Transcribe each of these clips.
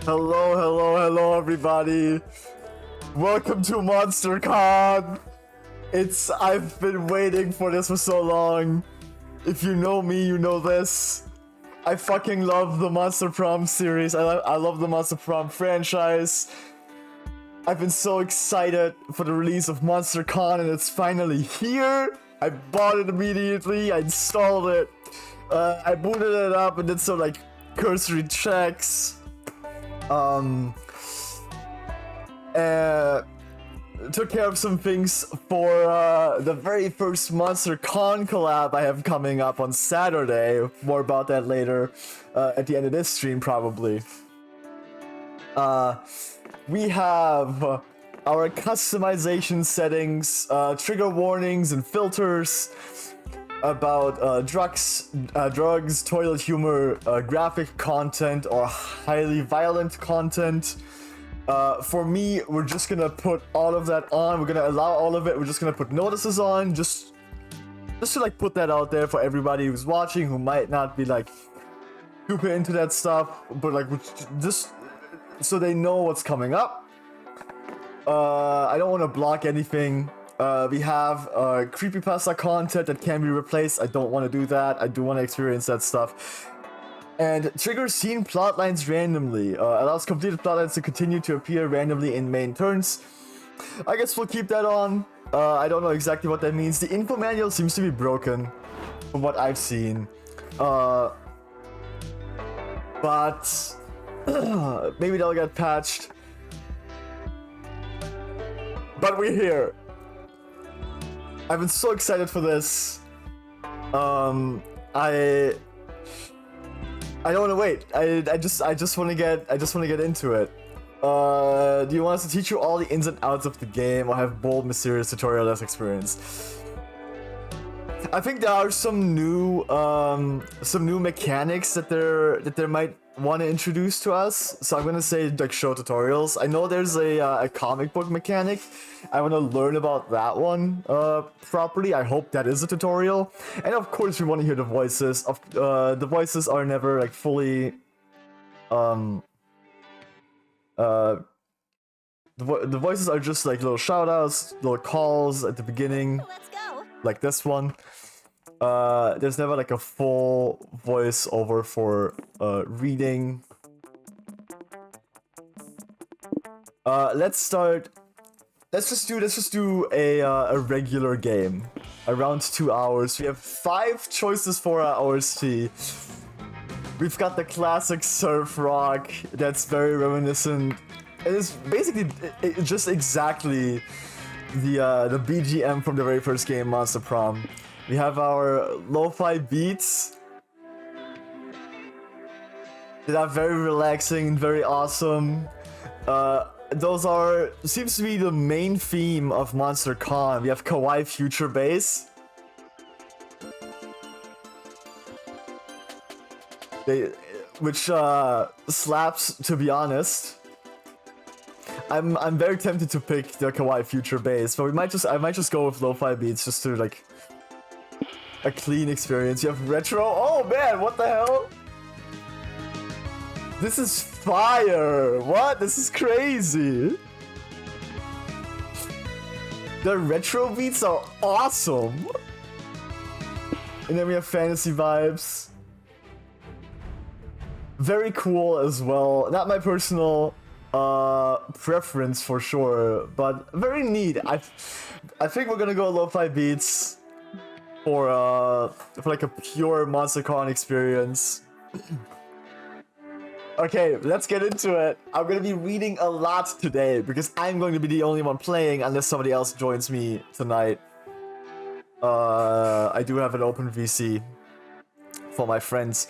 Hello, everybody. Welcome to MonsterCon. I've been waiting for this for so long. If you know me, you know this. I fucking love the Monster Prom series. I love the Monster Prom franchise. I've been so excited for the release of MonsterCon, and it's finally here. I bought it immediately. I installed it. I booted it up and did some like cursory checks. Took care of some things for the very first MonsterCon collab I have coming up on Saturday. More about that later at the end of this stream, probably. We have our customization settings, trigger warnings and filters about drugs, toilet humor, graphic content, or highly violent content. For me, we're just gonna put all of that on. We're gonna allow all of it. We're just gonna put notices on, just to like put that out there for everybody who's watching, who might not be like super into that stuff, but like just so they know what's coming up. I don't want to block anything. We have creepypasta content that can be replaced. I don't want to do that. I do want to experience that stuff. And triggers scene plotlines randomly. Allows completed plotlines to continue to appear randomly in main turns. I guess we'll keep that on. I don't know exactly what that means. The info manual seems to be broken from what I've seen. But maybe they'll get patched. But we're here. I've been so excited for this. I don't want to wait. I just want to get into it. Do you want us to teach you all the ins and outs of the game, or have bold, mysterious tutorial-less experience? I think there are some new mechanics that they might want to introduce to us. So I'm gonna say like show tutorials. I know there's a comic book mechanic. I want to learn about that one properly. I hope that is a tutorial. And of course we want to hear the voices. The voices are never like fully the voices are just like little shout outs, little calls at the beginning. Let's go. Like this one. There's never like a full voice over for reading. Let's just do a regular game. Around 2 hours. We have 5 choices for our OST. We've got the classic surf rock that's very reminiscent. It is basically just exactly the BGM from the very first game, Monster Prom. We have our lo-fi beats that are very relaxing and very awesome. Those seems to be the main theme of MonsterCon. We have Kawaii Future Bass. Which slaps, to be honest. I'm very tempted to pick the Kawaii Future Bass, but I might just go with lo-fi beats just to like a clean experience. You have retro. Oh man, what the hell? This is fire! What? This is crazy! The retro beats are awesome! And then we have fantasy vibes. Very cool as well. Not my personal preference for sure, but very neat. I think we're gonna go lo-fi beats for like a pure MonsterCon experience. Okay, let's get into it. I'm gonna be reading a lot today because I'm going to be the only one playing unless somebody else joins me tonight. I do have an open VC for my friends.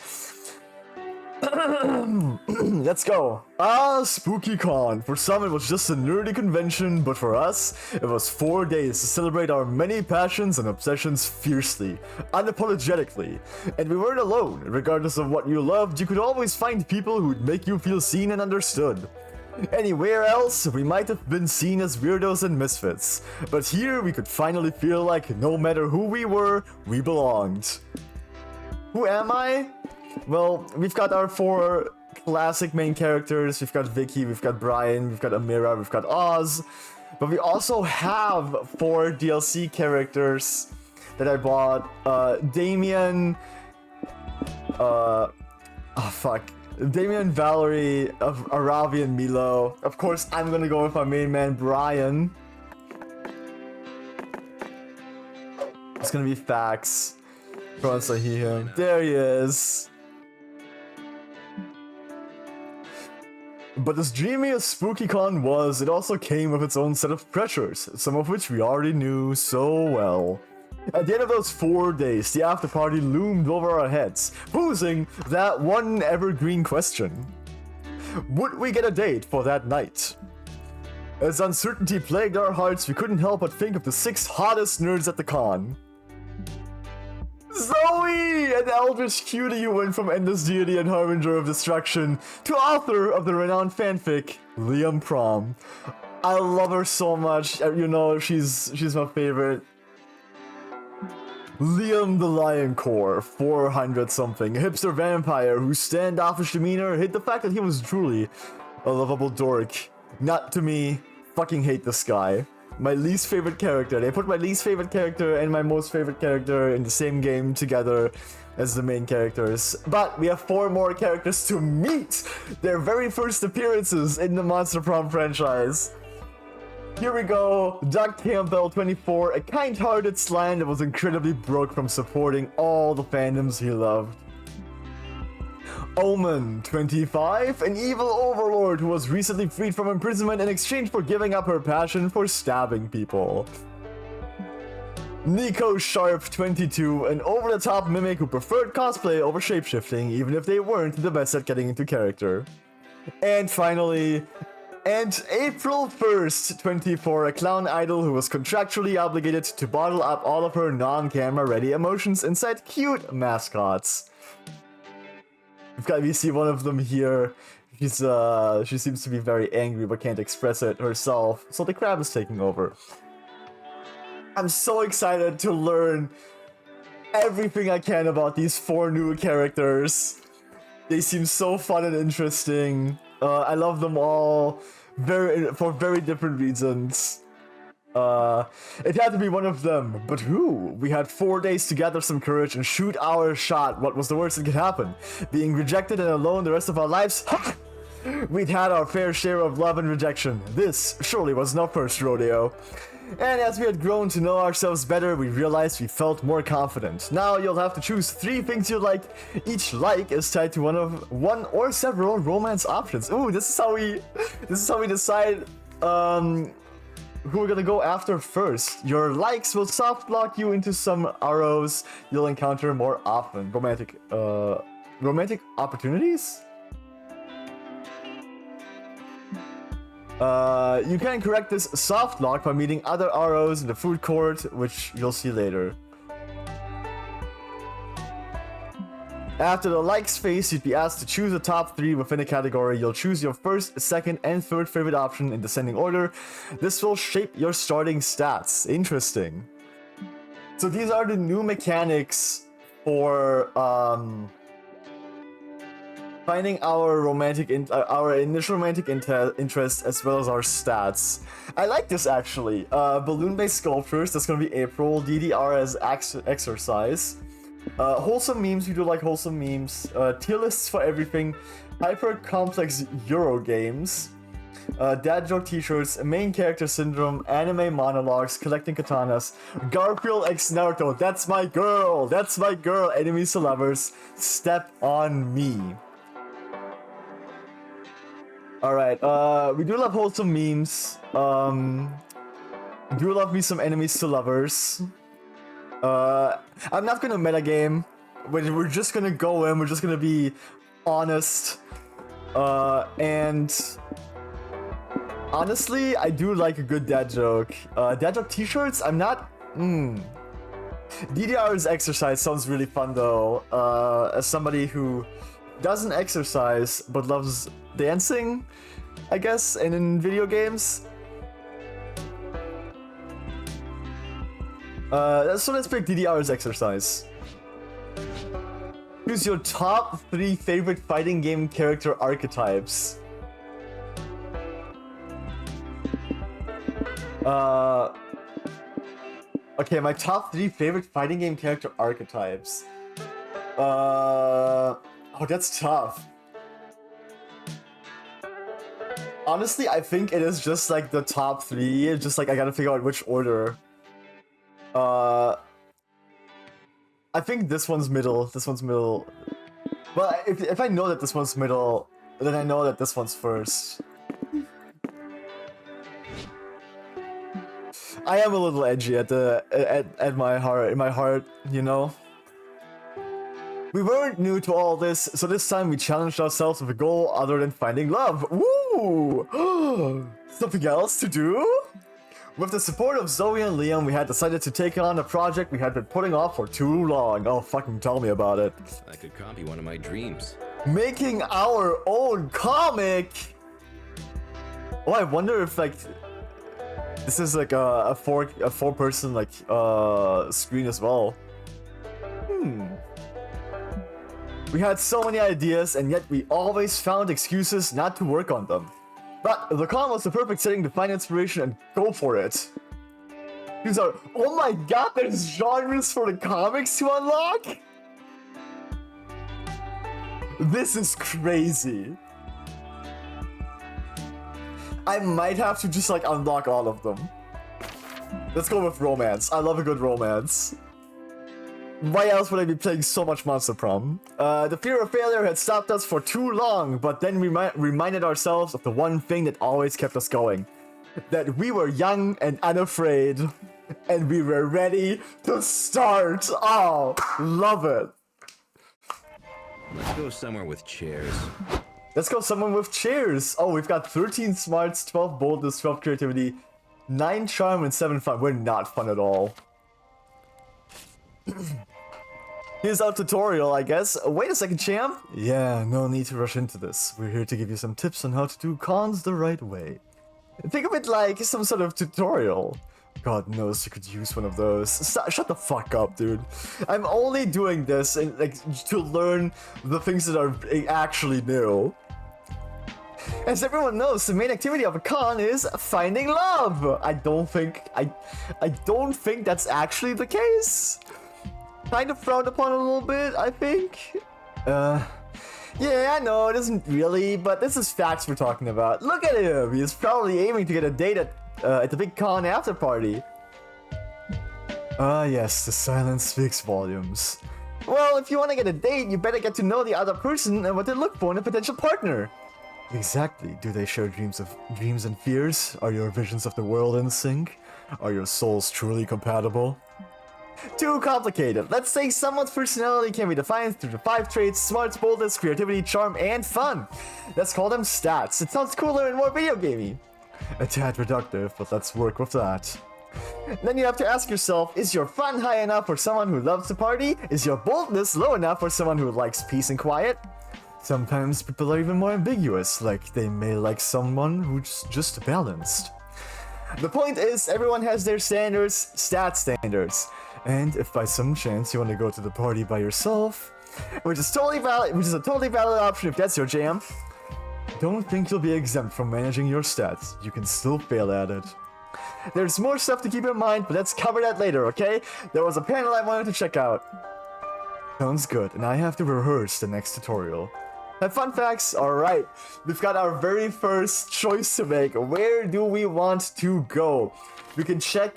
Let's go. SpookyCon. For some it was just a nerdy convention, but for us, it was 4 days to celebrate our many passions and obsessions fiercely, unapologetically. And we weren't alone. Regardless of what you loved, you could always find people who'd make you feel seen and understood. Anywhere else, we might have been seen as weirdos and misfits, but here we could finally feel like no matter who we were, we belonged. Who am I? Well, we've got our 4 classic main characters. We've got Vicky, we've got Brian, we've got Amira, we've got Oz. But we also have 4 DLC characters that I bought. Damien, Damien, Valerie, Aravi, and Milo. Of course, I'm gonna go with my main man, Brian. It's gonna be Fax. Once I hear him. There he is. But as dreamy as SpookyCon was, it also came with its own set of pressures, some of which we already knew so well. At the end of those 4 days, the after party loomed over our heads, posing that one evergreen question. Would we get a date for that night? As uncertainty plagued our hearts, we couldn't help but think of the 6 hottest nerds at the con. Zoe! An eldritch cutie who went from endless deity and harbinger of destruction to author of the renowned fanfic, Liam Prom. I love her so much. You know, she's my favorite. Liam the Lion Core, 400 something, a hipster vampire whose standoffish demeanor hid the fact that he was truly a lovable dork. Not to me, fucking hate this guy. My least favorite character. They put my least favorite character and my most favorite character in the same game together as the main characters. But we have 4 more characters to meet their very first appearances in the Monster Prom franchise. Here we go. Doug Campbell, 24, a kind-hearted slime that was incredibly broke from supporting all the fandoms he loved. Omen, 25, an evil overlord who was recently freed from imprisonment in exchange for giving up her passion for stabbing people. Nico Sharp, 22, an over-the-top mimic who preferred cosplay over shapeshifting, even if they weren't the best at getting into character. And finally, April 1st, 24, a clown idol who was contractually obligated to bottle up all of her non-camera ready emotions inside cute mascots. We see one of them here. She seems to be very angry but can't express it herself, so the crab is taking over. I'm so excited to learn everything I can about these 4 new characters. They seem so fun and interesting. I love them all for very different reasons. It had to be one of them, but who? We had 4 days to gather some courage and shoot our shot. What was the worst that could happen? Being rejected and alone the rest of our lives? We'd had our fair share of love and rejection. This surely wasn't our first rodeo. And as we had grown to know ourselves better, we realized we felt more confident. Now you'll have to choose 3 things you like. Each like is tied to one or several romance options. Ooh, this is how we decide who we're gonna go after first. Your likes will soft lock you into some ROs you'll encounter more often. Romantic opportunities? You can correct this soft lock by meeting other ROs in the food court, which you'll see later. After the likes phase, you'd be asked to choose a top 3 within a category. You'll choose your first, second, and third favorite option in descending order. This will shape your starting stats. Interesting. So these are the new mechanics for finding our initial romantic interest as well as our stats. I like this actually. Balloon-based sculptures, that's gonna be April. DDR as exercise. Wholesome memes, we do like wholesome memes. Tier lists for everything. Hyper complex Euro games. Dad joke t-shirts. Main character syndrome. Anime monologues. Collecting katanas. Garfield x Naruto. That's my girl. That's my girl. Enemies to lovers. Step on me. Alright, we do love wholesome memes. Do love me some enemies to lovers. I'm not gonna metagame. We're just gonna go in, we're just gonna be honest. And honestly, I do like a good dad joke. Dad joke t-shirts, I'm not... DDR's exercise sounds really fun though. As somebody who doesn't exercise but loves dancing, I guess, and in video games. So let's pick DDR's exercise. Who's your top 3 favorite fighting game character archetypes? Okay, my top 3 favorite fighting game character archetypes. Oh, that's tough. Honestly, I think it is just like the top 3. Just like I gotta figure out which order. I think this one's middle. This one's middle. But if I know that this one's middle, then I know that this one's first. I am a little edgy at my heart, in my heart, you know. We weren't new to all this, so this time we challenged ourselves with a goal other than finding love. Woo! Something else to do? With the support of Zoe and Liam, we had decided to take on a project we had been putting off for too long. Oh, fucking tell me about it. I could copy one of my dreams. Making our own comic! Oh, I wonder if, like, this is like a four-person, like, screen as well. We had so many ideas, and yet we always found excuses not to work on them. But the con was the perfect setting to find inspiration and go for it. These are, oh my god, there's genres for the comics to unlock? This is crazy. I might have to just like unlock all of them. Let's go with romance. I love a good romance. Why else would I be playing so much Monster Prom? The fear of failure had stopped us for too long, but then we reminded ourselves of the one thing that always kept us going. That we were young and unafraid, and we were ready to start. Oh, love it. Let's go somewhere with chairs. Let's go somewhere with chairs. Oh, we've got 13 smarts, 12 boldness, 12 creativity, 9 charm, and 7 fun. We're not fun at all. Here's our tutorial, I guess. Wait a second, champ. Yeah, no need to rush into this. We're here to give you some tips on how to do cons the right way. Think of it like some sort of tutorial. God knows you could use one of those. Shut the fuck up, dude. I'm only doing this and like to learn the things that are actually new. As everyone knows, the main activity of a con is finding love. I don't think that's actually the case. Kind of frowned upon a little bit, I think. Yeah, I know, it isn't really, but this is facts we're talking about. Look at him! He's probably aiming to get a date at the big con after party. Ah, yes, the silence speaks volumes. Well, if you want to get a date, you better get to know the other person and what they look for in a potential partner. Exactly. Do they share dreams and fears? Are your visions of the world in sync? Are your souls truly compatible? Too complicated. Let's say someone's personality can be defined through the 5 traits: smarts, boldness, creativity, charm, and fun. Let's call them stats. It sounds cooler and more video gamey. A tad reductive, but let's work with that. Then you have to ask yourself, is your fun high enough for someone who loves to party? Is your boldness low enough for someone who likes peace and quiet? Sometimes people are even more ambiguous, like they may like someone who's just balanced. The point is, everyone has their standards, stat standards. And if by some chance you want to go to the party by yourself, which is a totally valid option if that's your jam, don't think you'll be exempt from managing your stats. You can still fail at it. There's more stuff to keep in mind, but let's cover that later, okay? There was a panel I wanted to check out. Sounds good, and I have to rehearse the next tutorial. And fun facts, alright. We've got our very first choice to make. Where do we want to go? We can check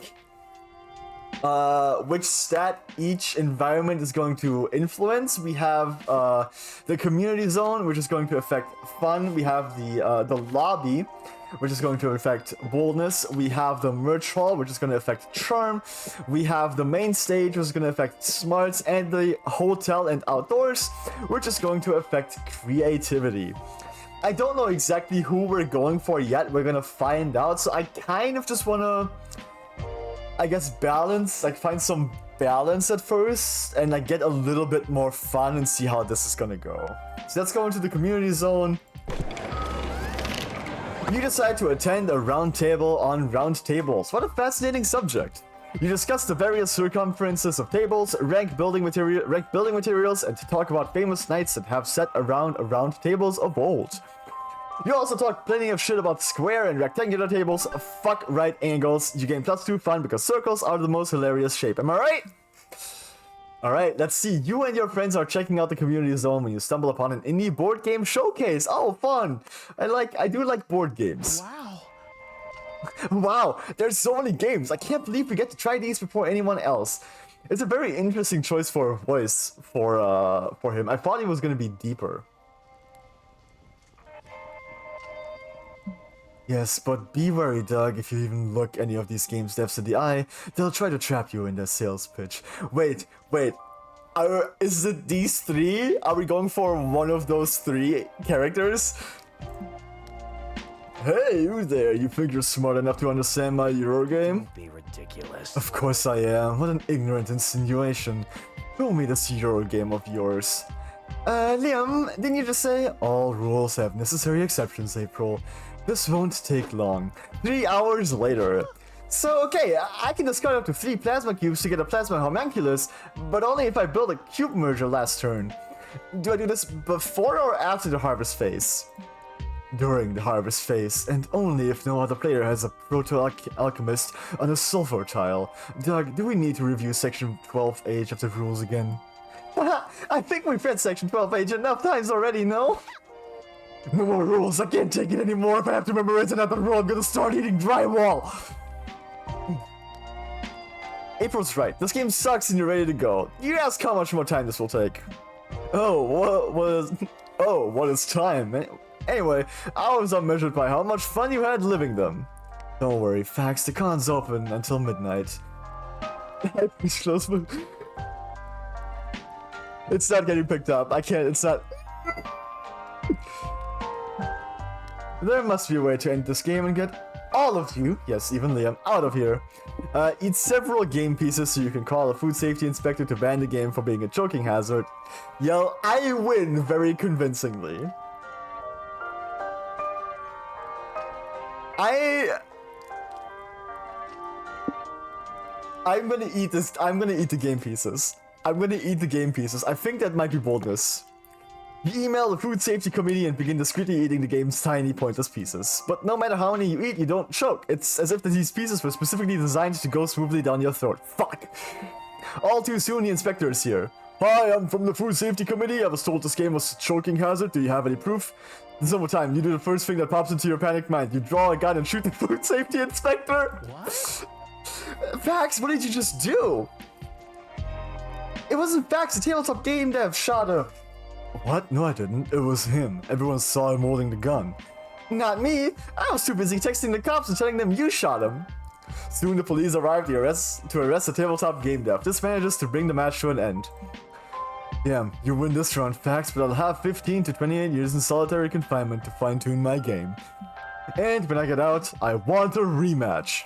which stat each environment is going to influence. We have the community zone, which is going to affect fun. We have the lobby, which is going to affect boldness. We have the merch hall, which is going to affect charm. We have the main stage, which is going to affect smarts, and the hotel and outdoors, which is going to affect creativity. I don't know exactly who we're going for yet. We're going to find out. So I kind of just want to, I guess, balance, like find some balance at first and like get a little bit more fun and see how this is going to go. So let's go into the community zone. You decide to attend a round table on round tables. What a fascinating subject. You discuss the various circumferences of tables, rank building materials, and talk about famous knights that have sat around tables of old. You also talk plenty of shit about square and rectangular tables. Fuck right angles. You gain +2 fun because circles are the most hilarious shape. Am I right? Alright, let's see. You and your friends are checking out the community zone when you stumble upon an indie board game showcase. Oh, fun! I do like board games. Wow. Wow, there's so many games. I can't believe we get to try these before anyone else. It's a very interesting choice for a voice for him. I thought he was gonna be deeper. Yes, but be wary, Doug. If you even look any of these games devs in the eye, they'll try to trap you in their sales pitch. Wait. Is it these three? Are we going for one of those three characters? Hey, you there. You think you're smart enough to understand my Euro game? Don't be ridiculous. Of course I am. What an ignorant insinuation. Show me this Euro game of yours. Liam, didn't you just say? All rules have necessary exceptions, April. This won't take long. 3 hours later. So, okay, I can discard up to 3 plasma cubes to get a plasma homunculus, but only if I build a cube merger last turn. Do I do this before or after the harvest phase? During the harvest phase, and only if no other player has a proto-alchemist on a sulfur tile. Doug, do we need to review section 12H of the rules again? I think we've read section 12H enough times already, no? No more rules, I can't take it anymore. If I have to memorize another rule, I'm gonna start eating drywall. April's right, this game sucks and you're ready to go. You ask how much more time this will take. What is time? Anyway, hours are measured by how much fun you had living them. Don't worry, Fax, the con's open until midnight. It's not getting picked up. I can't, it's not... There must be a way to end this game and get all of you, yes, even Liam, out of here. Eat several game pieces so you can call a food safety inspector to ban the game for being a choking hazard. Yell, I win very convincingly. I'm gonna eat this. I'm gonna eat the game pieces. I think that might be boldness. You email the food safety committee and begin discreetly eating the game's tiny pointless pieces. But no matter how many you eat, you don't choke. It's as if these pieces were specifically designed to go smoothly down your throat. Fuck. All too soon the inspector is here. Hi, I'm from the food safety committee. I was told this game was a choking hazard. Do you have any proof? This over time, you do the first thing that pops into your panic mind. You draw a gun and shoot the food safety inspector. What? Fax, what did you just do? It wasn't Fax, the tabletop game dev shot a... What? No, I didn't. It was him. Everyone saw him holding the gun. Not me. I was too busy texting the cops and telling them you shot him. Soon the police arrived to arrest the tabletop game dev. This manages to bring the match to an end. Damn, you win this round, Fax, but I'll have 15 to 28 years in solitary confinement to fine-tune my game. And when I get out, I want a rematch.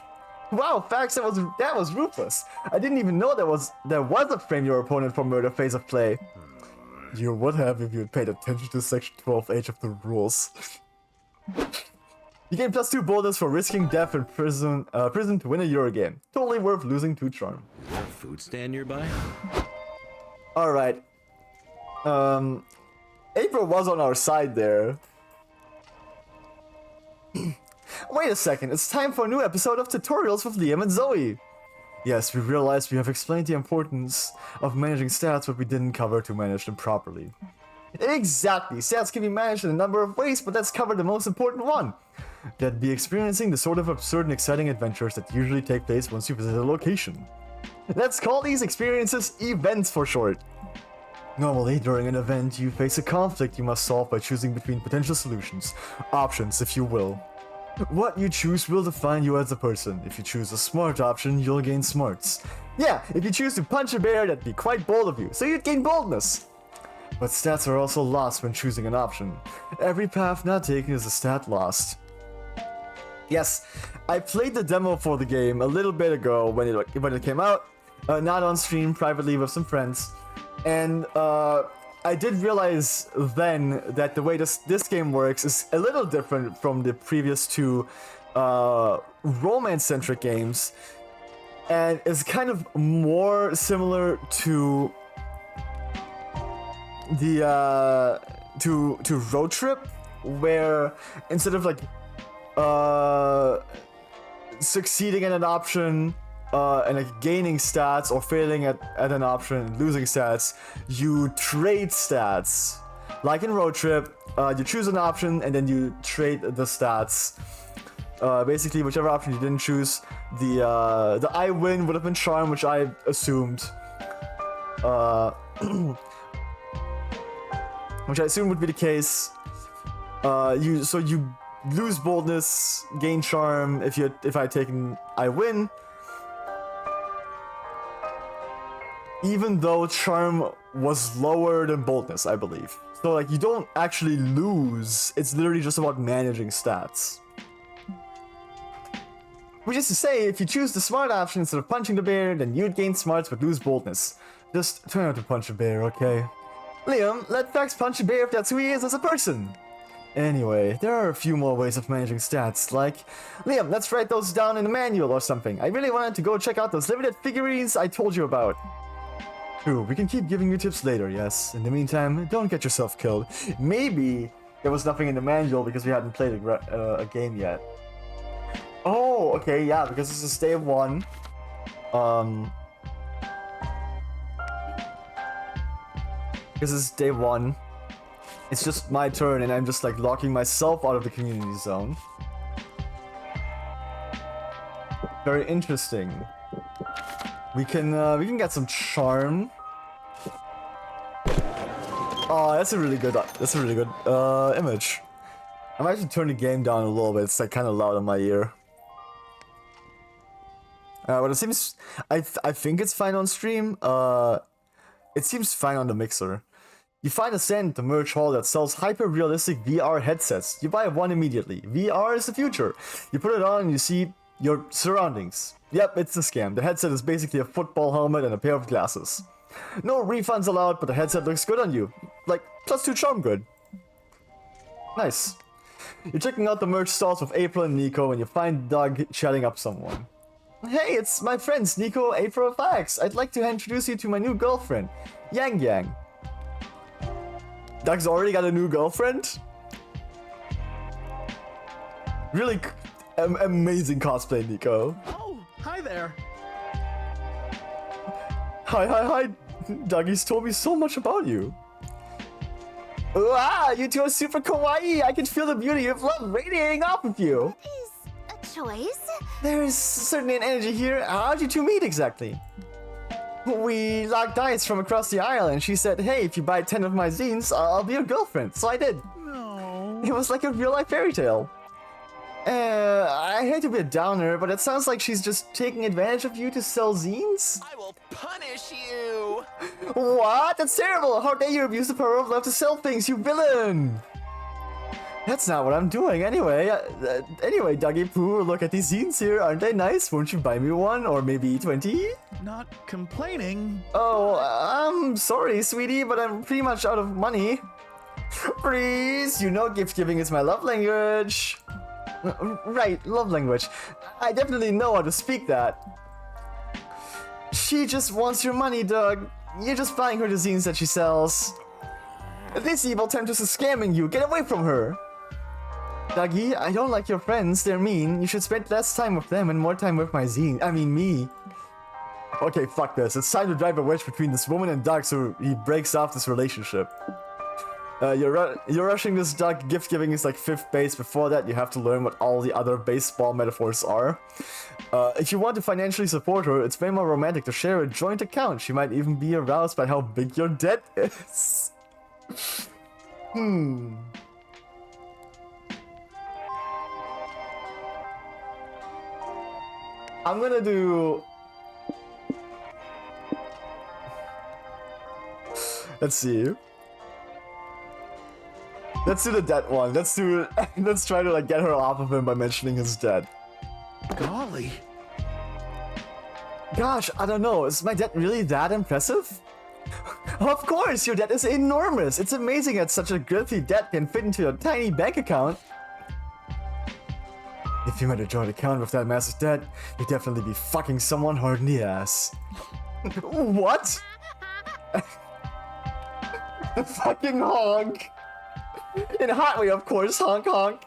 Wow, Fax, that was ruthless. I didn't even know there was a frame your opponent for murder phase of play. You would have if you had paid attention to section 12H of the rules. You gain +2 boldness for risking death in prison to win a Euro game. Totally worth losing 2 charm. Is there a food stand nearby? Alright. April was on our side there. Wait a second, it's time for a new episode of Tutorials with Liam and Zoe. Yes, we realized we have explained the importance of managing stats, but we didn't cover to manage them properly. Exactly, stats can be managed in a number of ways, but let's cover the most important one. That'd be experiencing the sort of absurd and exciting adventures that usually take place once you visit a location. Let's call these experiences events for short. Normally, during an event, you face a conflict you must solve by choosing between potential solutions. Options, if you will. What you choose will define you as a person. If you choose a smart option, you'll gain smarts. Yeah, if you choose to punch a bear, that'd be quite bold of you, so you'd gain boldness. But stats are also lost when choosing an option. Every path not taken is a stat lost. Yes, I played the demo for the game a little bit ago when it came out, not on stream, privately with some friends, and I did realize then that the way this game works is a little different from the previous 2 romance-centric games. and is kind of more similar to the to Road Trip, where instead of like succeeding at an option and like gaining stats, or failing at an option and losing stats, you trade stats. Like in Road Trip, you choose an option and then you trade the stats. Basically, whichever option you didn't choose, the I win would have been Charm, which I assumed. Which I assume would be the case. So you lose boldness, gain charm if I had taken I win. Even though charm was lower than boldness, I believe. So like you don't actually lose. It's literally just about managing stats. Which is to say, if you choose the smart option instead of punching the bear, then you'd gain smarts but lose boldness. Just try not to punch a bear, okay? Liam, let Fax punch a bear if that's who he is as a person. Anyway, there are a few more ways of managing stats, like... Liam, let's write those down in a manual or something. I really wanted to go check out those limited figurines I told you about. True, we can keep giving you tips later, yes. In the meantime, don't get yourself killed. Maybe there was nothing in the manual because we hadn't played a game yet. Oh, okay, yeah, because this is day 1. This is day 1. It's just my turn and I'm just like locking myself out of the community zone. Very interesting. We can get some charm. Oh, that's a really good image. I might actually turn the game down a little bit. It's like kind of loud in my ear. But it seems I think it's fine on stream. It seems fine on the mixer. You find a stand at the merch hall that sells hyper-realistic VR headsets. You buy one immediately. VR is the future. You put it on and you see your surroundings. Yep, it's a scam. The headset is basically a football helmet and a pair of glasses. No refunds allowed, but the headset looks good on you. Like, +2 charm good. Nice. You're checking out the merch stalls with April and Nico and you find Doug chatting up someone. Hey, it's my friends Nico, April, Fax. I'd like to introduce you to my new girlfriend, Yang Yang. Doug's already got a new girlfriend? Really amazing cosplay, Nico. Oh, hi there. Hi. Dougie's told me so much about you. Wow, you two are super kawaii. I can feel the beauty of love radiating off of you. Is a choice? There is certainly an energy here. How'd you two meet exactly? We locked eyes from across the aisle and she said, hey, if you buy 10 of my zines, I'll be your girlfriend. So I did. No. It was like a real-life fairy tale. I hate to be a downer, but it sounds like she's just taking advantage of you to sell zines? I will punish you! What? That's terrible! How dare you abuse the power of love to sell things, you villain! That's not what I'm doing anyway. Anyway, Dougie Poo, look at these zines here. Aren't they nice? Won't you buy me one? Or maybe 20? Not complaining. Oh, I'm sorry, sweetie, but I'm pretty much out of money. Please, you know gift giving is my love language. Right, love language. I definitely know how to speak that. She just wants your money, Doug. You're just buying her the zines that she sells. This evil temptress is scamming you. Get away from her. Dougie, I don't like your friends. They're mean. You should spend less time with them and more time with my zine. I mean, me. Okay, fuck this. It's time to drive a wedge between this woman and Doug so he breaks off this relationship. You're rushing this, Doug. Gift giving is like 5th base. Before that, you have to learn what all the other baseball metaphors are. If you want to financially support her, it's way more romantic to share a joint account. She might even be aroused by how big your debt is. I'm gonna do... Let's see. Let's do the debt one. Let's try to like get her off of him by mentioning his debt. Golly. Gosh, I don't know. Is my debt really that impressive? Of course, your debt is enormous. It's amazing that such a girthy debt can fit into a tiny bank account. If If you made a joint account with that massive debt, you'd definitely be fucking someone hard in the ass. What? Fucking honk. In a hot way, of course, honk honk.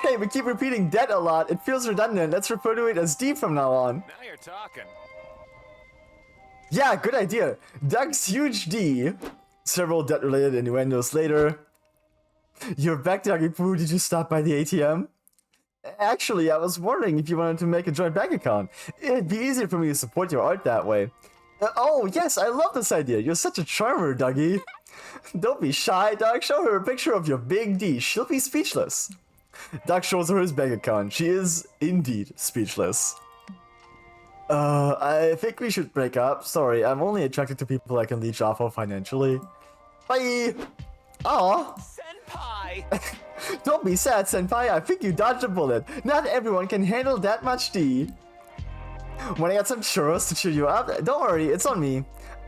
Hey, we keep repeating debt a lot. It feels redundant. Let's refer to it as D from now on. Now you're talking. Yeah, good idea. Doug's huge D. Several debt-related innuendos later. You're back, Dougie Poo. Did you stop by the ATM? Actually, I was wondering if you wanted to make a joint bank account. It'd be easier for me to support your art that way. Oh, yes, I love this idea. You're such a charmer, Dougie. Don't be shy, Doug. Show her a picture of your big D. She'll be speechless. Doug shows her his bank account. She is indeed speechless. I think we should break up. Sorry, I'm only attracted to people I can leech off of financially. Bye! Aw! Senpai! Don't be sad, Senpai. I think you dodged a bullet. Not everyone can handle that much D. When I got some churros to cheer you up? Don't worry, it's on me.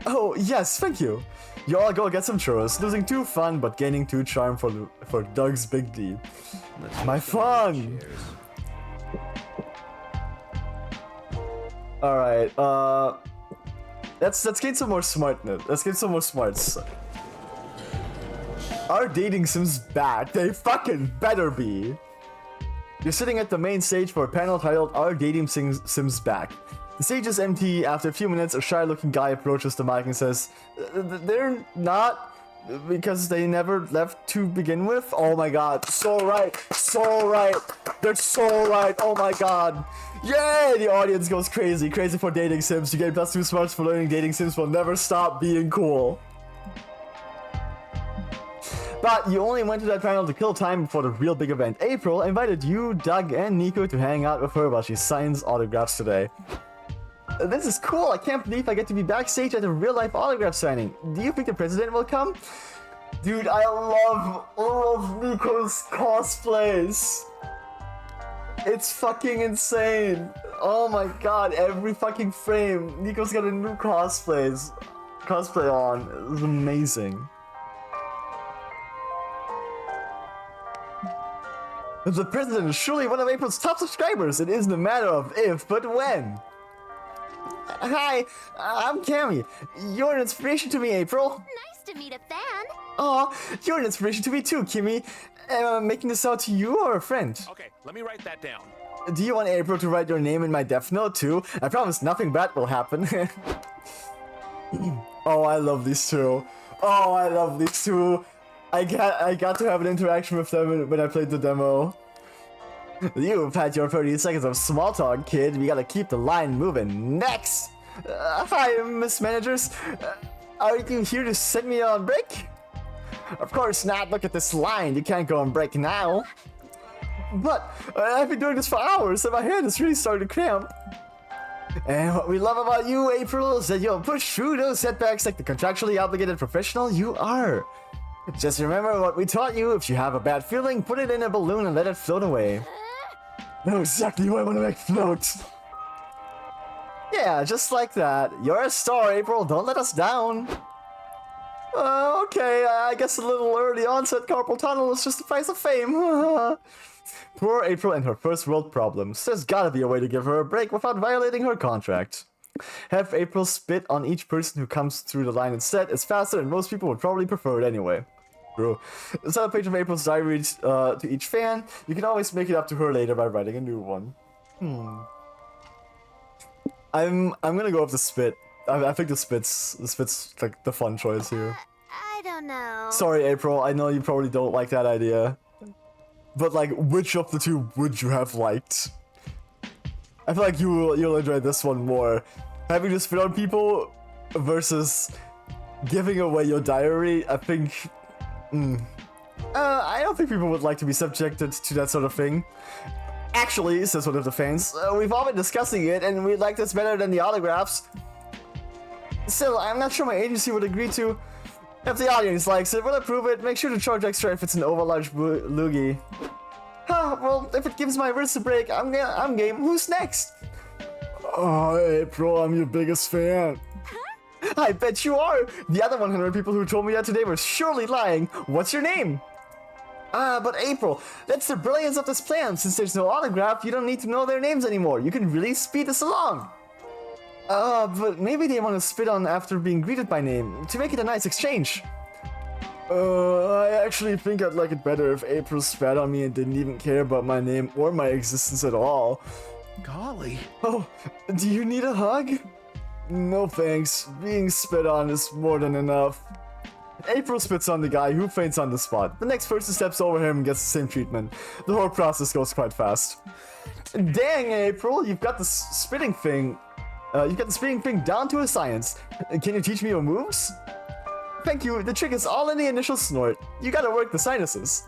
Oh, yes, thank you. You all go get some churros. Losing 2 fun, but gaining 2 charm for Doug's big D. My fun! Alright, let's gain some more smartness. Let's get some more smarts. Our dating sims back. They fucking better be. You're sitting at the main stage for a panel titled Our Dating Sims Back. The stage is empty. After a few minutes, a shy-looking guy approaches the mic and says, they're not, because they never left to begin with? Oh my god, so right, so right. They're so right, oh my god. Yay, the audience goes crazy. Crazy for dating sims. You get +2 smarts for learning dating sims will never stop being cool. But you only went to that panel to kill time before the real big event. April invited you, Doug, and Nico to hang out with her while she signs autographs today. This is cool. I can't believe I get to be backstage at a real-life autograph signing. Do you think the president will come? Dude, I love Nico's cosplays. It's fucking insane. Oh my god, every fucking frame. Nico's got a new cosplay on. It's amazing. The president is surely one of April's top subscribers. It isn't a matter of if, but when. Hi, I'm Cammy. You're an inspiration to me, April. Nice to meet a fan. Aw, you're an inspiration to me too, Kimmy. Am I making this out to you or a friend? Okay, let me write that down. Do you want April to write your name in my death note too? I promise nothing bad will happen. Oh, I love these two. Oh, I love these two. I got to have an interaction with them when I played the demo. You've had your 30 seconds of small talk, kid. We gotta keep the line moving. Next! Hi, Miss Managers. Are you here to send me on break? Of course not. Look at this line. You can't go on break now. But I've been doing this for hours and my hand is really starting to cramp. And what we love about you, April, is that you'll push through those setbacks like the contractually obligated professional you are. Just remember what we taught you. If you have a bad feeling, put it in a balloon and let it float away. Know exactly who I want to make float. Yeah, just like that. You're a star, April. Don't let us down. Okay, I guess a little early onset carpal tunnel is just the price of fame. Poor April and her first world problems. There's gotta be a way to give her a break without violating her contract. Have April spit on each person who comes through the line instead. It's faster and most people would probably prefer it anyway. True. Set a page of April's diary to each fan. You can always make it up to her later by writing a new one. I'm gonna go with the spit. I think the spit's like the fun choice here. I don't know. Sorry, April. I know you probably don't like that idea. But like, which of the two would you have liked? I feel like you'll enjoy this one more. Having to spit on people versus giving away your diary. I think. I don't think people would like to be subjected to that sort of thing. Actually, says one of the fans, we've all been discussing it, and we like this better than the autographs. Still, I'm not sure my agency would agree to. If the audience likes it, we'll approve it. Make sure to charge extra if it's an overlarge loogie. Huh, well, if it gives my wrist a break, I'm game. Who's next? Oh, April, I'm your biggest fan. I bet you are. The other 100 people who told me that today were surely lying. What's your name? Ah, but April, that's the brilliance of this plan. Since there's no autograph, you don't need to know their names anymore. You can really speed this along. But maybe they want to spit on after being greeted by name, to make it a nice exchange. I actually think I'd like it better if April spat on me and didn't even care about my name or my existence at all. Golly. Oh, do you need a hug? No thanks, being spit on is more than enough. April spits on the guy, who faints on the spot. The next person steps over him and gets the same treatment. The whole process goes quite fast. Dang, April, you've got the spitting thing. You've got the spitting thing down to a science. Can you teach me your moves? Thank you, the trick is all in the initial snort. You gotta work the sinuses.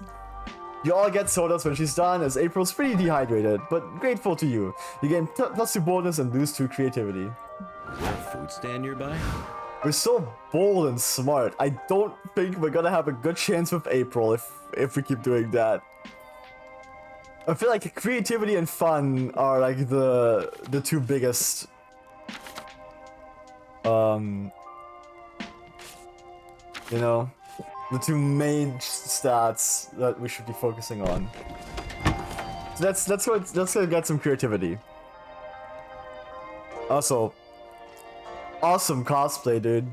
You all get sodas when she's done, as April's pretty dehydrated, but grateful to you. You gain +2 boldness and lose 2 creativity. Is there a food stand nearby? We're so bold and smart. I don't think we're gonna have a good chance with April if we keep doing that. I feel like creativity and fun are like the 2 biggest you know, the 2 main stats that we should be focusing on. So let's go get some creativity. Also, awesome cosplay, dude.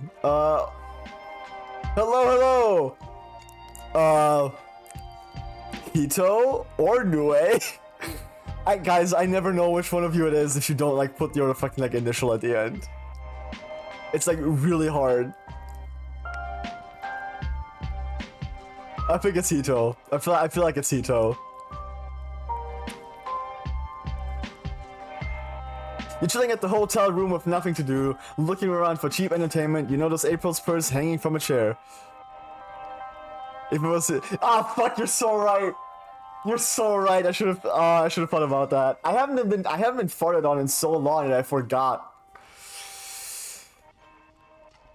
Hello. Hito or Nue? Guys, I never know which one of you it is if you don't like put your fucking like initial at the end. It's like really hard. I think it's Hito. I feel like it's Hito. You're chilling at the hotel room with nothing to do, looking around for cheap entertainment. You notice April's purse hanging from a chair. If it was fuck, you're so right. You're so right. I should have thought about that. I haven't been farted on in so long that I forgot.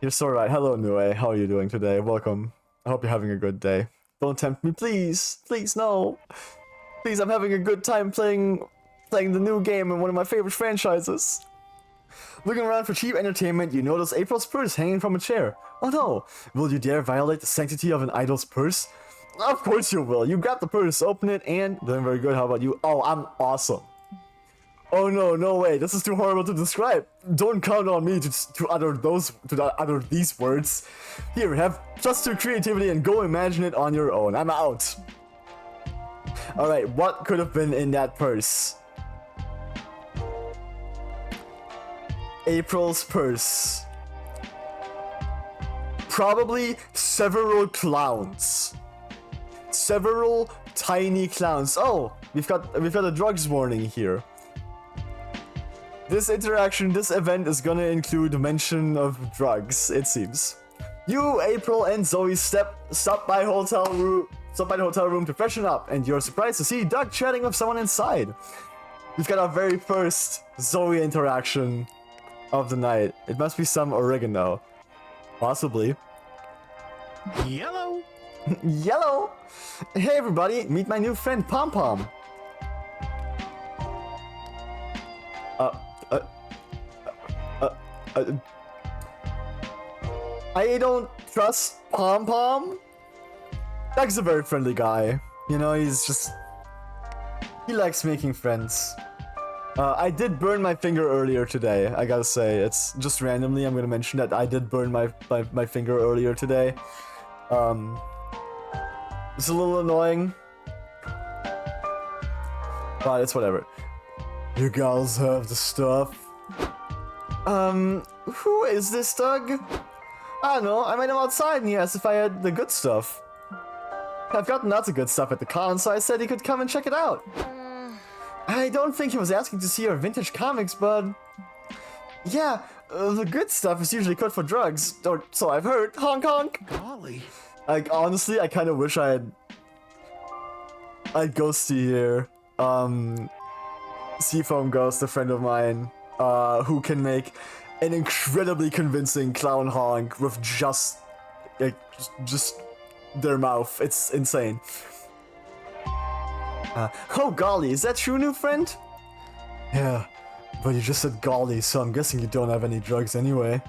You're so right. Hello, Nue. How are you doing today? Welcome. I hope you're having a good day. Don't tempt me, please. Please, no. Please, I'm having a good time playing the new game in one of my favorite franchises. Looking around for cheap entertainment, you notice April's purse hanging from a chair. Oh no! Will you dare violate the sanctity of an idol's purse? Of course you will. You grab the purse, open it, and doing very good. How about you? Oh, I'm awesome. Oh no way. This is too horrible to describe. Don't count on me to utter these words. Here, have +2 creativity and go imagine it on your own. I'm out. All right, what could have been in that purse? April's purse. Probably several clowns. Several tiny clowns. Oh, we've got a drugs warning here. This event is gonna include mention of drugs, it seems. You, April, and Zoe stop by the hotel room to freshen up, and you're surprised to see Doug chatting with someone inside. We've got our very first Zoe interaction of the night. It must be some oregano. Possibly. Yellow. Yellow! Hey everybody, meet my new friend Pom Pom. I don't trust Pom Pom. Doug's a very friendly guy. You know, he likes making friends. I did burn my finger earlier today, I gotta say. It's just randomly, I'm gonna mention that I did burn my finger earlier today. It's a little annoying, but it's whatever. You gals have the stuff. Who is this, Doug? I don't know, I met him outside and he asked if I had the good stuff. I've gotten lots of good stuff at the con, so I said he could come and check it out. I don't think he was asking to see our vintage comics, but... yeah, the good stuff is usually good for drugs, or so I've heard. Honk honk! Golly. Like, honestly, I kind of wish I had GoesTee here. Seafoam Ghost, a friend of mine, who can make an incredibly convincing clown honk with just their mouth. It's insane. Oh golly, is that your new friend? Yeah, but you just said golly, so I'm guessing you don't have any drugs anyway.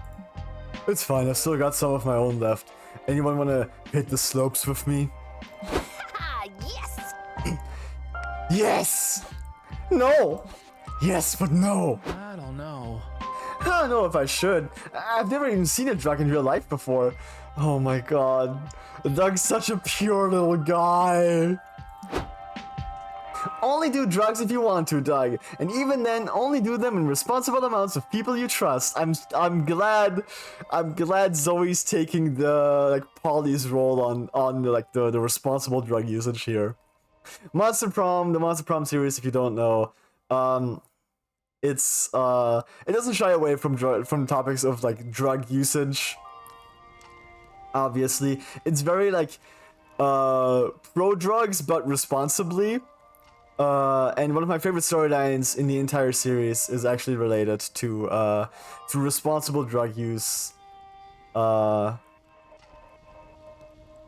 It's fine, I've still got some of my own left. Anyone wanna hit the slopes with me? Ha! Yes! No! Yes, but no! I don't know. I don't know if I should. I've never even seen a drug in real life before. Oh my god. Doug's such a pure little guy. Only do drugs if you want to, Doug. And even then, only do them in responsible amounts with people you trust. I'm glad Zoe's taking the Polly's role on the responsible drug usage here. The Monster Prom series, if you don't know, it doesn't shy away from topics of drug usage. Obviously, it's very pro drugs but responsibly. And one of my favorite storylines in the entire series is actually related to responsible drug use.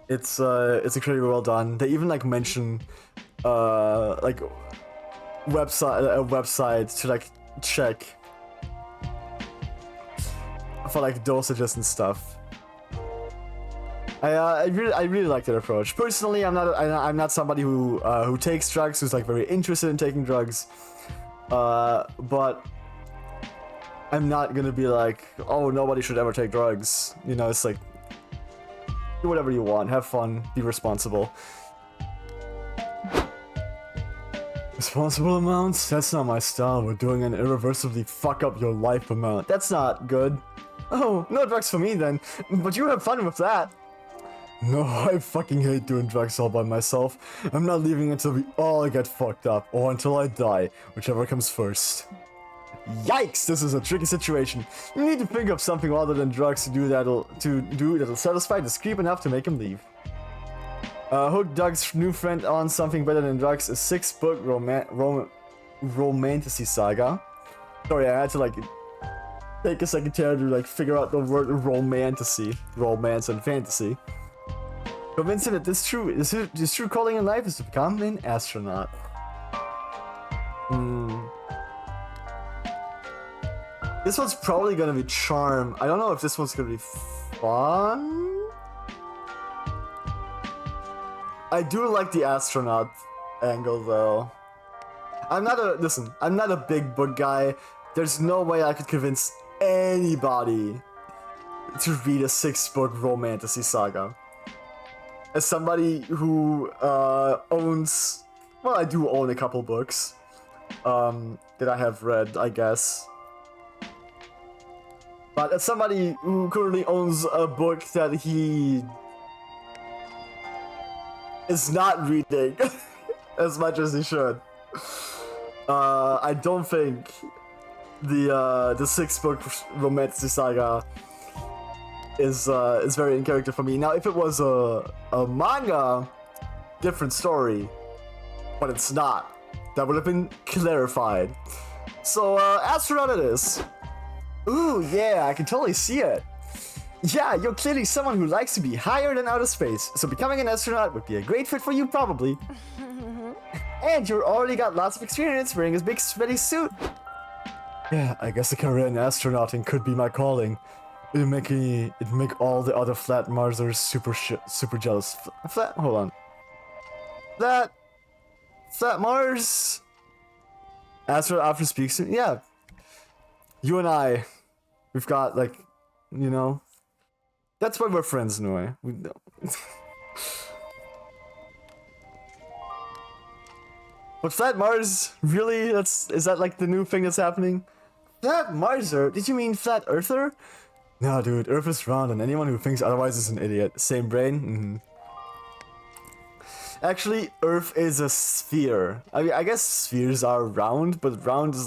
It's incredibly well done. They even mention a website to check for dosages and stuff. I really like that approach. Personally, I'm not somebody who takes drugs, who's very interested in taking drugs. But I'm not gonna be oh, nobody should ever take drugs. You know, it's do whatever you want, have fun, be responsible. Responsible amounts? That's not my style. We're doing an irreversibly fuck up your life amount. That's not good. Oh, no drugs for me then. But you have fun with that. No, I fucking hate doing drugs all by myself. I'm not leaving until we all get fucked up, or until I die, whichever comes first. Yikes, this is a tricky situation. You need to think of something other than drugs to do that'll satisfy this creep enough to make him leave. Hook Doug's new friend on something better than drugs, a 6-book romantasy saga. Sorry, I had to take a second here to figure out the word romantasy, romance and fantasy. Convincing that this true calling in life is to become an astronaut. This one's probably gonna be charm. I don't know if this one's gonna be fun. I do like the astronaut angle though. I'm not a big book guy. There's no way I could convince anybody to read a 6-book romantasy saga. As somebody who owns, well, I do own a couple books that I have read, I guess. But as somebody who currently owns a book that he is not reading as much as he should, I don't think the 6-book romantasy saga is very in character for me. Now, if it was a manga, different story, but it's not. That would have been clarified. So, astronaut it is. Ooh, yeah, I can totally see it. Yeah, you're clearly someone who likes to be higher than outer space, so becoming an astronaut would be a great fit for you, probably. And you already got lots of experience wearing a big sweaty suit. Yeah, I guess a career in astronauting could be my calling. It'd make all the other flat Marsers super jealous. Hold on. Flat Mars? Astronaut after speaks. Yeah. You and I, we've got that's why we're friends in a way. We don't. But Flat Mars, really? Is that the new thing that's happening? Flat Marser? Did you mean Flat Earther? No, dude, Earth is round, and anyone who thinks otherwise is an idiot. Same brain? Actually, Earth is a sphere. I guess spheres are round, but round is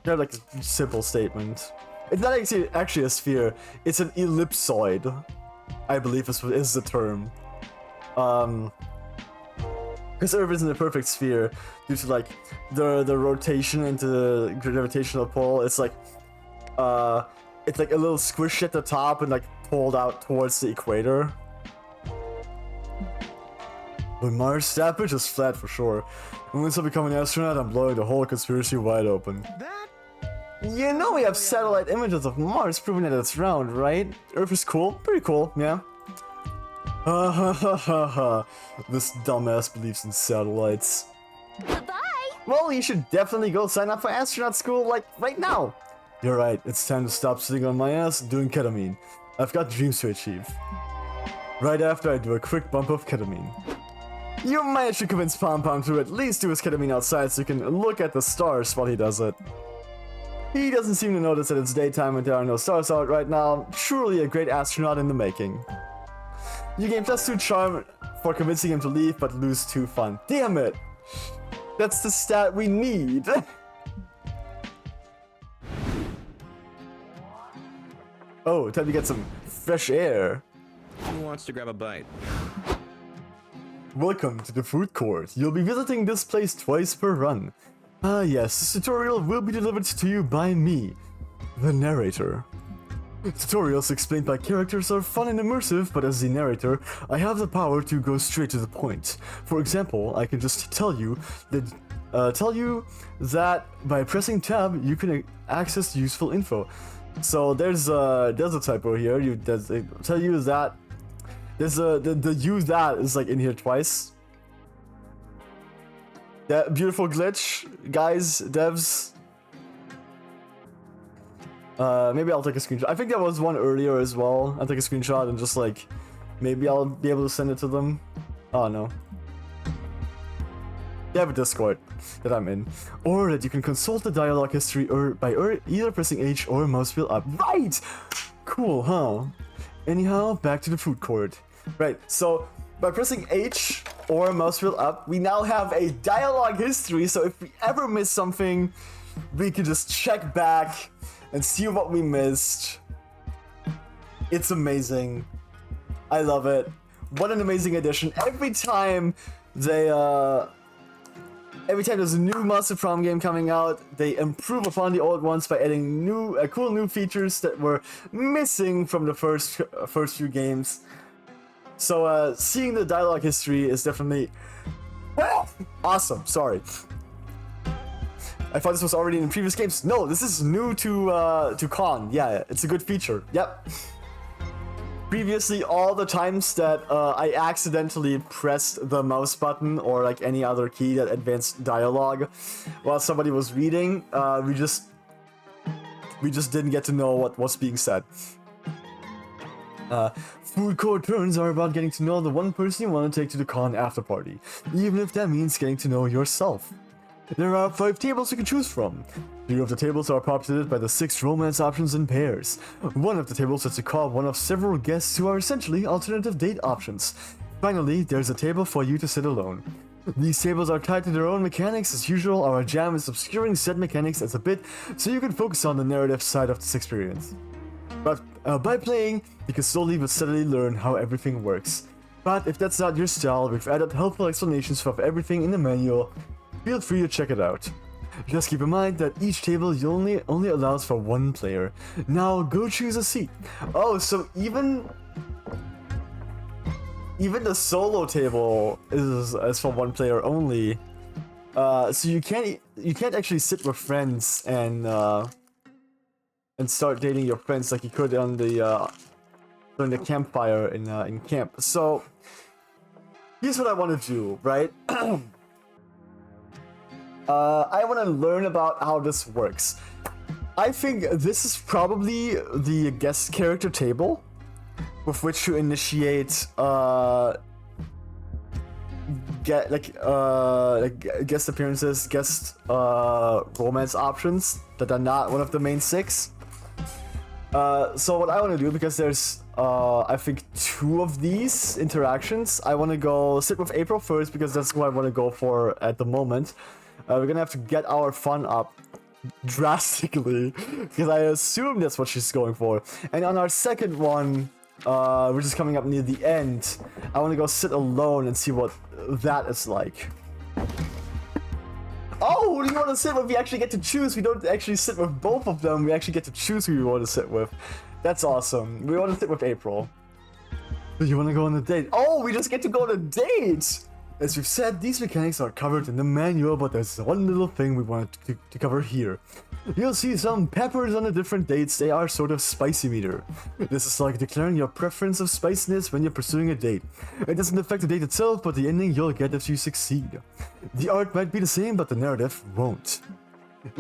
kind of a simple statement. It's not actually a sphere, it's an ellipsoid, I believe is the term. Because Earth isn't a perfect sphere due to the rotation into the gravitational pull. It's like a little squish at the top and pulled out towards the equator. But Mars, that bitch is flat for sure. And once I become an astronaut, I'm blowing the whole conspiracy wide open. You know we have satellite images of Mars proving that it's round, right? Earth is cool, pretty cool, yeah. This dumbass believes in satellites. Goodbye. Well, you should definitely go sign up for astronaut school, like, right now. You're right, it's time to stop sitting on my ass doing ketamine. I've got dreams to achieve. Right after I do a quick bump of ketamine. You managed to convince Pom Pom to at least do his ketamine outside so you can look at the stars while he does it. He doesn't seem to notice that it's daytime and there are no stars out right now. Truly a great astronaut in the making. You gain +2 charm for convincing him to leave, but lose 2 fun. Damn it! That's the stat we need! Oh, time to get some fresh air. Who wants to grab a bite? Welcome to the food court. You'll be visiting this place twice per run. Ah yes, this tutorial will be delivered to you by me, the narrator. Tutorials explained by characters are fun and immersive, but as the narrator, I have the power to go straight to the point. For example, I can just tell you that by pressing tab, you can access useful info. So there's a typo here. Tell you that the use that is like in here twice. That beautiful glitch, guys, devs. Maybe I'll take a screenshot. I think there was one earlier as well. I'll take a screenshot and just like, maybe I'll be able to send it to them. Oh no. They have a Discord that I'm in. Or that you can consult the dialogue history by either pressing H or mouse wheel up. Right! Cool, huh? Anyhow, back to the food court. Right, so by pressing H or mouse wheel up, we now have a dialogue history, so if we ever miss something, we can just check back and see what we missed. It's amazing. I love it. What an amazing addition. Every time there's a new Master Prom game coming out, they improve upon the old ones by adding cool new features that were missing from the first few games. So seeing the dialogue history is definitely awesome. Sorry. I thought this was already in previous games. No, this is new to Con. Yeah, it's a good feature. Yep. Previously, all the times that I accidentally pressed the mouse button or like any other key that advanced dialogue while somebody was reading, we just didn't get to know what was being said. Food court turns are about getting to know the one person you want to take to the con after party, even if that means getting to know yourself. There are 5 tables you can choose from. 3 of the tables are populated by the 6 romance options in pairs. One of the tables lets you call one of several guests who are essentially alternative date options. Finally, there's a table for you to sit alone. These tables are tied to their own mechanics. As usual, our jam is obscuring said mechanics as a bit so you can focus on the narrative side of this experience. But by playing, you can slowly but steadily learn how everything works. But if that's not your style, we've added helpful explanations of everything in the manual. Feel free to check it out. Just keep in mind that each table only allows for 1 player. Now go choose a seat. Oh, so even the solo table is for 1 player only. So you can't actually sit with friends and start dating your friends like you could on during the campfire in camp. So here's what I want to do, right? I want to learn about how this works. I think this is probably the guest character table with which to initiate guest appearances, guest romance options that are not one of the main 6. So what I want to do, because there's I think 2 of these interactions, I want to go sit with April first because that's who I want to go for at the moment. We're gonna have to get our fun up drastically because I assume that's what she's going for. And on our second one, which is coming up near the end, I want to go sit alone and see what that is like. Oh, who do you want to sit with? We actually get to choose. We don't actually sit with both of them. We actually get to choose who we want to sit with. That's awesome. We want to sit with April. Do you want to go on a date? Oh, we just get to go on a date! As we've said, these mechanics are covered in the manual, but there's one little thing we wanted to cover here. You'll see some peppers on the different dates. They are sort of spicy meter. This is like declaring your preference of spiciness when you're pursuing a date. It doesn't affect the date itself, but the ending you'll get if you succeed. The art might be the same, but the narrative won't.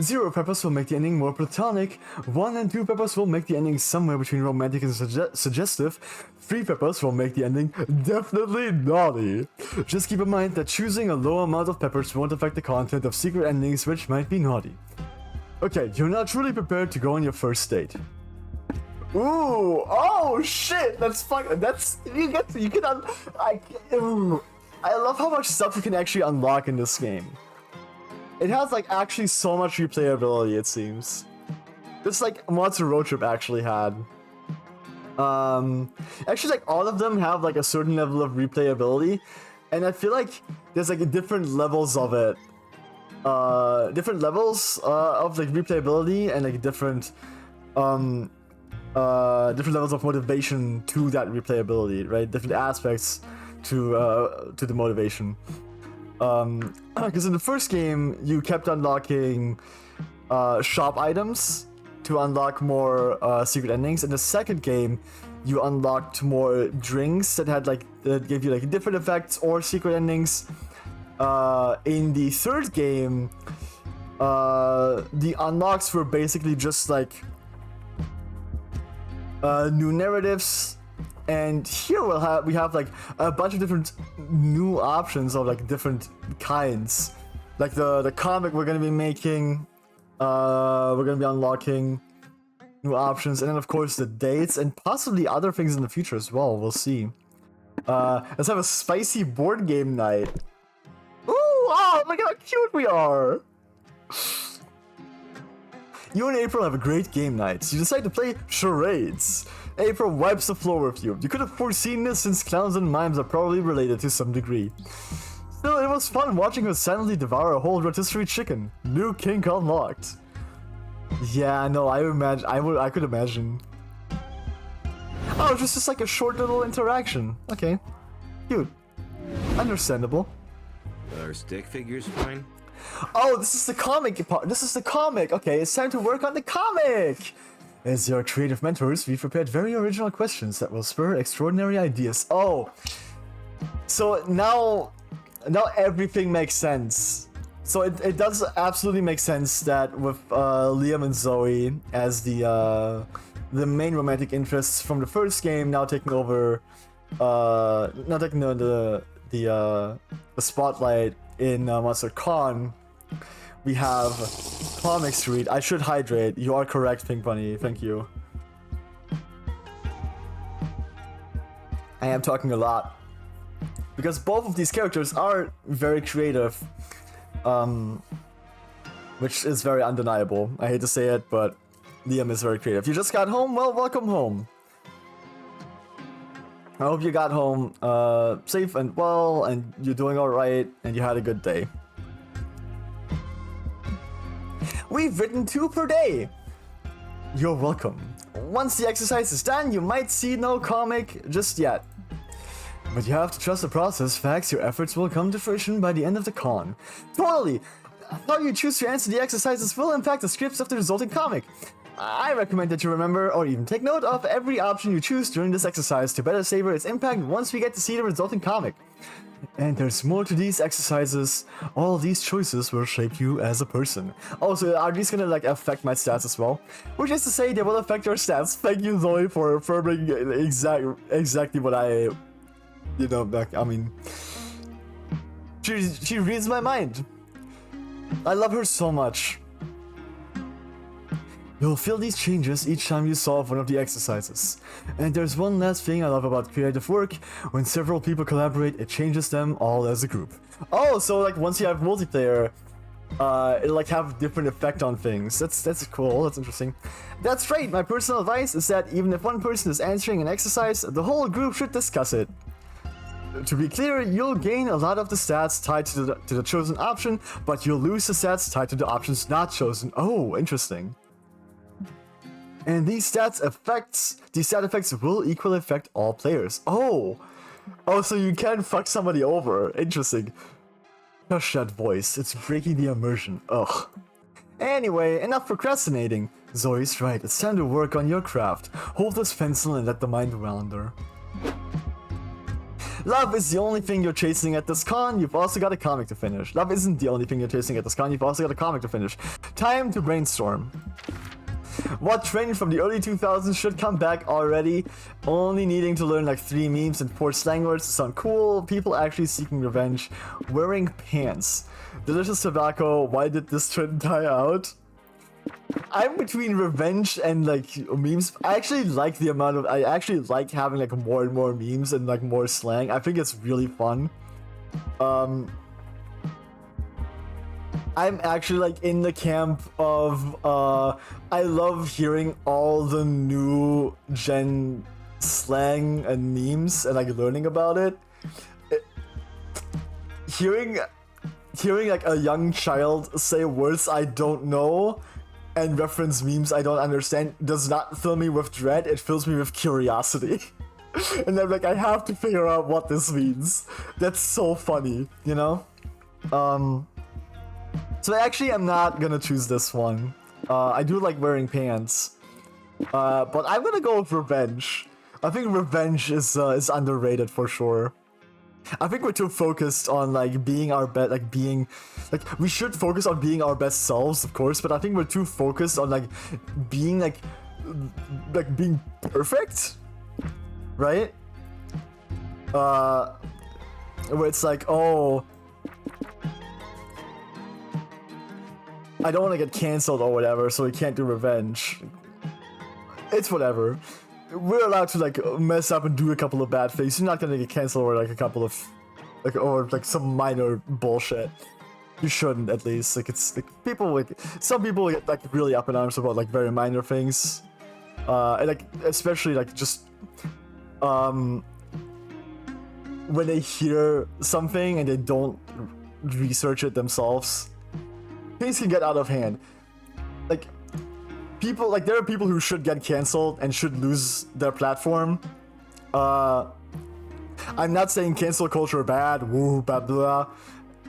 0 peppers will make the ending more platonic. 1 and 2 peppers will make the ending somewhere between romantic and suggestive. 3 peppers will make the ending definitely naughty. Just keep in mind that choosing a low amount of peppers won't affect the content of secret endings, which might be naughty. Okay, you're not truly prepared to go on your first date. Ooh, oh shit, that's fun. That's, you can, I love how much stuff you can actually unlock in this game. It has like actually so much replayability, it seems. Just like Monster Road Trip actually had. Actually like all of them have like a certain level of replayability, and I feel like there's like different levels of it. Different levels of like replayability and like different levels of motivation to that replayability, right? Different aspects to the motivation. Because in the first game, you kept unlocking shop items to unlock more secret endings. In the second game, you unlocked more drinks that gave you like different effects or secret endings. In the third game, the unlocks were basically just like new narratives. And here we have like a bunch of different new options of like different kinds. Like the comic we're gonna be making, we're gonna be unlocking new options, and then of course the dates and possibly other things in the future as well. We'll see. Let's have a spicy board game night. Ooh, oh, look how cute we are. You and April have a great game night. You decide to play charades. April wipes the floor with you. You could have foreseen this since clowns and mimes are probably related to some degree. Still, it was fun watching her silently devour a whole rotisserie chicken. New kink unlocked. Yeah, no, I could imagine. Oh, just like a short little interaction. Okay. Cute. Understandable. Are stick figures fine? Oh, this is the comic part. This is the comic. Okay, it's time to work on the comic. As your creative mentors, we've prepared very original questions that will spur extraordinary ideas. Oh, so now everything makes sense. So it does absolutely make sense that with Liam and Zoe as the main romantic interests from the first game now taking over, now taking the spotlight in Monster Con. We have comics to read. I should hydrate. You are correct, Pink Bunny. Thank you. I am talking a lot. Because both of these characters are very creative. Which is very undeniable. I hate to say it, but Liam is very creative. You just got home? Well, welcome home. I hope you got home safe and well, and you're doing alright, and you had a good day. We've written 2 per day. You're welcome. Once the exercise is done, you might see no comic just yet. But you have to trust the process. Facts, your efforts will come to fruition by the end of the con. Totally! How you choose to answer the exercises will impact the scripts of the resulting comic. I recommend that you remember or even take note of every option you choose during this exercise to better savor its impact once we get to see the resulting comic. And there's more to these exercises. All these choices will shape you as a person. Also, are these gonna like affect my stats as well? Which is to say, they will affect your stats. Thank you, Zoe, for affirming exactly what I, you know, I mean, she reads my mind. I love her so much. You'll feel these changes each time you solve one of the exercises. And there's one last thing I love about creative work. When several people collaborate, it changes them all as a group. Oh, so like once you have multiplayer, it'll like have a different effect on things. That's cool, that's interesting. That's right, my personal advice is that even if one person is answering an exercise, the whole group should discuss it. To be clear, you'll gain a lot of the stats tied to the chosen option, but you'll lose the stats tied to the options not chosen. Oh, interesting. And these stat effects will equally affect all players. Oh, so you can fuck somebody over. Interesting. Hush that voice. It's breaking the immersion. Ugh. Anyway, enough procrastinating. Zoe's right, it's time to work on your craft. Hold this pencil and let the mind wander. Love is the only thing you're chasing at this con, you've also got a comic to finish. Love isn't the only thing you're chasing at this con, you've also got a comic to finish. Time to brainstorm. What trend from the early 2000s should come back already? Only needing to learn like 3 memes and 4 slang words to sound cool. People actually seeking revenge. Wearing pants. Delicious tobacco. Why did this trend die out? I'm between revenge and like memes. I actually like the amount of. I actually like having like more and more memes and like more slang. I think it's really fun. I'm actually like in the camp of I love hearing all the new gen slang and memes and like learning about it. Hearing like a young child say words I don't know and reference memes I don't understand does not fill me with dread, it fills me with curiosity. And I'm like, I have to figure out what this means. That's so funny, you know? So actually, I'm not gonna choose this one. I do like wearing pants, but I'm gonna go with revenge. I think revenge is underrated for sure. I think we're too focused on like being our best, we should focus on being our best selves, of course. But I think we're too focused on like being being perfect, right? Where it's like, oh, I don't want to get cancelled or whatever, so we can't do revenge. It's whatever. We're allowed to like mess up and do a couple of bad things. You're not gonna get cancelled or like a couple of or some minor bullshit. You shouldn't, at least. Like, it's like some people get like really up in arms about like very minor things, and like especially like just when they hear something and they don't research it themselves. Things can get out of hand. Like, people, like, there are people who should get cancelled and should lose their platform. I'm not saying cancel culture bad, woo, blah, blah.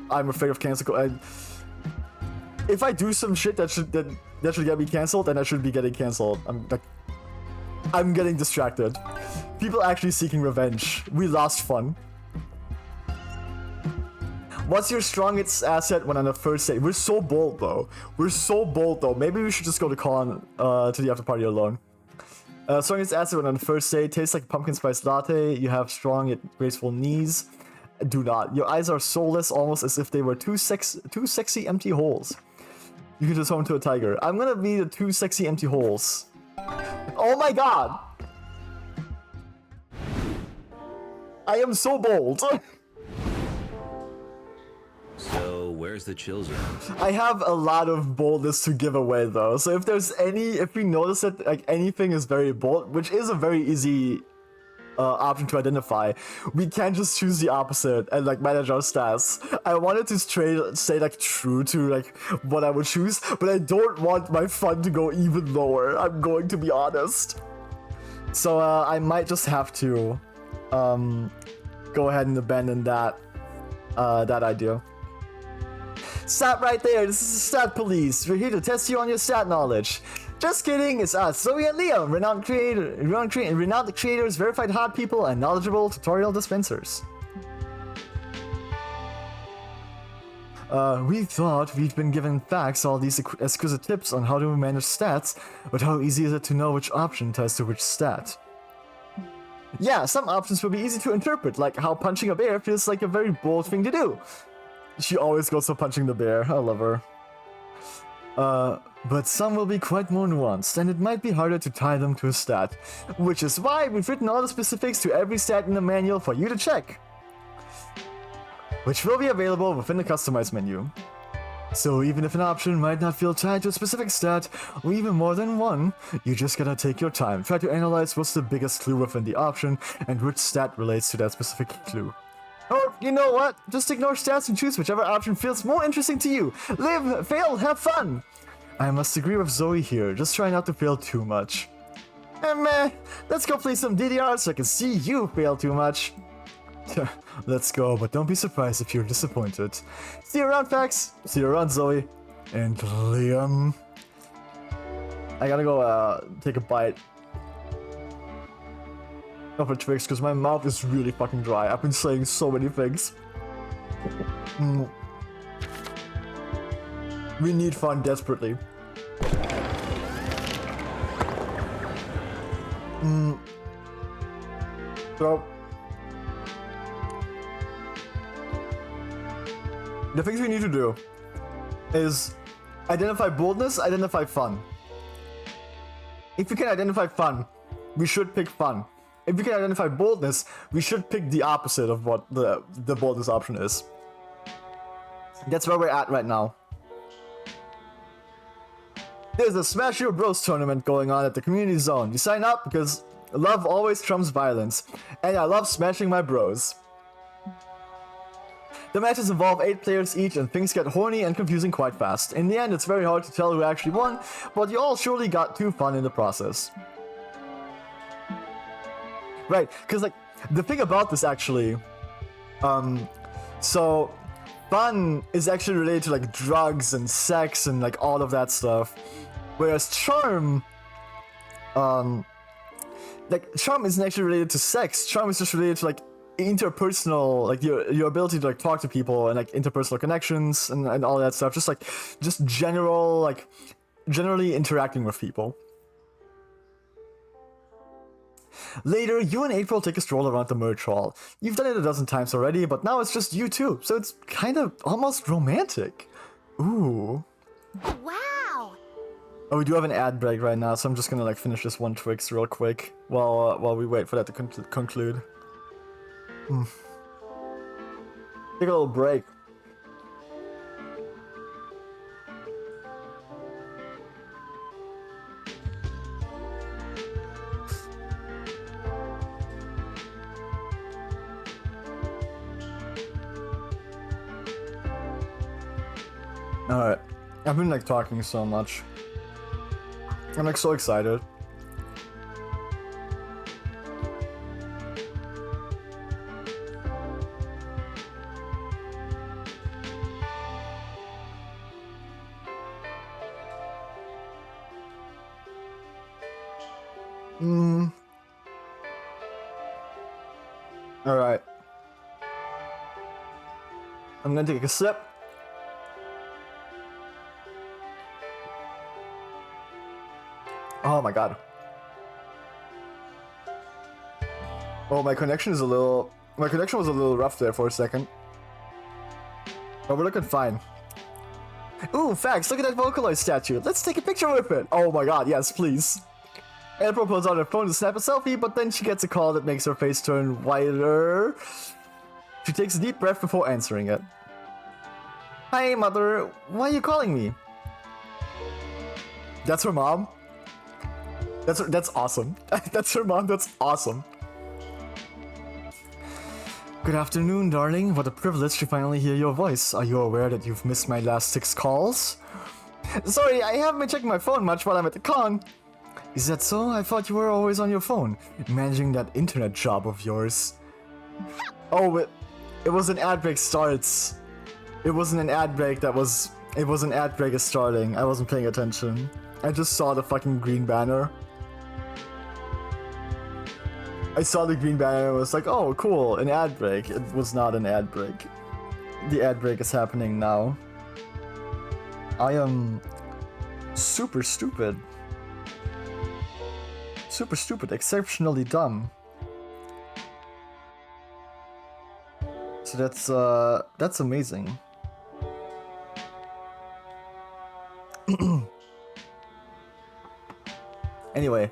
I'm afraid of cancel culture. If I do some shit that should get me cancelled, then I should be getting cancelled. I'm getting distracted. People actually seeking revenge. We lost fun. What's your strongest asset when on the first date? We're so bold though. Maybe we should just go to con to the after party alone. Strongest asset when on the first date. Tastes like pumpkin spice latte. You have strong yet graceful knees. Do not. Your eyes are soulless, almost as if they were two sexy empty holes. You can just home to a tiger. I'm gonna be the 2 sexy empty holes. Oh my god! I am so bold. So, where's the chill zone? I have a lot of boldness to give away though, so if we notice that like anything is very bold, which is a very easy option to identify, we can just choose the opposite and like manage our stats. I wanted to stay like true to like what I would choose, but I don't want my fun to go even lower. I'm going to be honest. So I might just have to go ahead and abandon that idea. Stop right there, this is the Stat Police. We're here to test you on your stat knowledge. Just kidding, it's us, Zoe and Liam, renowned creators, verified hot people, and knowledgeable tutorial dispensers. We thought we'd been given facts, all these exquisite tips on how to manage stats, but how easy is it to know which option ties to which stat? Yeah, some options will be easy to interpret, like how punching a bear feels like a very bold thing to do. She always goes for punching the bear. I love her. But some will be quite more nuanced, and it might be harder to tie them to a stat. Which is why we've written all the specifics to every stat in the manual for you to check. Which will be available within the Customize menu. So even if an option might not feel tied to a specific stat, or even more than one, you just gotta take your time. Try to analyze what's the biggest clue within the option, and which stat relates to that specific clue. Or, you know what? Just ignore stats and choose whichever option feels more interesting to you. Live, fail, have fun! I must agree with Zoe here, just try not to fail too much. Meh, let's go play some DDR so I can see you fail too much. Let's go, but don't be surprised if you're disappointed. See you around, Fax. See you around, Zoe. And Liam. I gotta go take a bite of a Twix because my mouth is really fucking dry. I've been saying so many things. We need fun desperately. So the things we need to do is identify boldness, identify fun. If you can identify fun, we should pick fun. If you can identify boldness, we should pick the opposite of what the boldness option is. That's where we're at right now. There's a Smash Your Bros tournament going on at the community zone. You sign up because love always trumps violence, and I love smashing my bros. The matches involve 8 players each, and things get horny and confusing quite fast. In the end, it's very hard to tell who actually won, but you all surely got too fun in the process. Right, because like, the thing about this actually, so fun is actually related to like drugs and sex and like all of that stuff, whereas charm, like charm isn't actually related to sex. Charm is just related to like interpersonal, like your ability to like talk to people and like interpersonal connections and all that stuff. Just general, like generally interacting with people. Later, you and April take a stroll around the merch hall. You've done it a dozen times already, but now it's just you two, so it's kind of almost romantic. Ooh. Wow. Oh, we do have an ad break right now, so I'm just gonna like finish this one Twix real quick while we wait for that to conclude. Take a little break. Alright. I've been like talking so much. I'm like so excited. Alright. I'm gonna take a sip. Oh my god. Oh, my connection was a little rough there for a second. But we're looking fine. Ooh, facts, look at that Vocaloid statue. Let's take a picture with it. Oh my god, yes, please. April pulls out her phone to snap a selfie, but then she gets a call that makes her face turn whiter. She takes a deep breath before answering it. Hi, mother. Why are you calling me? That's her mom? That's awesome. That's her mom, that's awesome. Good afternoon, darling. What a privilege to finally hear your voice. Are you aware that you've missed my last 6 calls? Sorry, I haven't been checking my phone much while I'm at the con. Is that so? I thought you were always on your phone, managing that internet job of yours. Oh, it was an ad break starts. It wasn't an ad break that was... It was an ad break is starting. I wasn't paying attention. I just saw the fucking green banner. I saw the green banner and was like, oh, cool, an ad break. It was not an ad break. The ad break is happening now. I am super stupid. Super stupid, exceptionally dumb. So that's amazing. Anyway.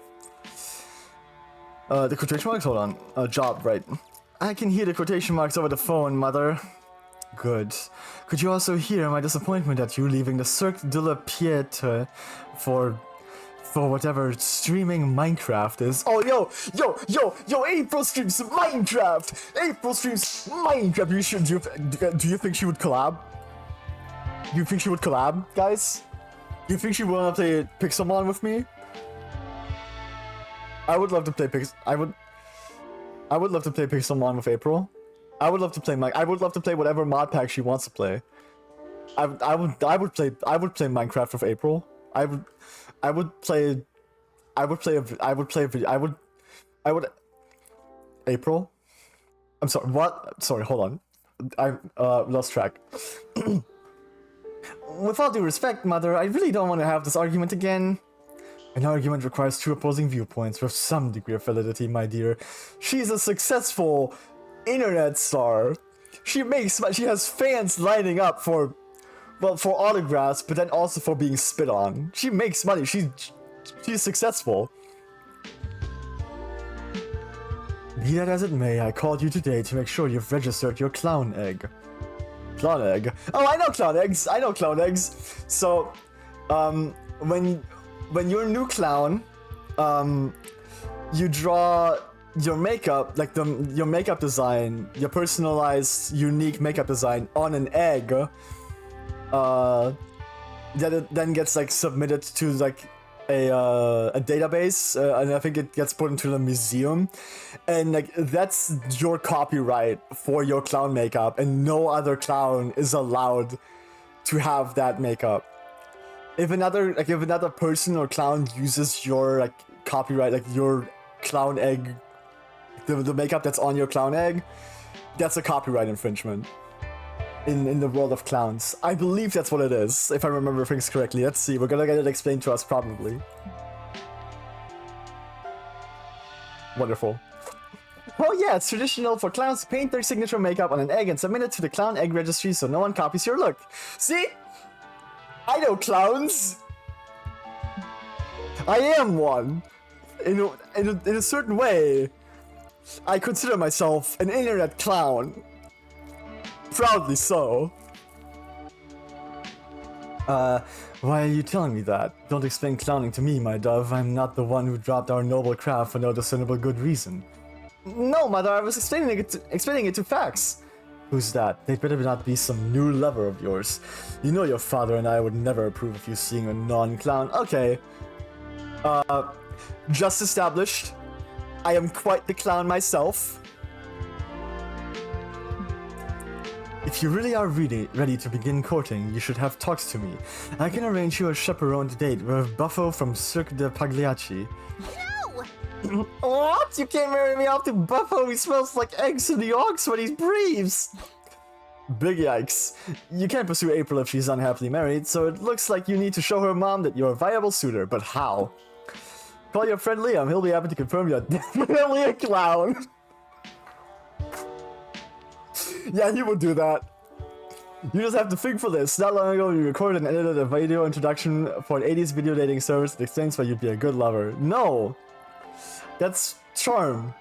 The quotation marks? Hold on. Job, right. I can hear the quotation marks over the phone, mother. Good. Could you also hear my disappointment at you leaving the Cirque de la Piètre for whatever streaming Minecraft is? Oh, yo, April streams Minecraft! April streams Minecraft! Do you think she would collab? Do you think she would collab, guys? Do you think she would want to play Pixelmon with me? I would love to play I would love to play Pixelmon with April. I would love to play whatever mod pack she wants to play. I would play Minecraft with April. I would play April. I'm sorry. What? Sorry. Hold on. I lost track. With all due respect, Mother, I really don't want to have this argument again. An argument requires two opposing viewpoints with some degree of validity, my dear. She's a successful internet star. She has fans lining up for autographs, but then also for being spit on. She makes money. She's successful. Be that as it may, I called you today to make sure you've registered your clown egg. Clown egg? Oh, I know clown eggs. I know clown eggs. So, when you're a new clown, you draw your makeup, like your makeup design, your personalized, unique makeup design on an egg. That it then gets like submitted to like a database, and I think it gets put into the museum, and like that's your copyright for your clown makeup, and no other clown is allowed to have that makeup. If another person or clown uses your like copyright, like your clown egg, the makeup that's on your clown egg, that's a copyright infringement. In the world of clowns. I believe that's what it is, if I remember things correctly. Let's see, we're gonna get it explained to us probably. Wonderful. Oh yeah, it's traditional for clowns to paint their signature makeup on an egg and submit it to the clown egg registry so no one copies your look. See? I know clowns! I am one! In a certain way, I consider myself an internet clown. Proudly so. Why are you telling me that? Don't explain clowning to me, my dove. I'm not the one who dropped our noble craft for no discernible good reason. No, Mother, I was explaining it to Fax. Who's that? They'd better not be some new lover of yours. You know your father and I would never approve of you seeing a non-clown. Okay. Just established. I am quite the clown myself. If you really are ready to begin courting, you should have talked to me. I can arrange you a chaperoned date with Buffo from Cirque de Pagliacci. No! What? You can't marry me off to Buffo? He smells like eggs in New York when he breathes. Big yikes. You can't pursue April if she's unhappily married, so it looks like you need to show her mom that you're a viable suitor, but how? Call your friend Liam, he'll be happy to confirm you're definitely a clown. Yeah, he would do that. You just have to think for this. Not long ago, we recorded and edited a video introduction for an 80s video dating service that explains why you'd be a good lover. No! That's charm.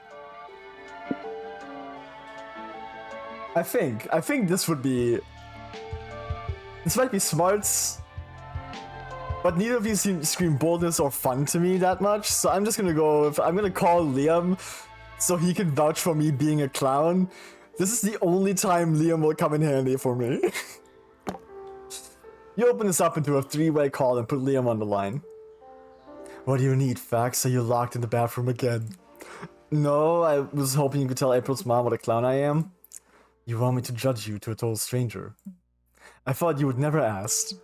I think this would be... This might be smarts, but neither of these scream boldness or fun to me that much, so I'm just gonna go with... I'm gonna call Liam so he can vouch for me being a clown. This is the only time Liam will come in handy for me. You open this up into a three-way call and put Liam on the line. What do you need, Fax? Are you locked in the bathroom again? No, I was hoping you could tell April's mom what a clown I am. You want me to judge you to a total stranger. I thought you would never ask.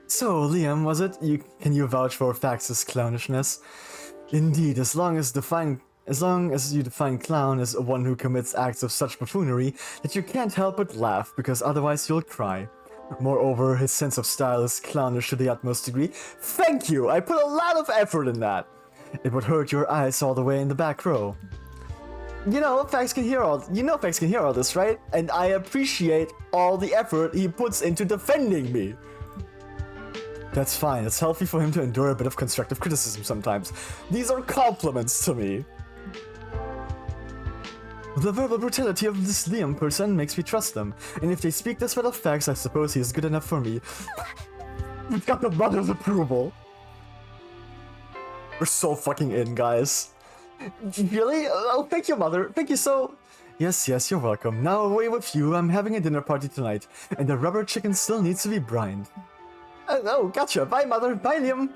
So, Liam, was it? Can you vouch for Fax's clownishness? Indeed, as long as you define clown as one who commits acts of such buffoonery that you can't help but laugh, because otherwise you'll cry. Moreover, his sense of style is clownish to the utmost degree. Thank you! I put a lot of effort in that! It would hurt your eyes all the way in the back row. You know, Fax can hear all this, right? And I appreciate all the effort he puts into defending me. That's fine, it's healthy for him to endure a bit of constructive criticism sometimes. These are compliments to me. The verbal brutality of this Liam person makes me trust them, and if they speak this set of facts, I suppose he is good enough for me. We've got the mother's approval. We're so fucking in, guys. Really? Oh, thank you, Mother. Thank you so... Yes, you're welcome. Now away with you. I'm having a dinner party tonight, and the rubber chicken still needs to be brined. Oh, gotcha. Bye, Mother. Bye, Liam.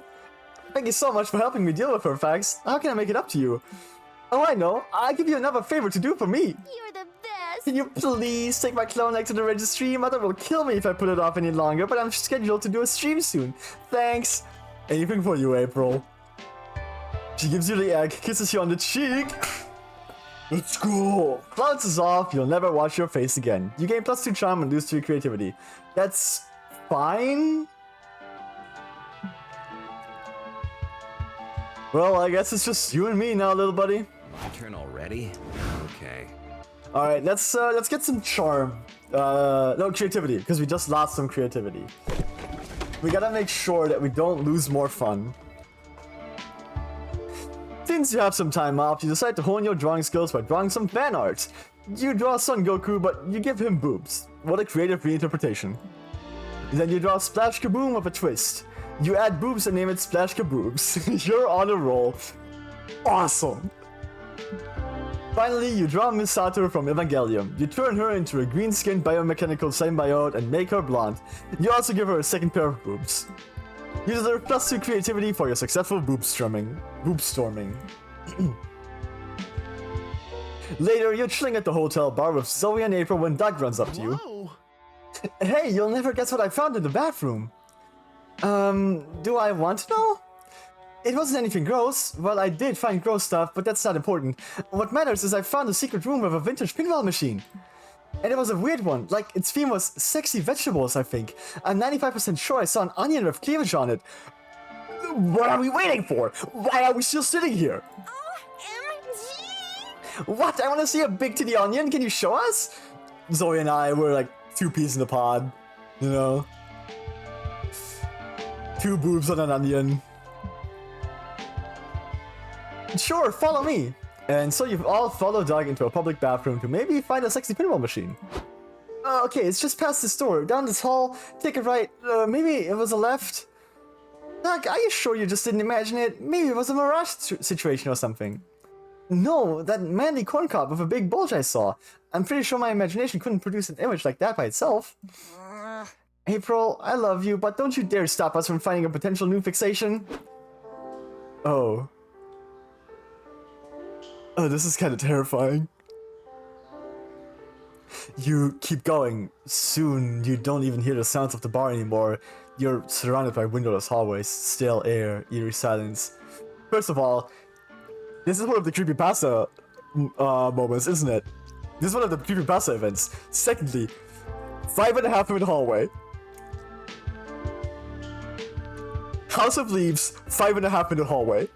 Thank you so much for helping me deal with her, Fax. How can I make it up to you? Oh, I know. I'll give you another favor to do for me. You're the best. Can you please take my clone egg to the registry? Mother will kill me if I put it off any longer, but I'm scheduled to do a stream soon. Thanks. Anything for you, April. She gives you the egg, kisses you on the cheek. Let's go. Clouds is off, you'll never wash your face again. You gain +2 charm and lose 2 creativity. That's fine. Well, I guess it's just you and me now, little buddy. My turn already? Okay. All right, let's get some charm. No, creativity, because we just lost some creativity. We gotta make sure that we don't lose more fun. Since you have some time off, you decide to hone your drawing skills by drawing some fan art. You draw Son Goku, but you give him boobs. What a creative reinterpretation. Then you draw Splash Kaboom with a twist. You add boobs and name it Splash Kaboobs. You're on a roll. Awesome. Finally, you draw Misato from Evangelion. You turn her into a green-skinned biomechanical symbiote and make her blonde. You also give her a second pair of boobs. You deserve +2 creativity for your successful boob storming. Later, you're chilling at the hotel bar with Zoe and April when Doug runs up to you. Whoa. Hey, you'll never guess what I found in the bathroom. Do I want to know? It wasn't anything gross. Well, I did find gross stuff, but that's not important. What matters is I found a secret room with a vintage pinball machine. And it was a weird one. Like, its theme was sexy vegetables, I think. I'm 95% sure I saw an onion with cleavage on it. What are we waiting for? Why are we still sitting here? OMG! What? I want to see a big titty onion. Can you show us? Zoe and I were like 2 peas in the pod. You know? 2 boobs on an onion. Sure, follow me. And so you've all followed Doug into a public bathroom to maybe find a sexy pinball machine. Okay, it's just past this door. Down this hall, take a right. Maybe it was a left. Doug, are you sure you just didn't imagine it? Maybe it was a mirage situation or something. No, that manly corn cob with a big bulge I saw. I'm pretty sure my imagination couldn't produce an image like that by itself. April, I love you, but don't you dare stop us from finding a potential new fixation. Oh. Oh, this is kind of terrifying. You keep going. Soon, you don't even hear the sounds of the bar anymore. You're surrounded by windowless hallways, stale air, eerie silence. First of all, this is one of the creepypasta moments, isn't it? This is one of the creepypasta events. Secondly, 5.5-minute hallway. House of Leaves, 5.5-minute hallway.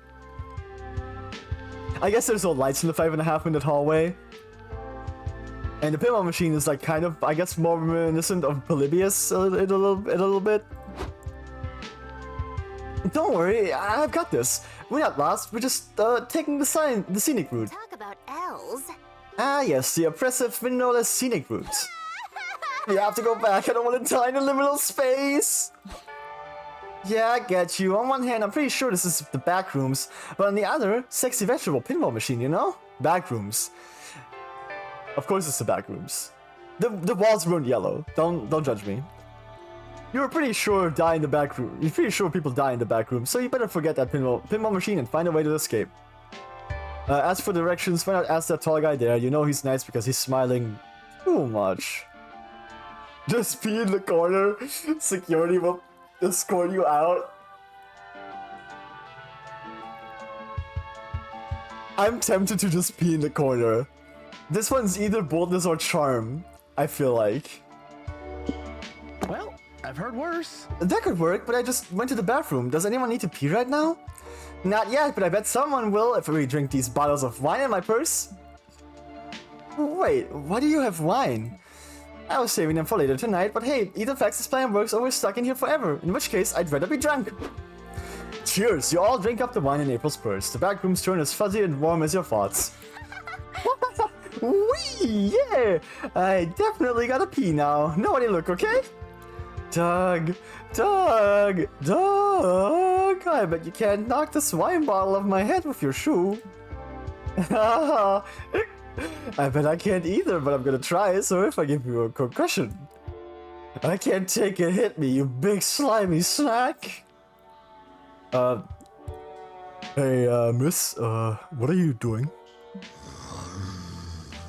I guess there's no lights in the 5.5-minute hallway. And the pinball machine is like kind of, I guess, more reminiscent of Polybius a little bit. Don't worry, I've got this. We're not lost, we're just taking the scenic route. Talk about elves. Ah yes, the oppressive windowless scenic route. We have to go back, I don't want to die in a liminal space. Yeah, I get you. On one hand, I'm pretty sure this is the back rooms, but on the other, sexy vegetable pinball machine, you know? Back rooms. Of course it's the back rooms. The walls weren't yellow. Don't judge me. You were pretty sure die in the back room. You're pretty sure people die in the back room, so you better forget that pinball machine and find a way to escape. As for directions, why not ask that tall guy there? You know he's nice because he's smiling too much. Just pee in the corner. Security will escort you out. I'm tempted to just pee in the corner. This one's either boldness or charm, I feel like. Well, I've heard worse. That could work, but I just went to the bathroom. Does anyone need to pee right now? Not yet, but I bet someone will if we drink these bottles of wine in my purse. Wait, why do you have wine? I was saving them for later tonight, but hey, either Fax's plan works or we're stuck in here forever, in which case I'd rather be drunk. Cheers, you all drink up the wine in April's purse. The back room's turn as fuzzy and warm as your thoughts. Wee, yeah! I definitely gotta pee now. Nobody look, okay? Doug! I bet you can't knock this wine bottle off my head with your shoe. I bet I can't either, but I'm gonna try, so if I give you a concussion. I can't take it, hit me, you big slimy snack! Hey, miss, what are you doing?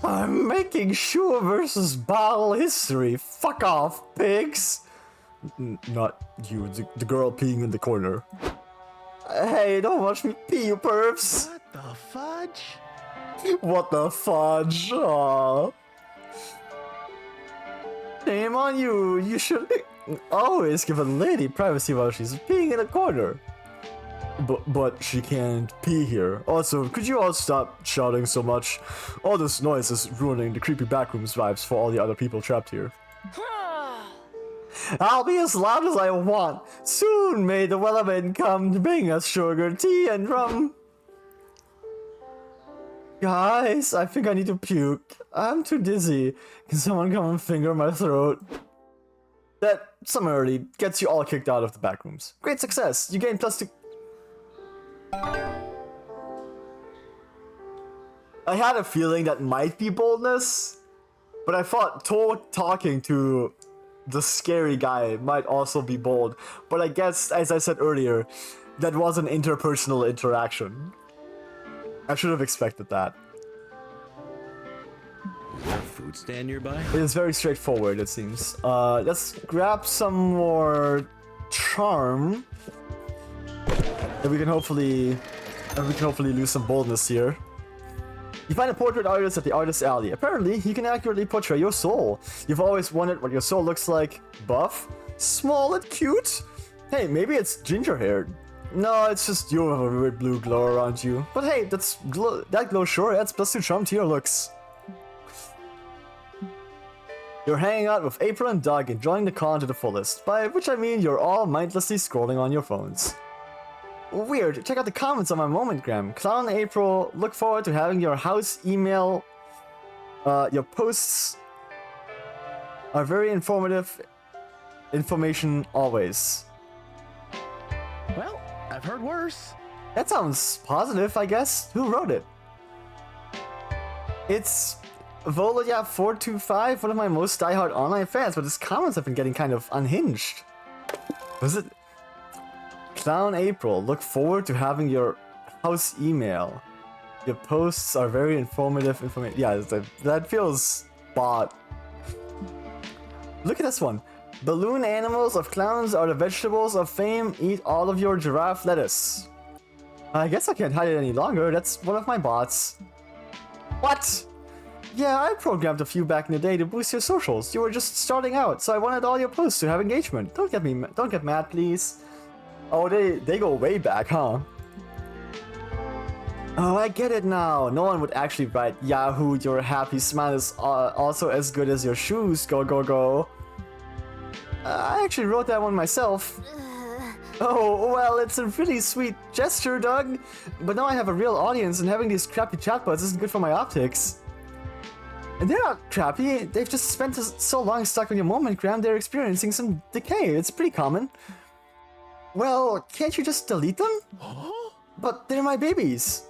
I'm making sure versus bottle history. Fuck off, pigs. Not you, the girl peeing in the corner. Hey, don't watch me pee, you pervs. What the fudge? What the fudge? Aw. Shame on you. You should always give a lady privacy while she's peeing in a corner. But she can't pee here. Also, could you all stop shouting so much? All this noise is ruining the creepy backrooms vibes for all the other people trapped here. I'll be as loud as I want. Soon may the Wellerman come to bring us sugar, tea, and rum. Guys, I think I need to puke. I'm too dizzy. Can someone come and finger my throat? That summarily gets you all kicked out of the backrooms. Great success. You gain +2. I had a feeling that might be boldness, but I thought talking to the scary guy might also be bold. But I guess, as I said earlier, that was an interpersonal interaction. I should have expected that. Is there a food stand nearby? It is very straightforward, it seems. Let's grab some more charm. And we can hopefully lose some boldness here. You find a portrait artist at the artist alley. Apparently, he can accurately portray your soul. You've always wondered what your soul looks like. Buff? Small and cute? Hey, maybe it's ginger-haired. No, it's just you with a weird blue glow around you. But hey, that glow sure adds +2 charm to your looks. You're hanging out with April and Doug, enjoying the con to the fullest. By which I mean you're all mindlessly scrolling on your phones. Weird, check out the comments on my Momentgram. Clown April, look forward to having your house email. Your posts are very informative. Information always. Well, I've heard worse. That sounds positive, I guess. Who wrote it? It's Volodya425, one of my most diehard online fans, but his comments have been getting kind of unhinged. Was it? Clown April, look forward to having your house email. Your posts are very informative. Yeah, that feels bot. Look at this one. Balloon animals of clowns are the vegetables of fame. Eat all of your giraffe lettuce. I guess I can't hide it any longer. That's one of my bots. What? Yeah, I programmed a few back in the day to boost your socials. You were just starting out, so I wanted all your posts to have engagement. Don't get mad, please. Oh, they go way back, huh? Oh, I get it now. No one would actually write, Yahoo, your happy smile is also as good as your shoes, go, go, go. I actually wrote that one myself. Oh, well, it's a really sweet gesture, Doug. But now I have a real audience, and having these crappy chatbots isn't good for my optics. And they're not crappy. They've just spent so long stuck on your Momentgram, they're experiencing some decay. It's pretty common. Well, can't you just delete them? But they're my babies.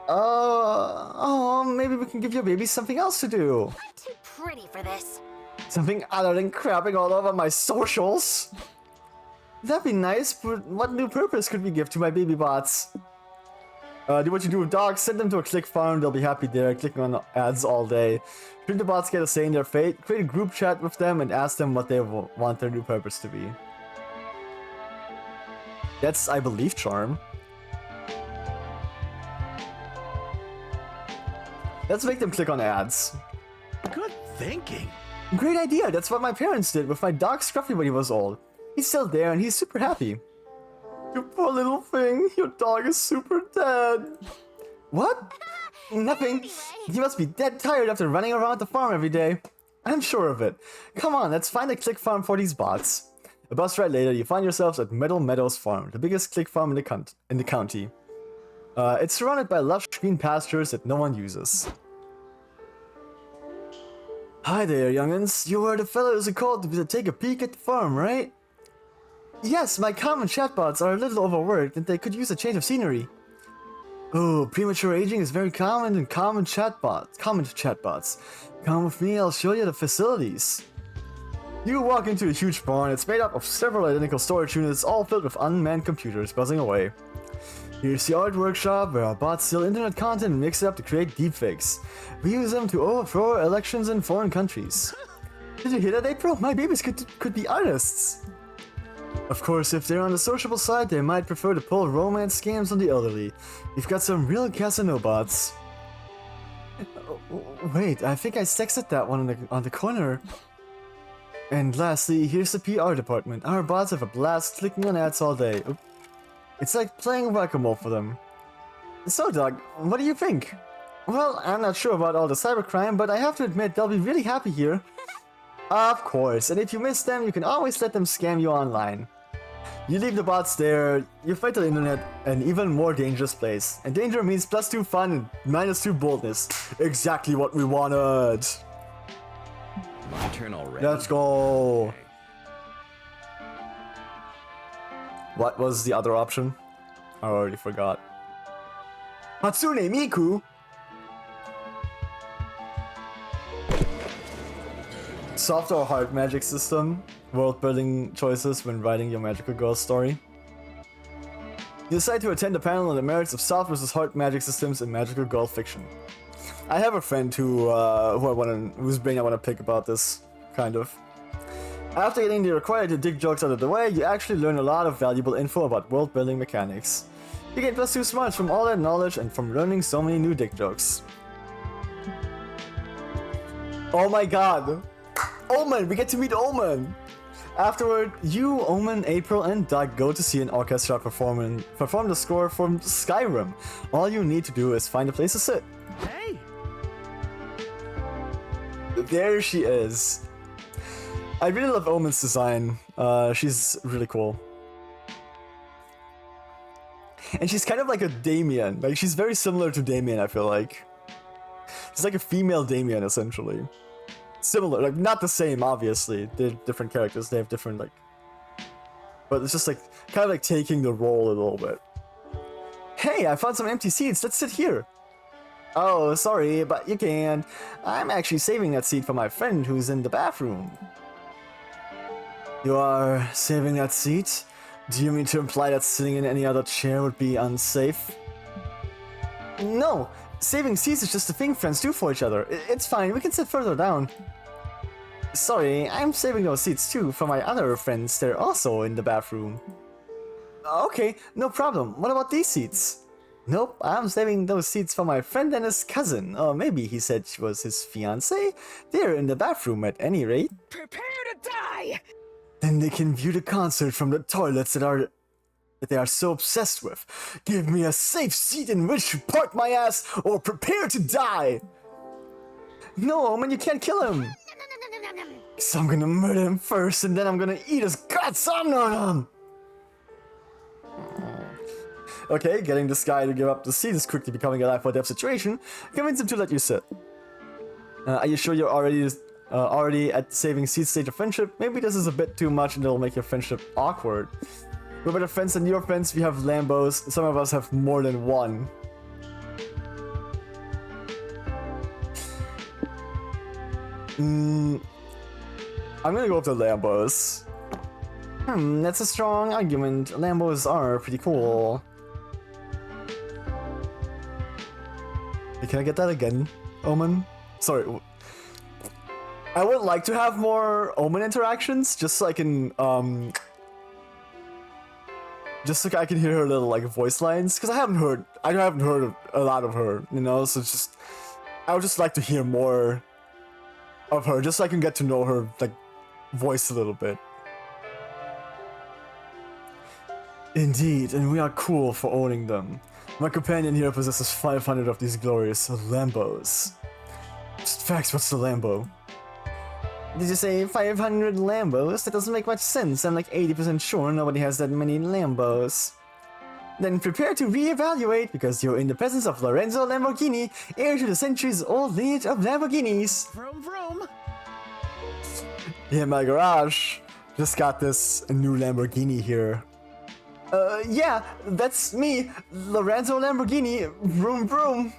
Oh, maybe we can give your babies something else to do. I'm too pretty for this. Something other than crapping all over my socials. That'd be nice, but what new purpose could we give to my baby bots? Do what you do with dogs, send them to a click farm, they'll be happy there, clicking on ads all day. Should the bots get a say in their fate, create a group chat with them and ask them what they want their new purpose to be. That's, I believe, charm. Let's make them click on ads. Good thinking. Great idea, that's what my parents did with my dog Scruffy when he was old. He's still there and he's super happy. You poor little thing, your dog is super dead. What? Nothing. You must be dead tired after running around the farm every day. I'm sure of it. Come on, let's find a click farm for these bots. A bus ride later, you find yourselves at Meadow Meadows Farm, the biggest click farm in the county. It's surrounded by lush green pastures that no one uses. Hi there, young'uns. You were the fellows who called to take a peek at the farm, right? Yes, my common chatbots are a little overworked and they could use a change of scenery. Oh, premature aging is very common in common chatbots. Come with me, I'll show you the facilities. You walk into a huge barn. It's made up of several identical storage units, all filled with unmanned computers buzzing away. Here's the art workshop where our bots steal internet content and mix it up to create deepfakes. We use them to overthrow elections in foreign countries. Did you hear that, April? My babies could be artists. Of course, if they're on the sociable side, they might prefer to pull romance scams on the elderly. We've got some real Casino bots. Wait, I think I texted that one on the corner. And lastly, here's the PR department. Our bots have a blast clicking on ads all day. It's like playing whack-a-mole for them. So, Doug, what do you think? Well, I'm not sure about all the cybercrime, but I have to admit they'll be really happy here. Of course, and if you miss them, you can always let them scam you online. You leave the bots there, you fight the internet, an even more dangerous place. And danger means +2 fun and -2 boldness. Exactly what we wanted. My turn already. Let's go. Okay. What was the other option? I already forgot. Hatsune Miku? Soft or hard magic system. World building choices when writing your magical girl story. You decide to attend a panel on the merits of soft versus hard magic systems in magical girl fiction. I have a friend whose brain I want to pick about this, kind of. After getting the required dick jokes out of the way, you actually learn a lot of valuable info about world building mechanics. You gain +2 smarts from all that knowledge and from learning so many new dick jokes. Oh my god! Omen! We get to meet Omen! Afterward, you, Omen, April, and Doug go to see an orchestra perform the score from Skyrim. All you need to do is find a place to sit. Hey! There she is. I really love Omen's design. She's really cool. And she's kind of like a Damien. Like, she's very similar to Damien, I feel like. She's like a female Damien, essentially. Similar, like, not the same, obviously. They're different characters, they have different, like... But it's just, like, kind of like taking the role a little bit. Hey, I found some empty seats, let's sit here. Oh, sorry, but you can't. I'm actually saving that seat for my friend who's in the bathroom. You are saving that seat? Do you mean to imply that sitting in any other chair would be unsafe? No, saving seats is just a thing friends do for each other. It's fine, we can sit further down. Sorry, I'm saving those seats too for my other friends. They're also in the bathroom. Okay, no problem. What about these seats? Nope, I'm saving those seats for my friend and his cousin. Or maybe he said she was his fiancée. They're in the bathroom at any rate. Prepare to die! Then they can view the concert from the toilets that they are so obsessed with. Give me a safe seat in which to park my ass or prepare to die! No, Omen, you can't kill him! So I'm gonna murder him first and then I'm gonna eat his guts! Okay, getting this guy to give up the seat is quickly becoming a life or death situation. Convince him to let you sit. Are you sure you're already at saving seat stage of friendship? Maybe this is a bit too much and it'll make your friendship awkward. We're better friends than your friends, we have Lambos, some of us have more than one. I'm gonna go with the Lambos. That's a strong argument. Lambos are pretty cool. Hey, can I get that again, Omen? Sorry. I would like to have more Omen interactions, just so I can, just so I can hear her little, like, voice lines, because I haven't heard a lot of her, you know, so it's just, I would just like to hear more of her, just so I can get to know her, like, voice a little bit. Indeed, and we are cool for owning them. My companion here possesses 500 of these glorious Lambos. Just facts, what's the Lambo? Did you say 500 Lambos? That doesn't make much sense. I'm like 80% sure nobody has that many Lambos. Then prepare to reevaluate because you're in the presence of Lorenzo Lamborghini, heir to the centuries-old lineage of Lamborghinis. Vroom vroom. Yeah, my garage. Just got this new Lamborghini here. Yeah, that's me, Lorenzo Lamborghini, vroom vroom.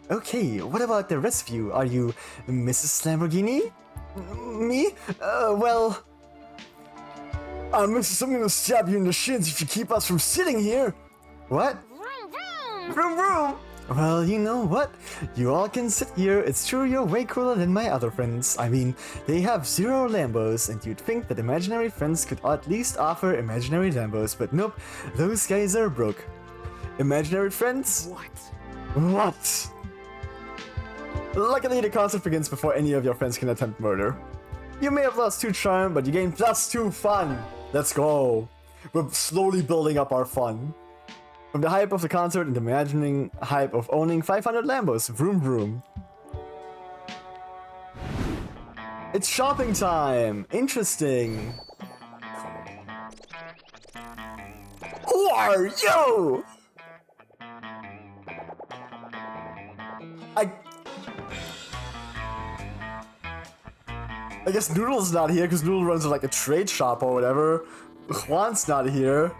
Okay, what about the rest of you? Are you Mrs. Lamborghini? Me? Well... Mrs. I'm gonna stab you in the shins if you keep us from sitting here. What? Vroom vroom! Well, you know what? You all can sit here. It's true you're way cooler than my other friends. I mean, they have 0 Lambos, and you'd think that imaginary friends could at least offer imaginary Lambos, but nope, those guys are broke. Imaginary friends? What? Luckily, the concert begins before any of your friends can attempt murder. You may have lost 2 charm, but you gain +2 fun. Let's go. We're slowly building up our fun. From the hype of the concert and the imagining hype of owning 500 Lambos. Vroom vroom. It's shopping time. Interesting. Who are you? I guess Noodle's not here because Noodle runs like a trade shop or whatever. Juan's not here.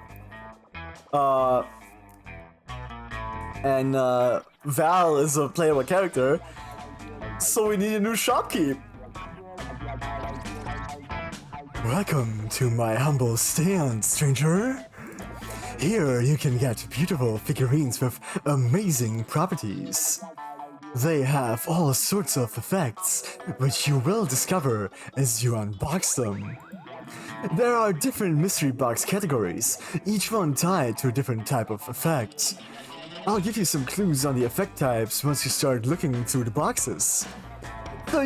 And Val is a playable character. So we need a new shopkeep. Welcome to my humble stand, stranger. Here you can get beautiful figurines with amazing properties. They have all sorts of effects, which you will discover as you unbox them. There are different mystery box categories, each one tied to a different type of effect. I'll give you some clues on the effect types once you start looking through the boxes. So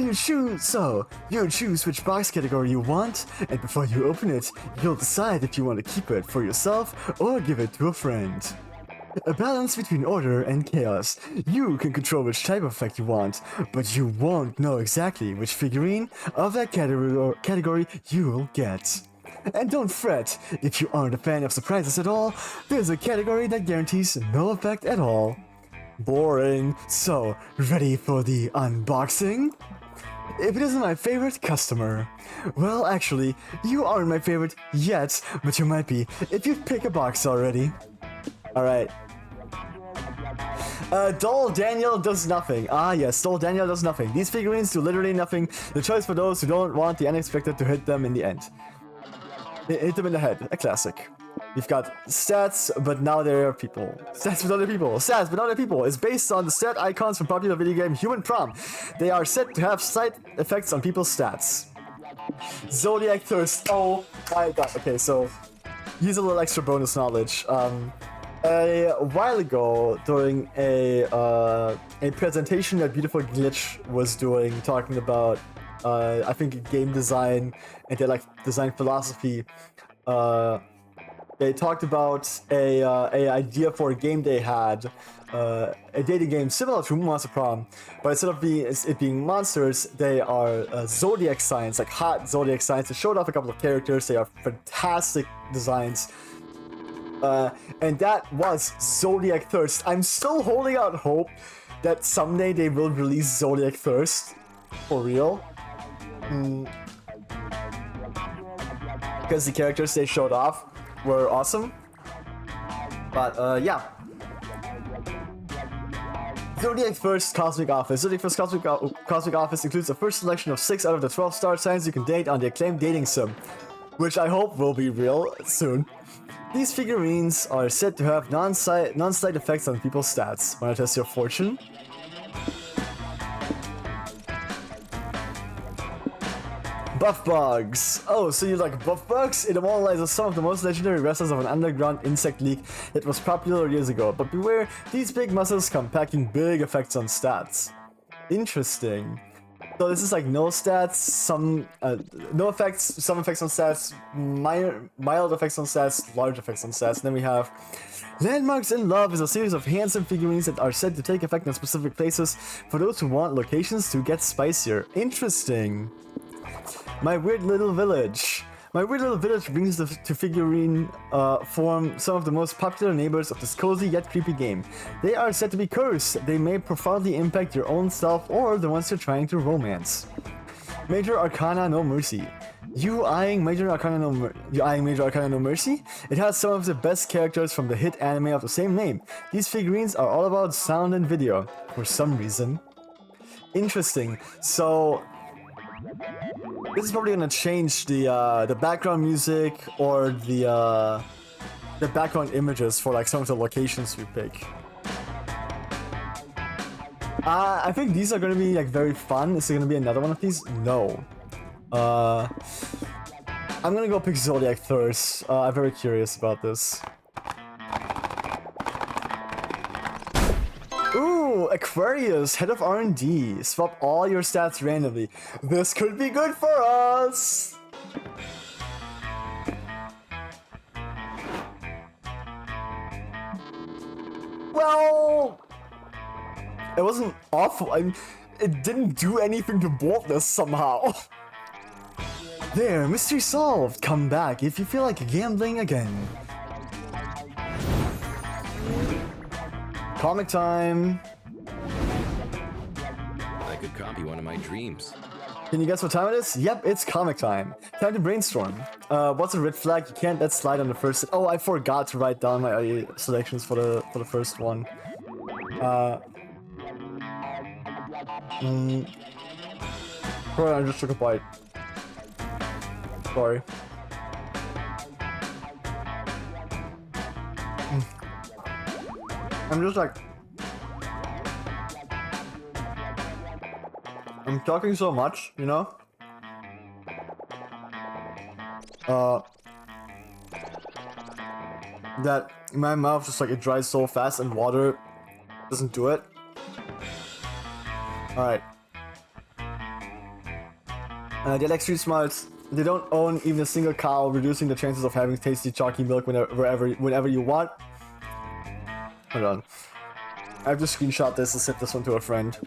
you choose which box category you want, and before you open it, you'll decide if you want to keep it for yourself or give it to a friend. A balance between order and chaos. You can control which type of effect you want, but you won't know exactly which figurine of that category you'll get. And don't fret, if you aren't a fan of surprises at all, there's a category that guarantees no effect at all. Boring. So, ready for the unboxing? If it isn't my favorite customer. Well, actually, you aren't my favorite yet, but you might be if you pick a box already. Alright. Doll Daniel does nothing. Ah yes, Doll Daniel does nothing. These figurines do literally nothing. The choice for those who don't want the unexpected to hit them in the end. Hit them in the head. A classic. We've got stats, but now there are people. Stats with other people. Stats with other people is based on the stat icons from popular video game Human Prom. They are said to have slight effects on people's stats. Zodiac Thirst. Oh my god. Okay, so use a little extra bonus knowledge. A while ago, during a presentation that Beautiful Glitch was doing, talking about I think game design and their like design philosophy, they talked about a idea for a game they had, a dating game similar to Monster Prom, but instead of it being monsters, they are zodiac signs, like hot zodiac signs. They showed off a couple of characters. They are fantastic designs. And that was Zodiac Thirst. I'm still holding out hope that someday they will release Zodiac Thirst. For real. Because the characters they showed off were awesome. But, yeah. Zodiac First Cosmic Office. Zodiac First Cosmic Office includes a first selection of 6 out of the 12 star signs you can date on the acclaimed dating sim, which I hope will be real soon. These figurines are said to have non-slight effects on people's stats. Wanna test your fortune? Buff bugs. Oh, so you like buff bugs? It immortalizes some of the most legendary wrestlers of an underground insect league that was popular years ago. But beware, these big muscles come packing big effects on stats. Interesting. So this is like no stats, some no effects, some effects on stats, mild effects on stats, large effects on stats. And then we have Landmarks in Love is a series of handsome figurines that are said to take effect in specific places for those who want locations to get spicier. Interesting. My Weird Little Village. My Weird Little Village brings to figurine form some of the most popular neighbors of this cozy yet creepy game. They are said to be cursed. They may profoundly impact your own self or the ones you're trying to romance. Major Arcana No Mercy. You eyeing Major Arcana No Mercy? It has some of the best characters from the hit anime of the same name. These figurines are all about sound and video, for some reason. Interesting. So this is probably gonna change the background music or the background images for like some of the locations we pick. I think these are gonna be like very fun. Is there gonna be another one of these? No. I'm gonna go pick Zodiac Thirst. I'm very curious about this. Ooh, Aquarius, head of R&D. Swap all your stats randomly. This could be good for us. Well, it wasn't awful. I mean, it didn't do anything to boldness somehow. There, mystery solved. Come back if you feel like gambling again. Comic time. I could copy one of my dreams. Can you guess what time it is? Yep, it's comic time. Time to brainstorm. What's a red flag? You can't let slide on the first. Oh, I forgot to write down my selections for the first one. Sorry, I just took a bite. Sorry. I'm just like... I'm talking so much, you know? That my mouth just like it dries so fast and water doesn't do it. Alright. They like street smarts. They don't own even a single cow, reducing the chances of having tasty chalky milk whenever you want. Hold on. I have to screenshot this and send this one to a friend.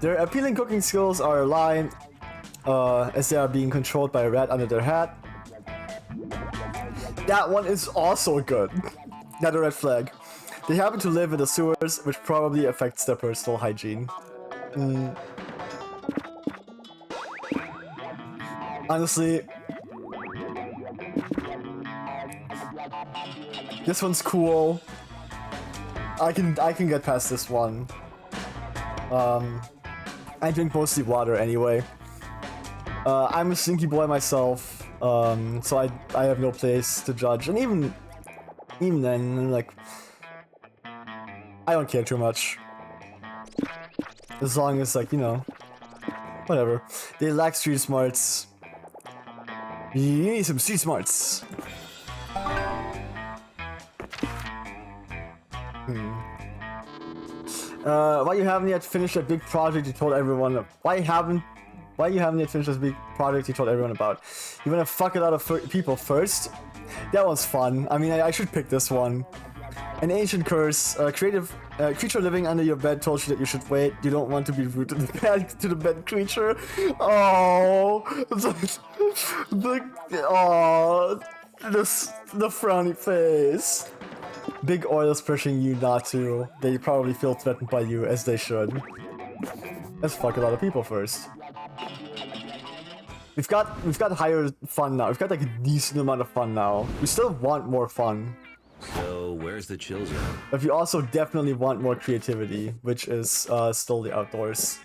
Their appealing cooking skills are a lie, as they are being controlled by a rat under their hat. That one is also good. Not a red flag. They happen to live in the sewers, which probably affects their personal hygiene. Honestly, this one's cool. I can get past this one. I drink mostly water anyway. I'm a stinky boy myself, so I have no place to judge. And even then, like, I don't care too much. As long as, like, you know, whatever. They lack street smarts. You need some street smarts. Why you haven't yet finished that big project you told everyone? Why you haven't yet finished this big project you told everyone about? You wanna fuck a lot of people first? That one's fun. I mean, I should pick this one. An ancient curse. A creature living under your bed told you that you should wait. You don't want to be rude to the bed creature. Oh, the frowny face. Big oil is pushing you not to. They probably feel threatened by you, as they should. Let's fuck a lot of people first. We've got higher fun now. We've got like a decent amount of fun now. We still want more fun. So, where's the chill zone? But we also definitely want more creativity, which is still the outdoors.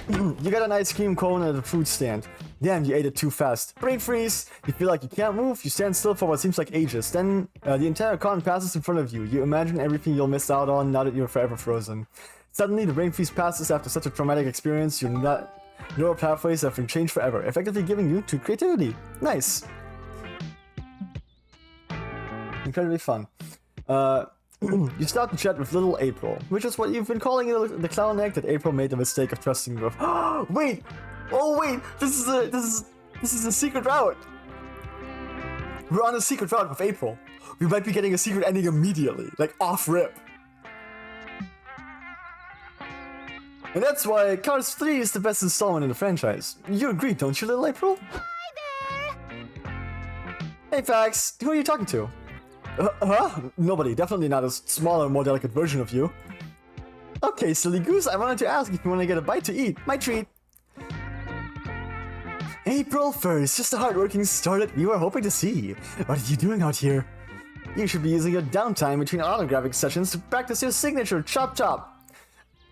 You got an ice cream cone at a food stand. Damn, you ate it too fast. Brain freeze! You feel like you can't move, you stand still for what seems like ages. Then, the entire con passes in front of you. You imagine everything you'll miss out on now that you're forever frozen. Suddenly, the brain freeze passes after such a traumatic experience, your neural pathways have been changed forever, effectively giving you to creativity. Nice. Incredibly fun. You start to chat with little April, which is what you've been calling the clown egg that April made the mistake of trusting with. Wait! Oh wait! This is a secret route! We're on a secret route with April. We might be getting a secret ending immediately, like off rip. And that's why Cars 3 is the best installment in the franchise. You agree, don't you, little April? Hi there! Hey Fax, who are you talking to? Huh? Nobody. Definitely not a smaller, more delicate version of you. Okay, silly goose, I wanted to ask if you want to get a bite to eat. My treat. April 1st, just a hardworking star that we were hoping to see. What are you doing out here? You should be using your downtime between autographic sessions to practice your signature, chop chop.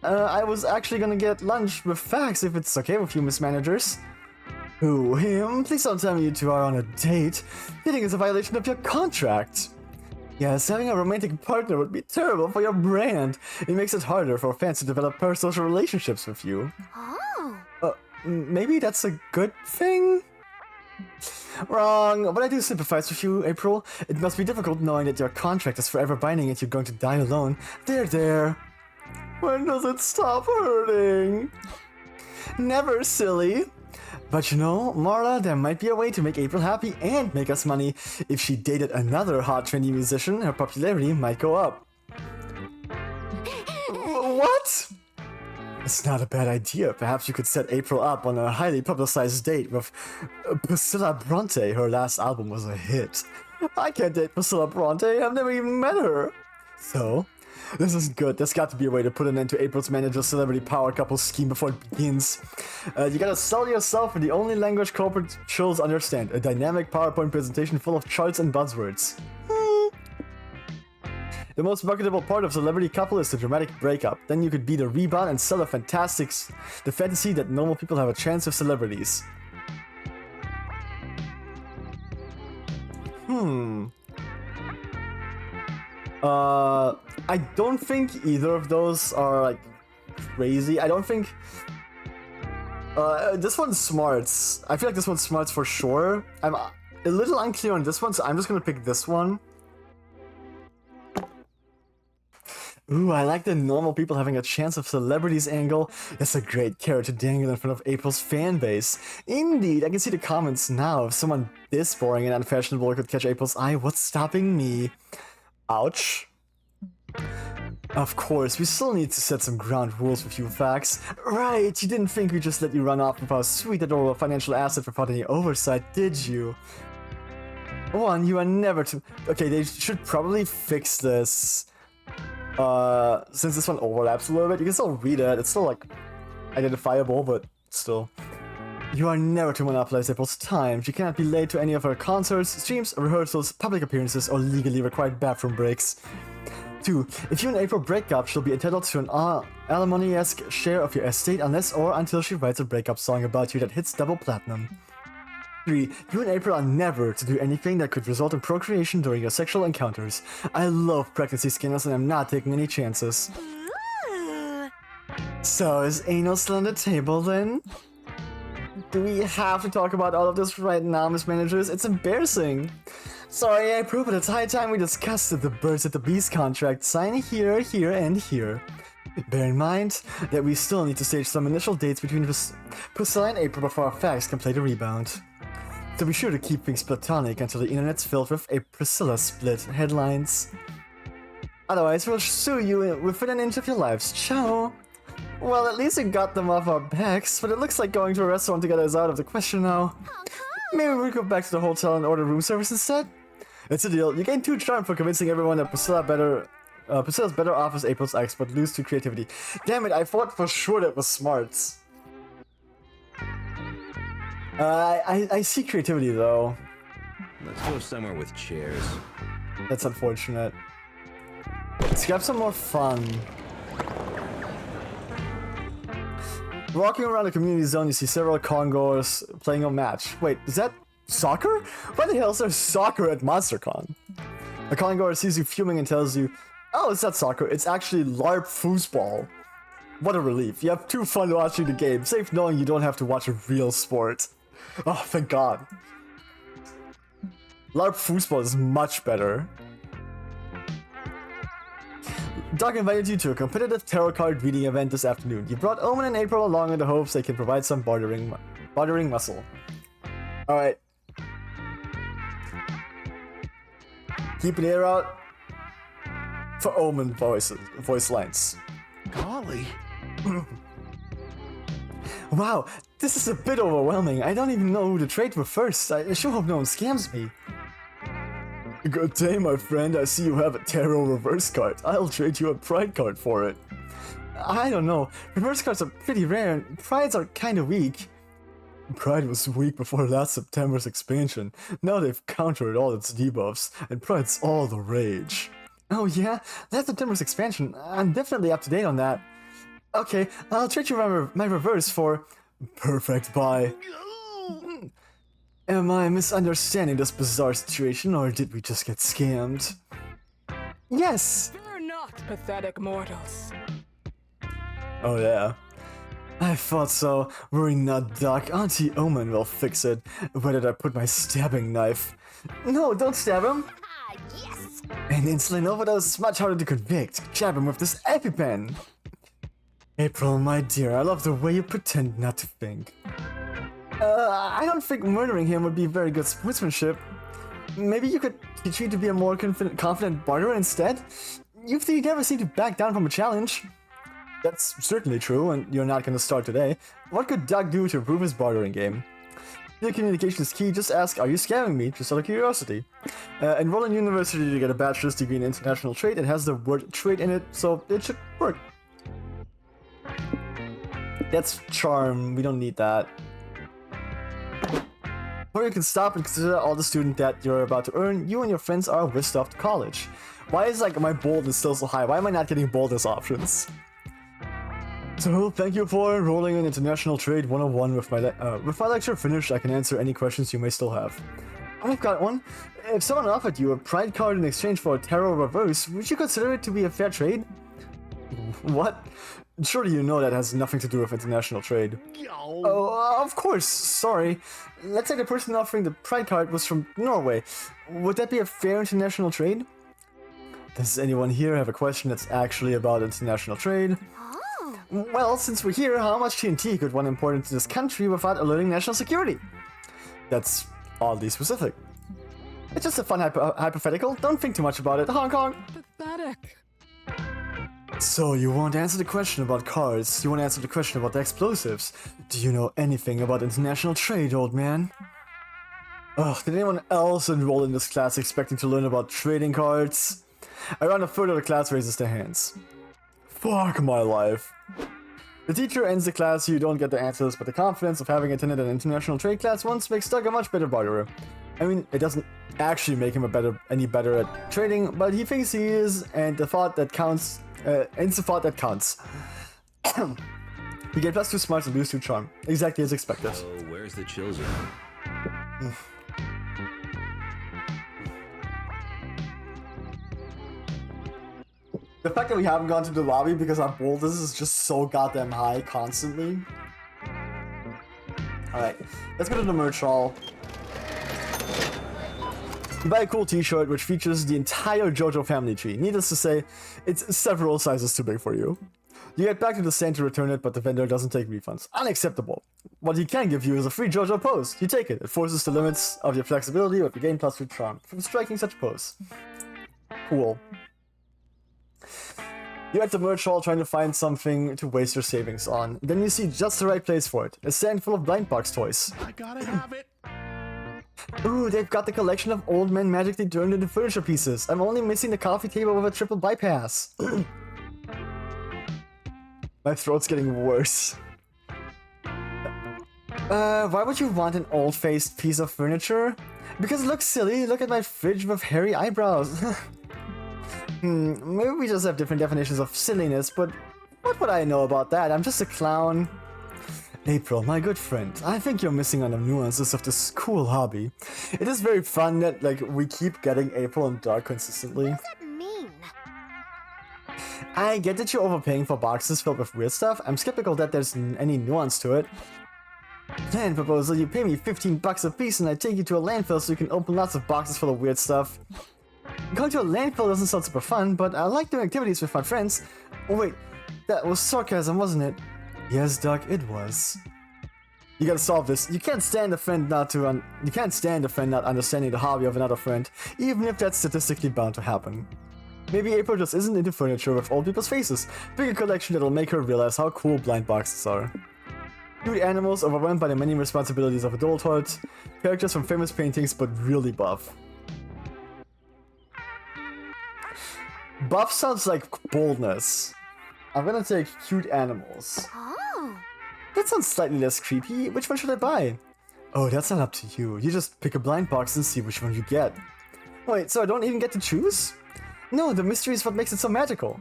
I was actually gonna get lunch with Fax if it's okay with you, Miss Managers. Who, him? Please don't tell me you two are on a date. Dating is a violation of your contract. Yes, having a romantic partner would be terrible for your brand. It makes it harder for fans to develop parasocial relationships with you. Oh. Maybe that's a good thing? Wrong, but I do sympathize with you, April. It must be difficult knowing that your contract is forever binding and you're going to die alone. There. When does it stop hurting? Never, silly. But you know, Marla, there might be a way to make April happy and make us money. If she dated another hot, trendy musician, her popularity might go up. What? It's not a bad idea. Perhaps you could set April up on a highly publicized date with Priscilla Bronte. Her last album was a hit. I can't date Priscilla Bronte. I've never even met her. So, this is good. There's got to be a way to put an end to April's manager celebrity power couple scheme before it begins. You gotta sell yourself in the only language corporate shows understand. A dynamic PowerPoint presentation full of charts and buzzwords. The most marketable part of celebrity couple is the dramatic breakup. Then you could be the rebound and sell the fantasy that normal people have a chance with celebrities. I don't think either of those are like crazy. I don't think this one's smarts. I feel like this one's smarts for sure. I'm a little unclear on this one, so I'm just gonna pick this one. Ooh, I like the normal people having a chance of celebrities angle. That's a great carrot to dangle in front of April's fan base. Indeed, I can see the comments now. If someone this boring and unfashionable could catch April's eye, what's stopping me? Ouch. Of course, we still need to set some ground rules with you facts. Right, you didn't think we'd just let you run off with our sweet adorable financial asset without any oversight, did you? One, you are never to... Okay, they should probably fix this. Since this one overlaps a little bit, you can still read it. It's still, like, identifiable, but still. You are never to monopolize April's time. She cannot be late to any of her concerts, streams, rehearsals, public appearances, or legally required bathroom breaks. 2. If you and April break up, she'll be entitled to an alimony-esque share of your estate unless or until she writes a breakup song about you that hits double platinum. 3. You and April are never to do anything that could result in procreation during your sexual encounters. I love pregnancy scandals and I'm not taking any chances. So, is anal still on the table then? Do we have to talk about all of this right now, Miss Managers? It's embarrassing. Sorry, April, but it's high time we discussed the Birds at the Bees contract. Sign here, here, and here. Bear in mind that we still need to stage some initial dates between Priscilla and April before our facts can play the rebound. So be sure to keep things platonic until the internet's filled with a Priscilla split headlines. Otherwise, we'll sue you within an inch of your lives. Ciao! Well, at least we got them off our backs, but it looks like going to a restaurant together is out of the question now. Maybe we'll go back to the hotel and order room service instead? It's a deal. You gain 2 charm for convincing everyone that Priscilla's better off as April's ex, but lose to creativity. Damn it, I thought for sure that was smarts. I see creativity though. Let's go somewhere with chairs. That's unfortunate. Let's grab some more fun. Walking around the community zone, you see several congoers playing a match. Wait, is that soccer? Why the hell is there soccer at MonsterCon? A congoer sees you fuming and tells you, oh, it's not soccer, it's actually LARP foosball. What a relief. You have too fun watching the game, safe knowing you don't have to watch a real sport. Oh, thank God. LARP foosball is much better. Doc invited you to a competitive tarot card reading event this afternoon. You brought Omen and April along in the hopes they can provide some bartering muscle. Alright. Keep an ear out for Omen voice lines. Golly. Wow, this is a bit overwhelming. I don't even know who to trade with first. I sure hope no one scams me. Good day, my friend. I see you have a tarot reverse card. I'll trade you a pride card for it. I don't know. Reverse cards are pretty rare and prides are kinda weak. Pride was weak before last September's expansion. Now they've countered all its debuffs, and Pride's all the rage. Oh yeah? Last September's expansion? I'm definitely up to date on that. Okay, I'll trade you my reverse for... Perfect buy. Am I misunderstanding this bizarre situation, or did we just get scammed? Yes! Fear not, pathetic mortals. Oh yeah. I thought so. Worry not, Doc. Auntie Omen will fix it. Where did I put my stabbing knife? No, don't stab him! Ah, yes. An insulin overdose is much harder to convict. Jab him with this EpiPen. April, my dear, I love the way you pretend not to think. I don't think murdering him would be very good sportsmanship. Maybe you could teach me to be a more confident barterer instead? You never seem to back down from a challenge. That's certainly true, and you're not going to start today. What could Doug do to improve his bartering game? Your communication is key. Just ask, are you scamming me? Just out of curiosity. Enroll in university to get a bachelor's degree in international trade. It has the word trade in it, so it should work. That's charm. We don't need that. Or you can stop and consider all the student debt you're about to earn. You and your friends are whisked off to college. Why is like my boldness still so high? Why am I not getting boldness options? So thank you for enrolling in International Trade 101. With my lecture finished, I can answer any questions you may still have. I've got one. If someone offered you a pride card in exchange for a tarot reverse, would you consider it to be a fair trade? What? Surely you know that has nothing to do with international trade. Oh, of course. Sorry. Let's say the person offering the pride card was from Norway. Would that be a fair international trade? Does anyone here have a question that's actually about international trade? Oh. Well, since we're here, how much TNT could one import into this country without alerting national security? That's oddly specific. It's just a fun hypothetical. Don't think too much about it. Hong Kong. Pathetic. So you won't answer the question about cards, you won't answer the question about the explosives. Do you know anything about international trade, old man? Ugh, did anyone else enroll in this class expecting to learn about trading cards? Around a third of the class raises their hands. Fuck my life. The teacher ends the class so you don't get the answers, but the confidence of having attended an international trade class once makes Doug a much better barterer. I mean, it doesn't actually make him any better at trading, but he thinks he is, and the thought that counts. It's the thought that counts. You get +2 smarts and lose 2 charm. Exactly as expected. So where's the chill zone? The fact that we haven't gone to the lobby because our boldness is just so goddamn high constantly. Alright, let's go to the merch hall. You buy a cool t-shirt which features the entire JoJo family tree. Needless to say, it's several sizes too big for you. You get back to the stand to return it, but the vendor doesn't take refunds. Unacceptable. What he can give you is a free JoJo pose. You take it. It forces the limits of your flexibility, but you gain +2 charm from striking such a pose. Cool. You're at the merch hall trying to find something to waste your savings on. Then you see just the right place for it. A stand full of blind box toys. I gotta have it. Ooh, they've got the collection of old men magically turned into furniture pieces. I'm only missing the coffee table with a triple bypass. My throat's getting worse. Why would you want an old-faced piece of furniture? Because it looks silly. Look at my fridge with hairy eyebrows. Maybe we just have different definitions of silliness, but what would I know about that? I'm just a clown. April, my good friend, I think you're missing on the nuances of this cool hobby. It is very fun that, like, we keep getting April and Doug consistently. What does that mean? I get that you're overpaying for boxes filled with weird stuff. I'm skeptical that there's any nuance to it. Plan proposal, you pay me 15 bucks a piece and I take you to a landfill so you can open lots of boxes full of weird stuff. Going to a landfill doesn't sound super fun, but I like doing activities with my friends. Oh wait, that was sarcasm, wasn't it? Yes, Doug, it was. You gotta solve this. You can't stand a friend not understanding the hobby of another friend, even if that's statistically bound to happen. Maybe April just isn't into furniture with old people's faces. Pick a collection that'll make her realize how cool blind boxes are. Cute animals overwhelmed by the many responsibilities of adulthood. Characters from famous paintings, but really buff. Buff sounds like boldness. I'm gonna take cute animals. Oh. That sounds slightly less creepy. Which one should I buy? Oh, that's not up to you. You just pick a blind box and see which one you get. Wait, so I don't even get to choose? No, the mystery is what makes it so magical.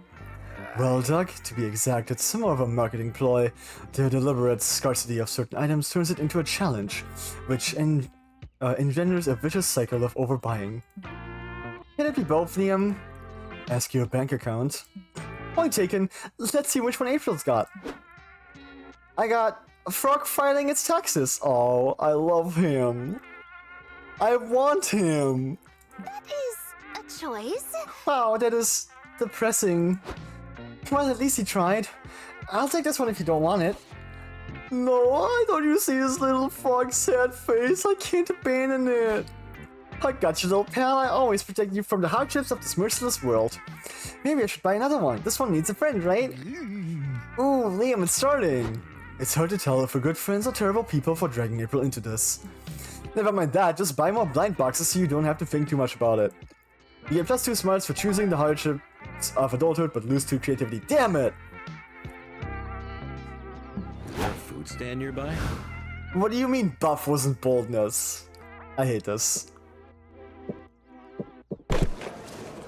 Well, Doug, to be exact, it's more of a marketing ploy. The deliberate scarcity of certain items turns it into a challenge, which engenders a vicious cycle of overbuying. Can it be both, Liam? Ask your bank account. Point taken. Let's see which one April's got. I got a frog fighting its taxes. Oh, I love him. I want him. That is a choice. Wow, that is depressing. Well, at least he tried. I'll take this one if you don't want it. No, don't you see his little frog sad face? I can't abandon it. I got you, little pal. I always protect you from the hardships of this merciless world. Maybe I should buy another one. This one needs a friend, right? Ooh, Liam, it's starting. It's hard to tell if we're good friends or terrible people for dragging April into this. Never mind that, just buy more blind boxes so you don't have to think too much about it. You get +2 smarts for choosing the hardships of adulthood, but lose 2 creativity. Damn it! Is there a food stand nearby? What do you mean buff wasn't boldness? I hate this.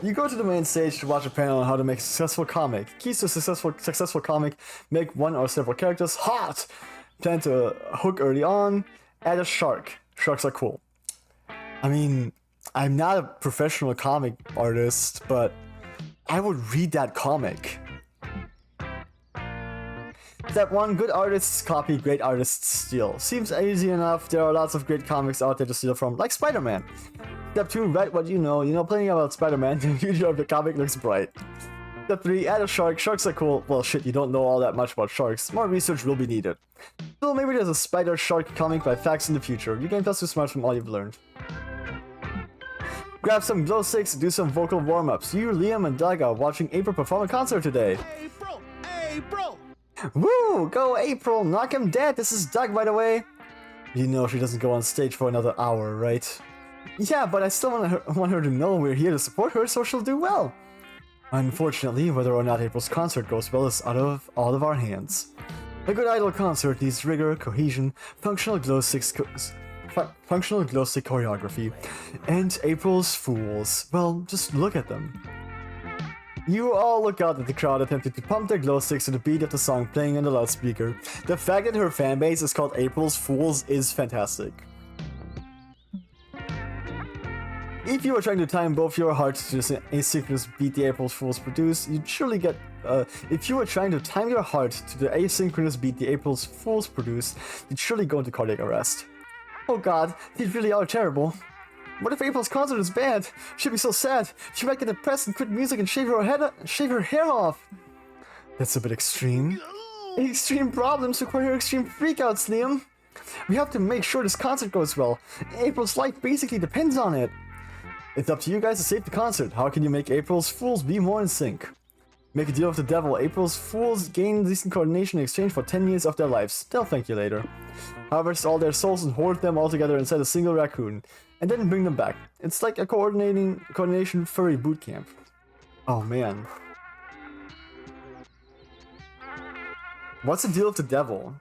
You go to the main stage to watch a panel on how to make a successful comic. Keys to a successful comic: make one or several characters hot, plan to hook early on, add a shark. Sharks are cool. I mean, I'm not a professional comic artist, but I would read that comic. Step 1, good artists copy, great artists steal. Seems easy enough. There are lots of great comics out there to steal from, like Spider-Man. Step 2, write what you know. You know plenty about Spider-Man. The future of the comic looks bright. Step 3, add a shark. Sharks are cool. Well, shit, you don't know all that much about sharks. More research will be needed. So maybe there's a spider shark comic by Facts in the future. You gain +2 smarts from all you've learned. Grab some glow sticks and do some vocal warm-ups. You, Liam, and Doug are watching April perform a concert today. April! April! Woo! Go April! Knock him dead! This is Doug, by the way. You know she doesn't go on stage for another hour, right? Yeah, but I still want her to know we're here to support her so she'll do well. Unfortunately, whether or not April's concert goes well is out of all of our hands. A good idol concert needs rigor, cohesion, functional glow stick choreography, and April's fools. Well, just look at them. You all look out at the crowd attempting to pump their glow sticks to the beat of the song playing on the loudspeaker. The fact that her fanbase is called April's Fools is fantastic. If you were trying to time both your hearts to the asynchronous beat the April's Fools produce, you'd surely get. If you were trying to time your heart to the asynchronous beat the April's Fools produce, you'd surely go into cardiac arrest. Oh god, these really are terrible. What if April's concert is bad? She'd be so sad. She might get depressed and quit music and shave her hair off. That's a bit extreme. Extreme problems require extreme freakouts, Liam. We have to make sure this concert goes well. April's life basically depends on it. It's up to you guys to save the concert. How can you make April's Fools be more in sync? Make a deal with the devil. April's Fools gain decent coordination in exchange for 10 years of their lives. They'll thank you later. Harvest all their souls and hoard them all together inside a single raccoon. And then bring them back. It's like a coordination furry boot camp. Oh man. What's the deal with the devil?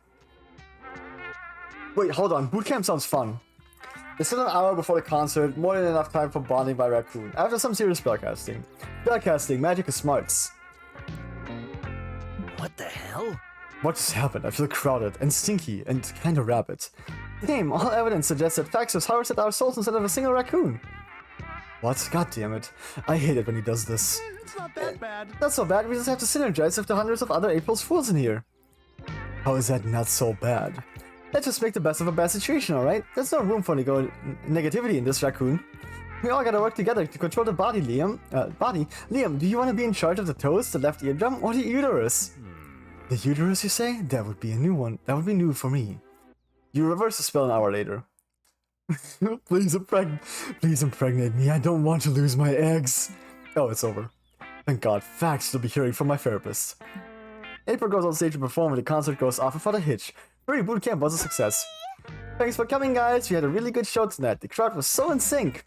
Wait, hold on. Boot camp sounds fun. It's still an hour before the concert, more than enough time for bonding by raccoon. After some serious spellcasting. Spellcasting, magic is smarts. What the hell? What just happened? I feel crowded and stinky and kinda rabid. Damn, all evidence suggests that Fax has harvested our souls instead of a single raccoon. What? God damn it. I hate it when he does this. It's not that bad. Not so bad, we just have to synergize with the hundreds of other April's Fools in here. How is that not so bad? Let's just make the best of a bad situation, alright? There's no room for negativity in this raccoon. We all gotta work together to control the body, Liam. Liam, do you want to be in charge of the toes, the left eardrum, or the uterus? The uterus, you say? That would be a new one. That would be new for me. You reverse the spell an hour later. Please impregnate me. I don't want to lose my eggs. Oh, it's over. Thank God. Facts you'll be hearing from my therapist. April goes on stage to perform and the concert goes off without a hitch. Furry boot camp was a success. Thanks for coming, guys. We had a really good show tonight. The crowd was so in sync.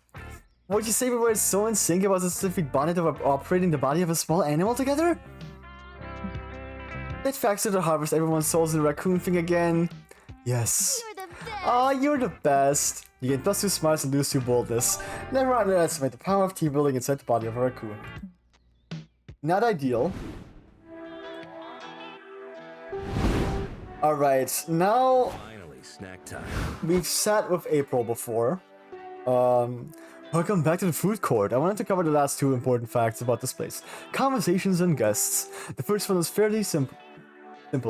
Would you say we were so in sync it was as if we bonded over operating the body of a small animal together? Let Fax to harvest everyone's souls in the raccoon thing again. Yes. You're the best. Aw, you're the best. You get +2 smarts and lose 2 boldness. Never underestimate the power of team building inside the body of a raccoon. Not ideal. Alright, now Finally, snack time. we've sat with April before. Welcome back to the food court. I wanted to cover the last two important facts about this place. Conversations and guests. The first one is fairly simple.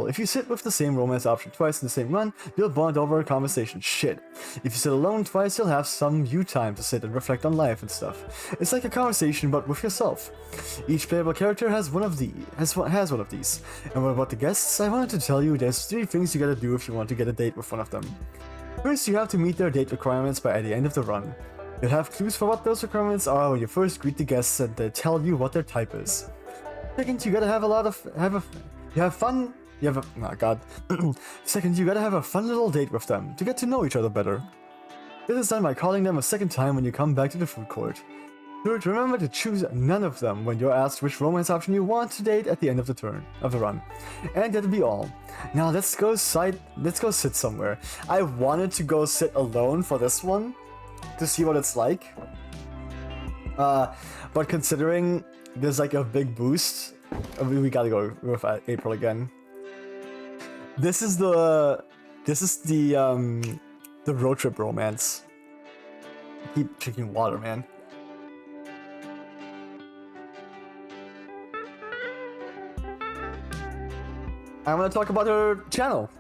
If you sit with the same romance option twice in the same run, you'll bond over a conversation. Shit. If you sit alone twice, you'll have some you time to sit and reflect on life and stuff. It's like a conversation, but with yourself. Each playable character has one of these. And what about the guests? I wanted to tell you there's 3 things you gotta do if you want to get a date with one of them. First, you have to meet their date requirements by the end of the run. You'll have clues for what those requirements are when you first greet the guests and they tell you what their type is. Second, you gotta have fun. Second, you gotta have a fun little date with them to get to know each other better. This is done by calling them a second time when you come back to the food court. Third, remember to choose none of them when you're asked which romance option you want to date at the end of the run. And that'll be all. Now let's go sit somewhere. I wanted to go sit alone for this one to see what it's like. But considering there's like a big boost, we gotta go with April again. This is the road trip romance. I keep drinking water, man. I'm gonna talk about her channel.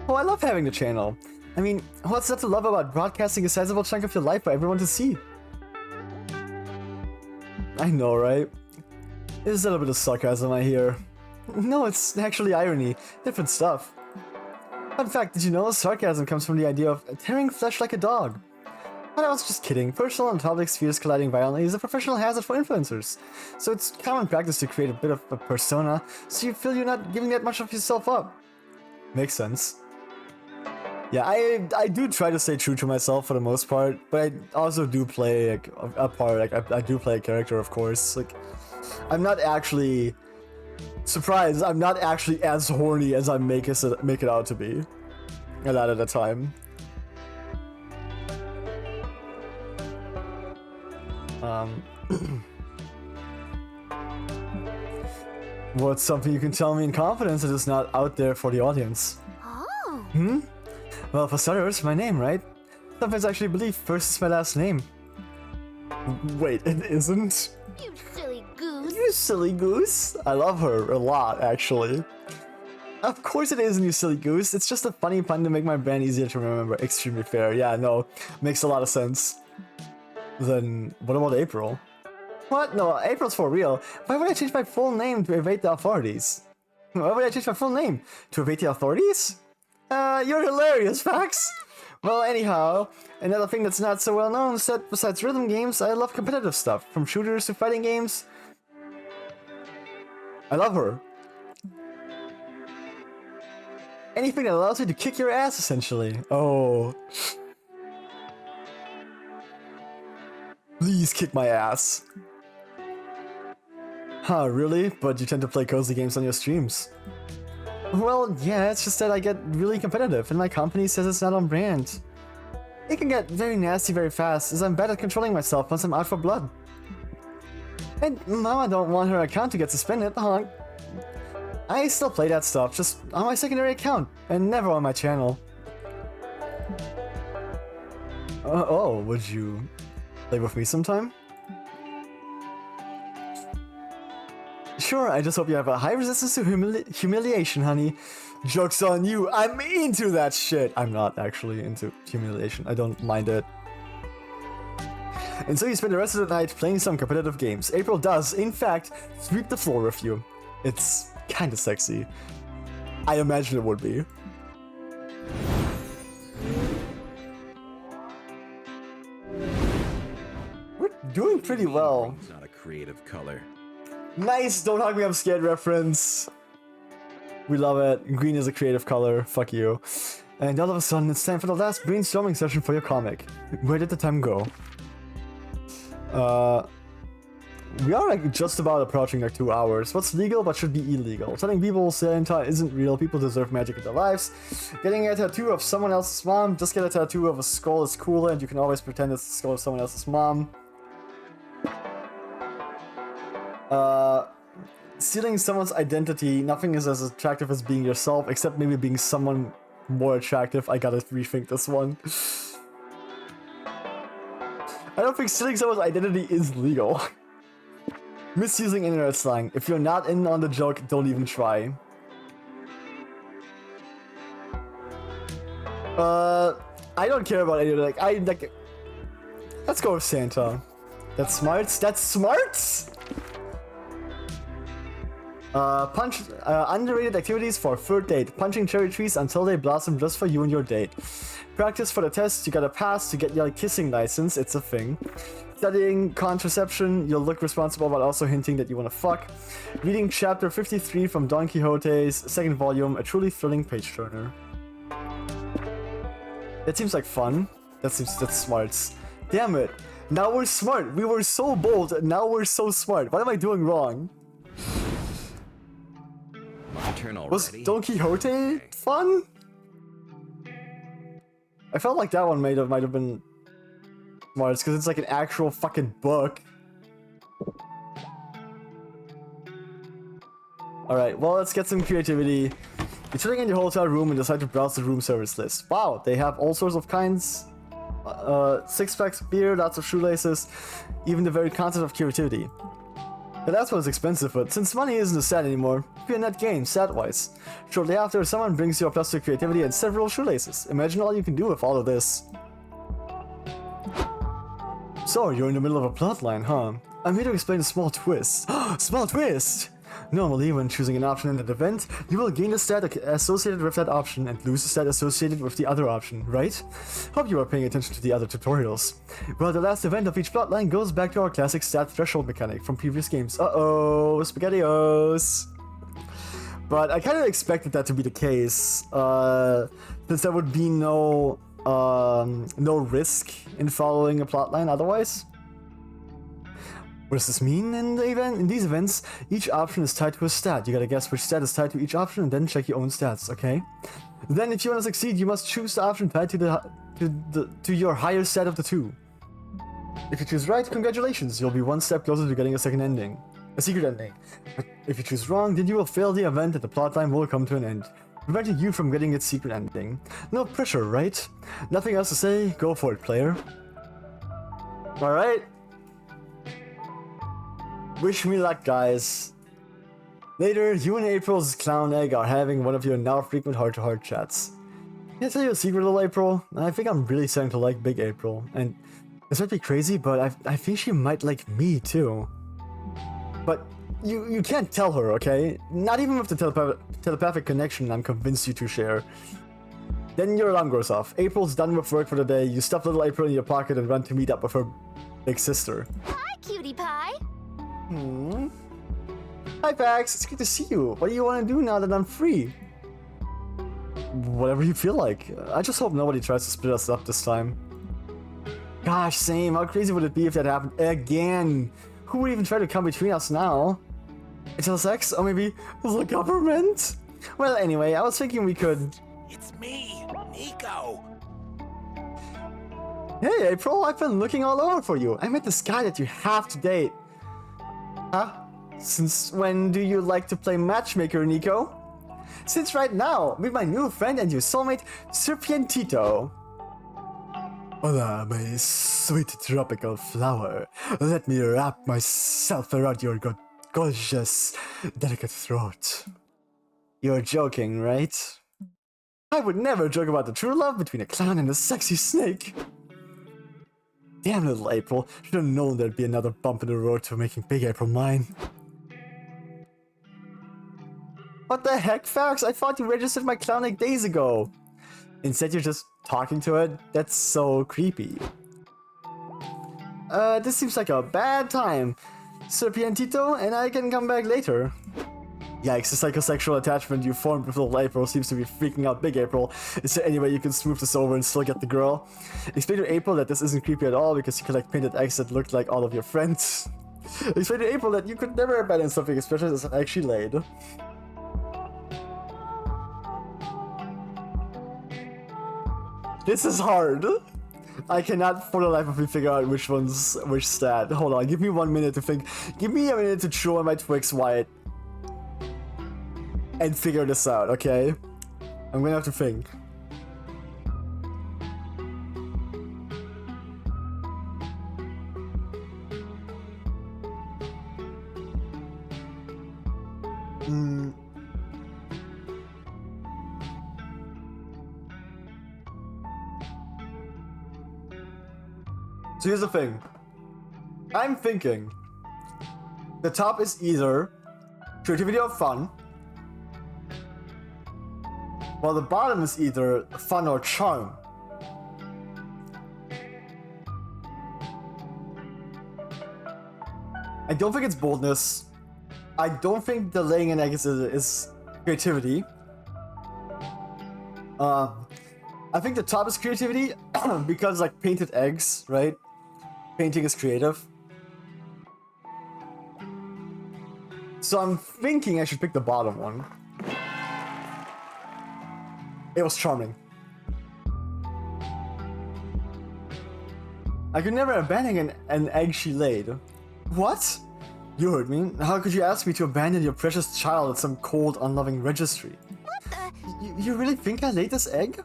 Oh, I love having the channel. I mean, what's not to love about broadcasting a sizable chunk of your life for everyone to see? I know, right? There's a little bit of sarcasm I hear. No, it's actually irony. Different stuff. Fun fact, did you know sarcasm comes from the idea of tearing flesh like a dog? But I was just kidding. Personal and public spheres colliding violently is a professional hazard for influencers. So it's common practice to create a bit of a persona, so you feel you're not giving that much of yourself up. Makes sense. Yeah, I do try to stay true to myself for the most part, but I also do play like a part. Like I do play a character, of course. Like I'm not actually surprised. I'm not actually as horny as I make it out to be. A lot of the time. What's something you can tell me in confidence that is not out there for the audience? Oh. Well, for starters, my name, right? Sometimes I actually believe first is my last name. Wait, it isn't? You silly goose. You silly goose. I love her a lot, actually. Of course it isn't, you silly goose. It's just a funny pun to make my brand easier to remember. Extremely fair. Yeah, no. Makes a lot of sense. Then, what about April? What? No, April's for real. Why would I change my full name to evade the authorities? Why would I change my full name? To evade the authorities? You're hilarious, Fax! Well, anyhow, another thing that's not so well known is that besides rhythm games, I love competitive stuff. From shooters to fighting games. I love her. Anything that allows you to kick your ass, essentially. Oh. Please kick my ass. Huh, really? But you tend to play cozy games on your streams. Well, yeah, it's just that I get really competitive, and my company says it's not on brand. It can get very nasty very fast, as I'm bad at controlling myself once I'm out for blood. And Mama don't want her account to get suspended, huh? I still play that stuff, just on my secondary account, and never on my channel. Oh, would you play with me sometime? Sure, I just hope you have a high resistance to humiliation, honey. Joke's on you, I'm into that shit! I'm not actually into humiliation, I don't mind it. And so you spend the rest of the night playing some competitive games. April does, in fact, sweep the floor with you. It's kinda sexy. I imagine it would be. We're doing pretty well. It's not a creative color. Nice, don't hug me, I'm scared reference. We love it. Green is a creative color. Fuck you. And all of a sudden, it's time for the last brainstorming session for your comic. Where did the time go? We are like just about approaching like 2 hours. What's legal but should be illegal? Telling people Santa isn't real. People deserve magic in their lives. Getting a tattoo of someone else's mom. Just get a tattoo of a skull is cooler, and you can always pretend it's the skull of someone else's mom. Stealing someone's identity. Nothing is as attractive as being yourself, except maybe being someone more attractive. I gotta rethink this one. I don't think stealing someone's identity is legal. Misusing internet slang. If you're not in on the joke, don't even try. I don't care about any of that. Let's go with Santa. That's smarts. That's smarts. Underrated activities for third date. Punching cherry trees until they blossom just for you and your date. Practice for the test. You gotta pass to get your kissing license. It's a thing. Studying contraception. You'll look responsible but also hinting that you wanna fuck. Reading chapter 53 from Don Quixote's second volume. A truly thrilling page turner. That seems like fun. That's smarts. Damn it. Now we're smart. We were so bold. Now we're so smart. What am I doing wrong? My turn already. Was Don Quixote fun? I felt like that one might have been smart because it's like an actual fucking book. Alright, well, let's get some creativity. You're sitting in your hotel room and decide to browse the room service list. Wow, they have all sorts of kinds. 6-packs of beer, lots of shoelaces, even the very concept of creativity. But that's what's expensive, but since money isn't a stat anymore, be a net gain, stat-wise. Shortly after, someone brings you a plus 2 creativity and several shoelaces. Imagine all you can do with all of this. So, you're in the middle of a plotline, huh? I'm here to explain a small twist. Small twist! Normally, when choosing an option in an event, you will gain a stat associated with that option and lose a stat associated with the other option, right? Hope you are paying attention to the other tutorials. Well, the last event of each plotline goes back to our classic stat threshold mechanic from previous games. Uh-oh, SpaghettiOs! But I kind of expected that to be the case, since there would be no risk in following a plotline otherwise. What does this mean in these events? Each option is tied to a stat. You gotta guess which stat is tied to each option and then check your own stats, okay? Then if you want to succeed, you must choose the option tied to your higher stat of the two. If you choose right, congratulations, you'll be one step closer to getting a secret ending. But if you choose wrong, then you will fail the event and the plotline will come to an end, preventing you from getting its secret ending. No pressure, right? Nothing else to say, go for it, player. Alright. Wish me luck, guys. Later, you and April's clown egg are having one of your now frequent heart-to-heart chats. Can I tell you a secret, little April? I think I'm really starting to like Big April, and this might be crazy, but I think she might like me too. But you can't tell her, okay? Not even with the telepathic connection I'm convinced you two share. Then your alarm goes off. April's done with work for the day. You stuff little April in your pocket and run to meet up with her big sister. Hi, cutie pie. Hi, Pax. It's good to see you. What do you want to do now that I'm free? Whatever you feel like. I just hope nobody tries to split us up this time. Gosh, same. How crazy would it be if that happened again? Who would even try to come between us now? Until sex? Or maybe the government? Well, anyway, I was thinking we could... It's me, Nico. Hey, April, I've been looking all over for you. I met this guy that you have to date. Huh? Since when do you like to play matchmaker, Nico? Since right now, with my new friend and your soulmate, Serpientito. Hola, my sweet tropical flower. Let me wrap myself around your gorgeous, delicate throat. You're joking, right? I would never joke about the true love between a clown and a sexy snake. Damn, little April. Should have known there'd be another bump in the road to making Big April mine. What the heck, Fax? I thought you registered my clown like days ago. Instead, you're just talking to it? That's so creepy. This seems like a bad time. Serpientito, and I can come back later. Yikes, the psychosexual attachment you formed with little April seems to be freaking out Big April. Is there any way you can smooth this over and still get the girl? Explain to April that this isn't creepy at all because you collect painted eggs that look like all of your friends. Explain to April that you could never abandon something especially as actually laid. This is hard. I cannot for the life of me figure out which one's which stat. Hold on, give me 1 minute to think. Give me a minute to chew on my Twix White. And figure this out, okay? I'm gonna have to think. Hmm. So here's the thing. I'm thinking the top is either creativity or fun, while the bottom is either fun or charm. I don't think it's boldness. I don't think the laying an egg is creativity. I think the top is creativity because like painted eggs, right? Painting is creative. So I'm thinking I should pick the bottom one. It was charming. I could never abandon an egg she laid. What? You heard me. How could you ask me to abandon your precious child at some cold, unloving registry? What the? You really think I laid this egg?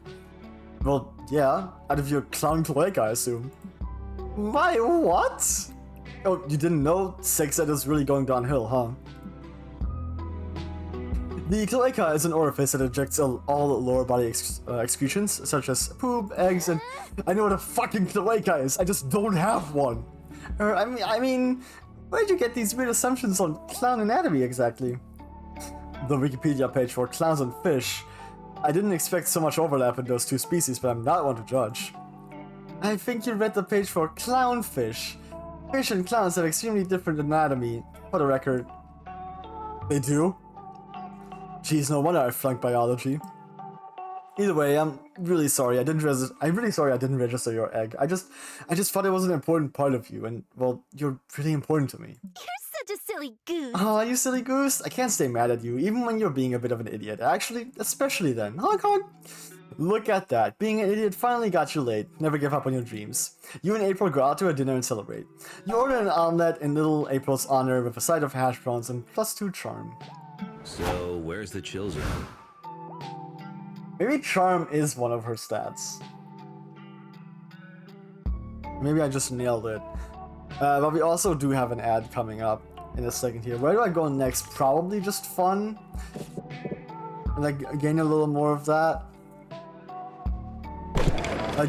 Well, yeah, out of your clown cloaca, I assume. My what? Oh, you didn't know? Sex ed is really going downhill, huh? The cloaca is an orifice that ejects all lower body excretions, such as poop, eggs, and... I know what a fucking cloaca is, I just don't have one. I mean, where'd you get these weird assumptions on clown anatomy exactly? The Wikipedia page for clowns and fish. I didn't expect so much overlap in those two species, but I'm not one to judge. I think you read the page for clownfish. Fish and clowns have extremely different anatomy. For the record, they do. Geez, no wonder I flunked biology. Either way, I'm really sorry. I'm really sorry I didn't register your egg. I just thought it was an important part of you, and well, you're really important to me. You're such a silly goose. Oh, you silly goose! I can't stay mad at you, even when you're being a bit of an idiot. Actually, especially then. Oh god. Look at that. Being an idiot finally got you laid. Never give up on your dreams. You and April go out to a dinner and celebrate. You order an omelette in little April's honor with a side of hash browns and +2 charm. So, where's the chill zone? Maybe charm is one of her stats. Maybe I just nailed it. But we also do have an ad coming up in a second here. Where do I go next? Probably just fun. And like gain a little more of that.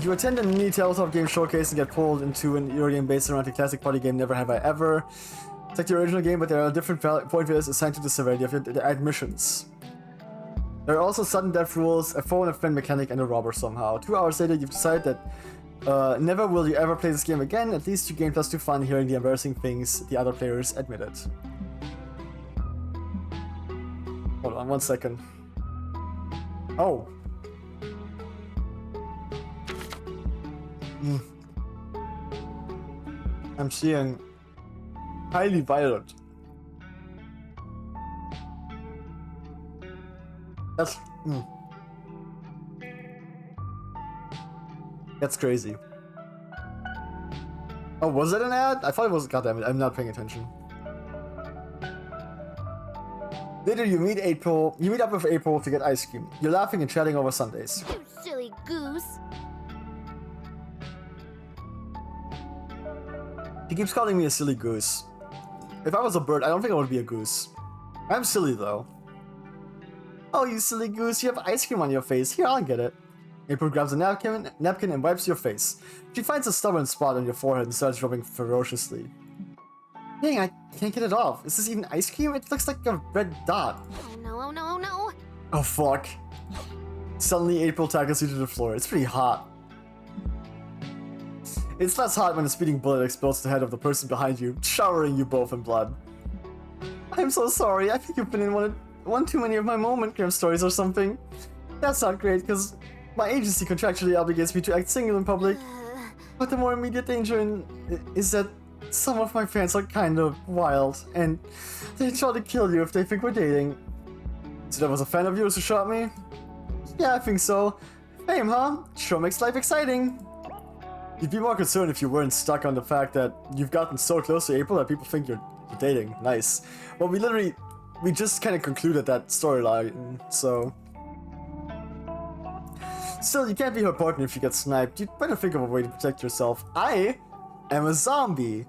You attend a mini tabletop game showcase and get pulled into an Eurogame based around the classic party game Never Have I Ever. It's like the original game, but there are different point values assigned to the severity of the admissions. There are also sudden death rules, a phone and friend mechanic, and a robber somehow. 2 hours later, you've decided that never will you ever play this game again. At least you gain +2 fun hearing the embarrassing things the other players admitted. Hold on 1 second. Oh. I'm seeing highly violent. That's That's crazy. Oh, was it an ad? I thought it was. Goddamn it! I'm not paying attention. Later, you meet April. You meet up with April to get ice cream. You're laughing and chatting over Sundays. You silly goose. She keeps calling me a silly goose. If I was a bird, I don't think I would be a goose. I'm silly though. Oh, you silly goose! You have ice cream on your face. Here, I'll get it. April grabs a napkin and wipes your face. She finds a stubborn spot on your forehead and starts rubbing ferociously. Dang, I can't get it off. Is this even ice cream? It looks like a red dot. Oh no, oh no, oh no. Oh fuck. Suddenly April tackles you to the floor. It's pretty hot. It's less hot when a speeding bullet explodes the head of the person behind you, showering you both in blood. I'm so sorry. I think you've been in one too many of my moment stories or something. That's not great, because my agency contractually obligates me to act single in public. But the more immediate danger is that some of my fans are kind of wild, and they try to kill you if they think we're dating. So that was a fan of yours who shot me? Yeah, I think so. Fame, huh? Sure makes life exciting. You'd be more concerned if you weren't stuck on the fact that you've gotten so close to April that people think you're dating. Nice. Well, we just kind of concluded that storyline, so... Still, you can't be her partner if you get sniped. You'd better think of a way to protect yourself. I am a zombie,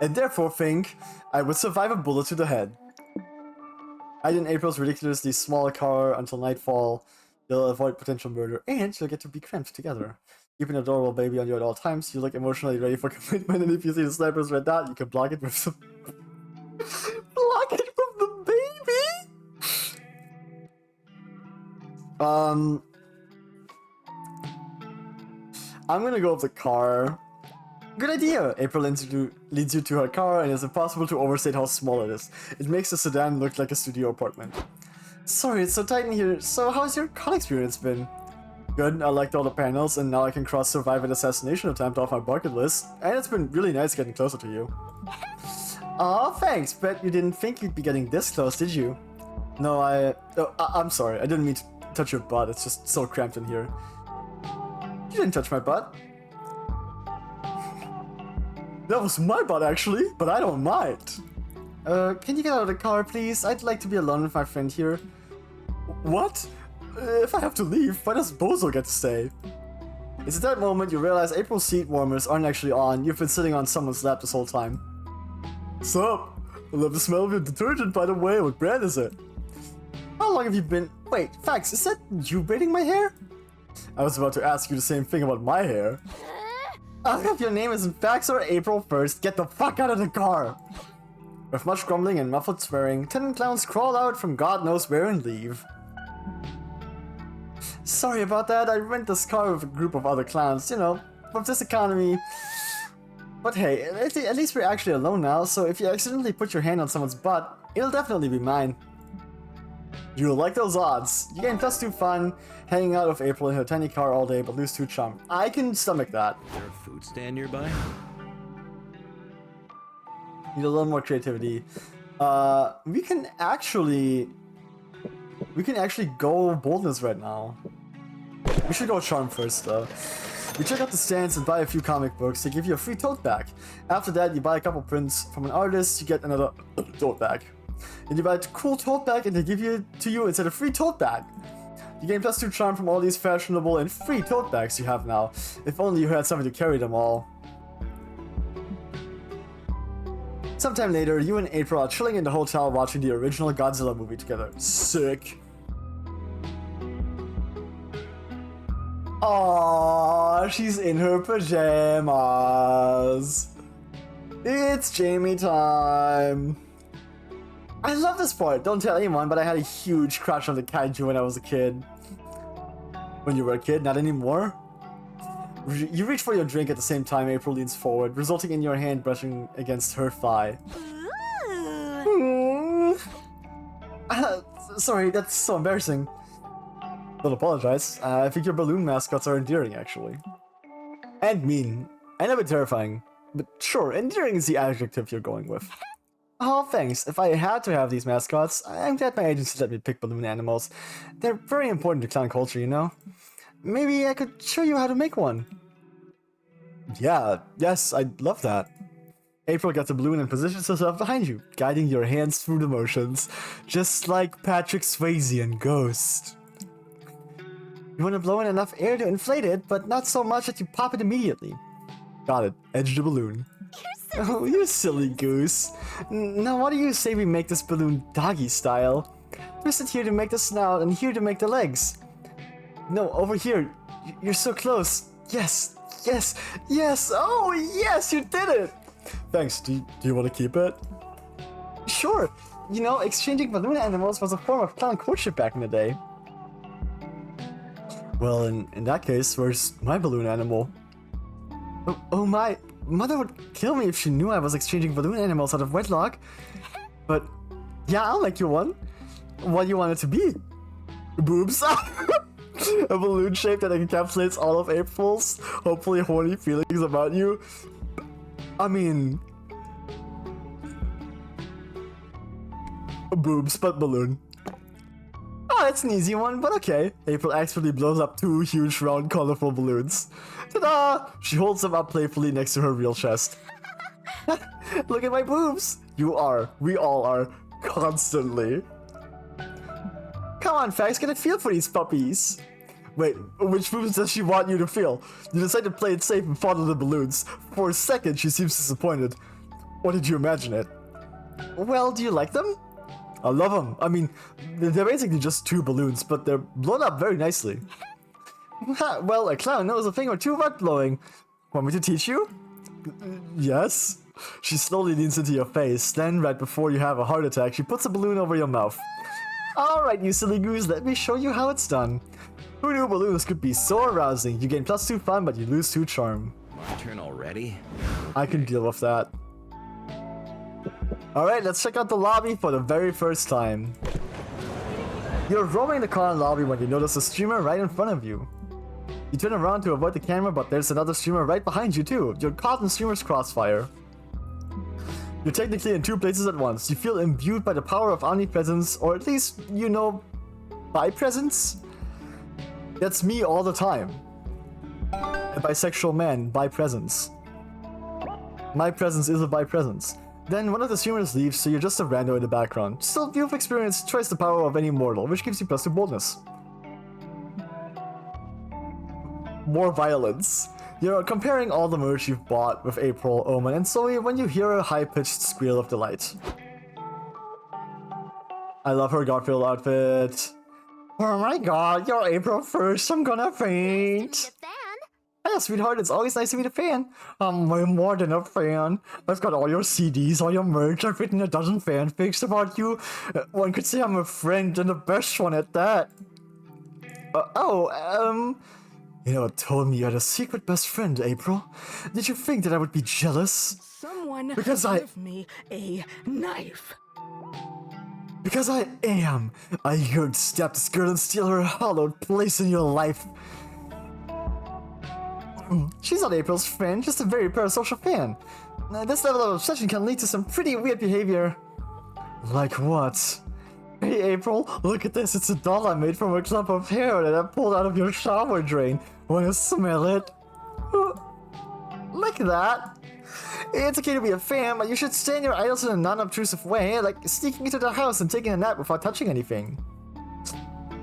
and therefore think I would survive a bullet to the head. Hide in April's ridiculously small car until nightfall. You'll avoid potential murder, and you'll get to be cramped together. Keep an adorable baby on you at all times. You look emotionally ready for commitment, and if you see the sniper's red dot, you can block it with the block it with the baby. I'm gonna go with the car. Good idea! April leads you to her car, and it's impossible to overstate how small it is. It makes the sedan look like a studio apartment. Sorry, it's so tight in here. So how's your con experience been? Good, I liked all the panels, and now I can cross survive an assassination attempt off my bucket list. And it's been really nice getting closer to you. Aw, thanks, bet you didn't think you'd be getting this close, did you? No, I'm sorry, I didn't mean to touch your butt, it's just so cramped in here. You didn't touch my butt. That was my butt, actually, but I don't mind. Can you get out of the car, please? I'd like to be alone with my friend here. What? If I have to leave, why does Bozo get to stay? It's at that moment you realize April's seat warmers aren't actually on. You've been sitting on someone's lap this whole time. Sup? I love the smell of your detergent, by the way. What brand is it? How long have you been... Wait, Fax, is that you braiding my hair? I was about to ask you the same thing about my hair. If your name isn't Fax or April 1st, get the fuck out of the car! With much grumbling and muffled swearing, 10 clowns crawl out from God knows where and leave. Sorry about that, I rent this car with a group of other clowns, you know, with this economy. But hey, at least we're actually alone now, so if you accidentally put your hand on someone's butt, it'll definitely be mine. You'll like those odds. You gain +2 fun, hanging out with April in her tiny car all day, but lose 2 charm. I can stomach that. Is there a food stand nearby? Need a little more creativity. We can actually go boldness right now. We should go charm first though. You check out the stands and buy a few comic books. They give you a free tote bag. After that, you buy a couple prints from an artist. You get another tote bag. And you buy a cool tote bag, and they give it to you instead of free tote bag. You gain +2 charm from all these fashionable and free tote bags you have now. If only you had something to carry them all. Sometime later, you and April are chilling in the hotel watching the original Godzilla movie together. Sick. Aww, she's in her pajamas. It's Jamie time. I love this part. Don't tell anyone, but I had a huge crush on the kaiju when I was a kid. When you were a kid, not anymore. You reach for your drink at the same time April leans forward, resulting in your hand brushing against her thigh. Sorry, that's so embarrassing. Don't apologize. I think your balloon mascots are endearing, actually. And mean. And a bit terrifying. But sure, endearing is the adjective you're going with. Oh, thanks. If I had to have these mascots, I'm glad my agency let me pick balloon animals. They're very important to clown culture, you know? Maybe I could show you how to make one. Yeah, yes, I'd love that. April gets a balloon and positions herself behind you, guiding your hands through the motions, just like Patrick Swayze in Ghost. You want to blow in enough air to inflate it, but not so much that you pop it immediately. Got it. Edge the balloon. Oh, you silly goose. Now what do you say we make this balloon doggy style? Twist it here to make the snout and here to make the legs. No, over here. You're so close. Yes, yes, yes. Oh, yes, you did it. Thanks. Do you want to keep it? Sure. You know, exchanging balloon animals was a form of clown courtship back in the day. Well, in that case, where's my balloon animal? Oh my, mother would kill me if she knew I was exchanging balloon animals out of wedlock. But yeah, I'll make you one. What do you want it to be? Boobs? A balloon shape that encapsulates all of April's hopefully horny feelings about you. I mean... boobs, but balloon. Oh, that's an easy one, but okay. April expertly blows up 2 huge, round, colorful balloons. Ta-da! She holds them up playfully next to her real chest. Look at my boobs! You are. We all are. Constantly. Come on, Fax, get a feel for these puppies. Wait, which boobs does she want you to feel? You decide to play it safe and fondle the balloons. For a second, she seems disappointed. Or did you imagine it? Well, do you like them? I love them. I mean, they're basically just two balloons, but they're blown up very nicely. Well, a clown knows a thing or two about blowing. Want me to teach you? Yes. She slowly leans into your face, then right before you have a heart attack, she puts a balloon over your mouth. Alright, you silly goose, let me show you how it's done. Who knew balloons could be so arousing? You gain +2 fun, but you lose 2 charm. My turn already? I can deal with that. Alright, let's check out the lobby for the very first time. You're roaming the con lobby when you notice a streamer right in front of you. You turn around to avoid the camera, but there's another streamer right behind you too. You're caught in streamer's crossfire. You're technically in 2 places at once. You feel imbued by the power of omnipresence, or at least, you know, bipresence? That's me all the time. A bisexual man, bipresence. My presence is a bipresence. Then one of the streamers leaves, so you're just a rando in the background. Still, you've experienced twice the power of any mortal, which gives you +2 boldness. More violence. You're comparing all the merch you've bought with April, Omen, and Zoe when you hear a high-pitched squeal of delight. I love her Garfield outfit. Oh my god, you're April 1st, I'm gonna faint. Nice to meet a fan. Hiya, sweetheart, it's always nice to meet a fan. I'm way more than a fan. I've got all your CDs, all your merch, I've written a dozen fanfics about you. One could say I'm a friend, and the best one at that. You know what told me you had a secret best friend, April? Did you think that I would be jealous? Someone Because give me a knife. Because I am. I yearn to stab this girl and steal her hallowed place in your life. She's not April's friend, just a very parasocial fan. This level of obsession can lead to some pretty weird behavior. Like what? Hey April, look at this, it's a doll I made from a clump of hair that I pulled out of your shower drain. Wanna smell it? Like that. It's okay to be a fan, but you should stand your idols in a non-obtrusive way, like sneaking into the house and taking a nap without touching anything.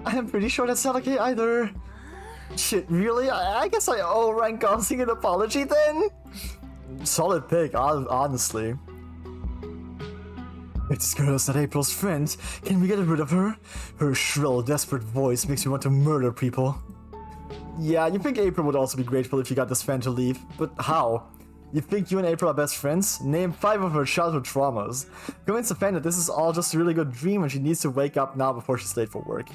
I'm pretty sure that's not okay either. Shit, really? I guess I owe Ryan Gosling an apology then? Solid pick, honestly. If this girl is not April's friend, can we get rid of her? Her shrill, desperate voice makes me want to murder people. Yeah, you think April would also be grateful if you got this fan to leave, but how? You think you and April are best friends? Name 5 of her childhood traumas. Convince the fan that this is all just a really good dream and she needs to wake up now before she's late for work.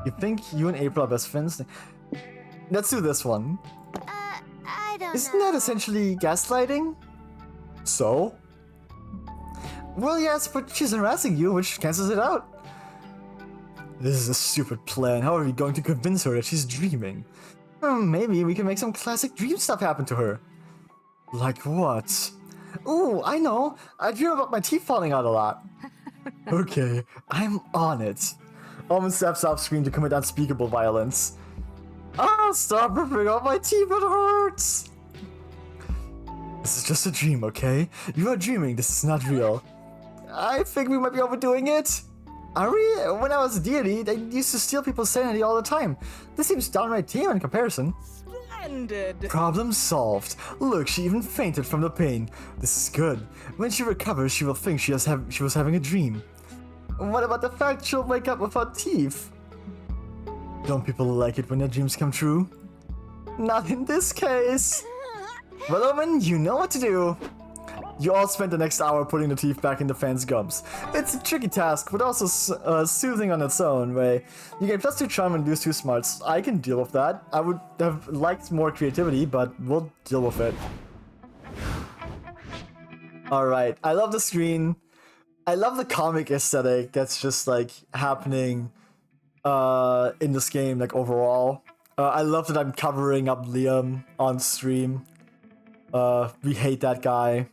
You think you and April are best friends? Let's do this one. I don't Isn't know. that essentially gaslighting? So? Well, yes, but she's harassing you, which cancels it out. This is a stupid plan. How are we going to convince her that she's dreaming? Maybe we can make some classic dream stuff happen to her. Like what? Ooh, I know. I dream about my teeth falling out a lot. Okay, I'm on it. Omen steps off screen to commit unspeakable violence. Ah, stop ripping out my teeth, it hurts! This is just a dream, okay? You are dreaming, this is not real. I think we might be overdoing it. Are we? When I was a deity, they used to steal people's sanity all the time. This seems downright tame in comparison. Splendid. Problem solved. Look, she even fainted from the pain. This is good. When she recovers, she will think she was having a dream. What about the fact she'll wake up without teeth? Don't people like it when their dreams come true? Not in this case. Well, Omen, you know what to do. You all spent the next hour putting the teeth back in the fan's gums. It's a tricky task, but also soothing on its own way. You gain +2 charm and lose 2 smarts. I can deal with that. I would have liked more creativity, but we'll deal with it. Alright, I love the screen. I love the comic aesthetic that's just like happening in this game, like overall. I love that I'm covering up Liam on stream. We hate that guy.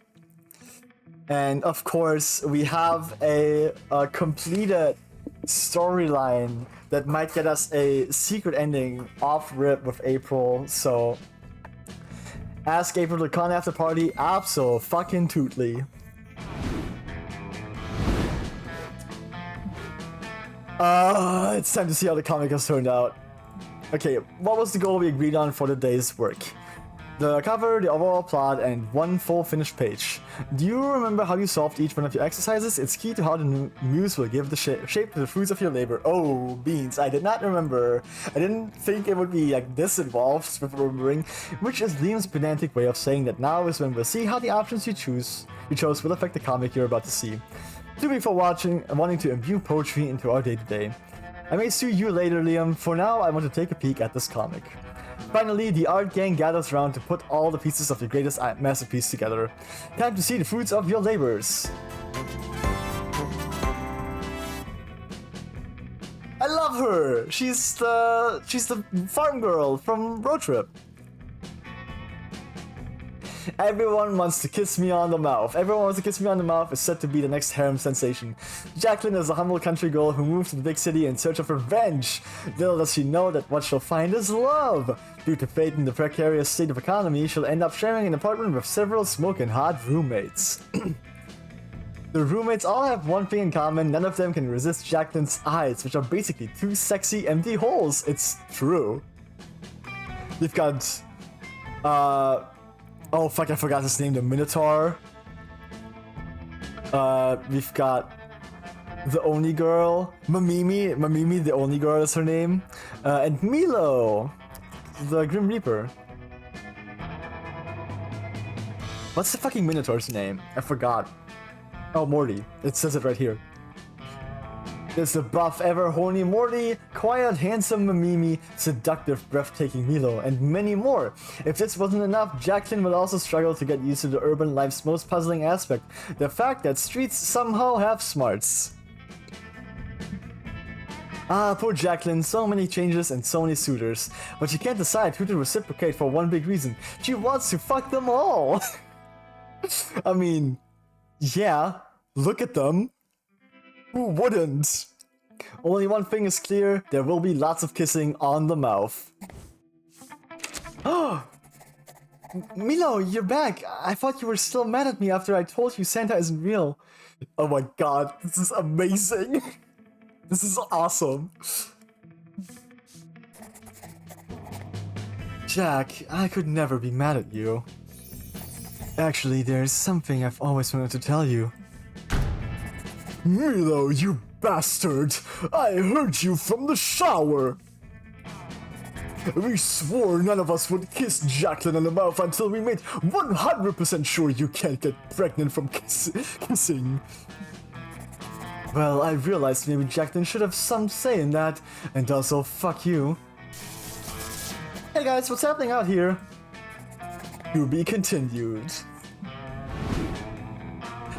And of course, we have a completed storyline that might get us a secret ending off rip with April. So, ask April to con after party, abso-fucking-tootly. It's time to see how the comic has turned out. Okay, what was the goal we agreed on for the day's work? The cover, the overall plot, and one full finished page. Do you remember how you solved each one of your exercises? It's key to how the muse will give the shape to the fruits of your labor. Oh, beans, I did not remember. I didn't think it would be like this involved with remembering, which is Liam's pedantic way of saying that now is when we'll see how the options you chose will affect the comic you're about to see. To me for wanting to imbue poetry into our day-to-day. I may sue you later, Liam. For now, I want to take a peek at this comic. Finally, the art gang gathers around to put all the pieces of the greatest masterpiece together. Time to see the fruits of your labors. I love her! She's the farm girl from Road Trip. Everyone wants to kiss me on the mouth. Everyone wants to kiss me on the mouth is set to be the next harem sensation. Jacqueline is a humble country girl who moved to the big city in search of revenge. Little does she know that what she'll find is love. Due to fate and the precarious state of economy, she'll end up sharing an apartment with several smoking hot roommates. The roommates all have one thing in common: none of them can resist Jacqueline's eyes, which are basically two sexy empty holes. It's true. You've got, oh fuck, I forgot his name, the Minotaur. We've got the Oni girl, Mamimi, the Oni girl is her name, and Milo, the Grim Reaper. What's the fucking Minotaur's name? I forgot. Oh, Morty. It says it right here. There's the buff, ever horny Morty, quiet, handsome Mamimi, seductive, breathtaking Milo, and many more. If this wasn't enough, Jacqueline will also struggle to get used to the urban life's most puzzling aspect: the fact that streets somehow have smarts. Ah, poor Jacqueline, so many changes and so many suitors. But she can't decide who to reciprocate for one big reason: she wants to fuck them all! I mean, yeah, look at them. Who wouldn't? Only one thing is clear: there will be lots of kissing on the mouth. Oh! Milo, you're back! I thought you were still mad at me after I told you Santa isn't real. Oh my god, this is amazing! This is awesome! Jack, I could never be mad at you. Actually, there's something I've always wanted to tell you. Milo, you bastard! I heard you from the shower! We swore none of us would kiss Jacqueline on the mouth until we made 100% sure you can't get pregnant from kissing. Well, I realized maybe Jacqueline should have some say in that, and also fuck you. Hey guys, what's happening out here? To be continued.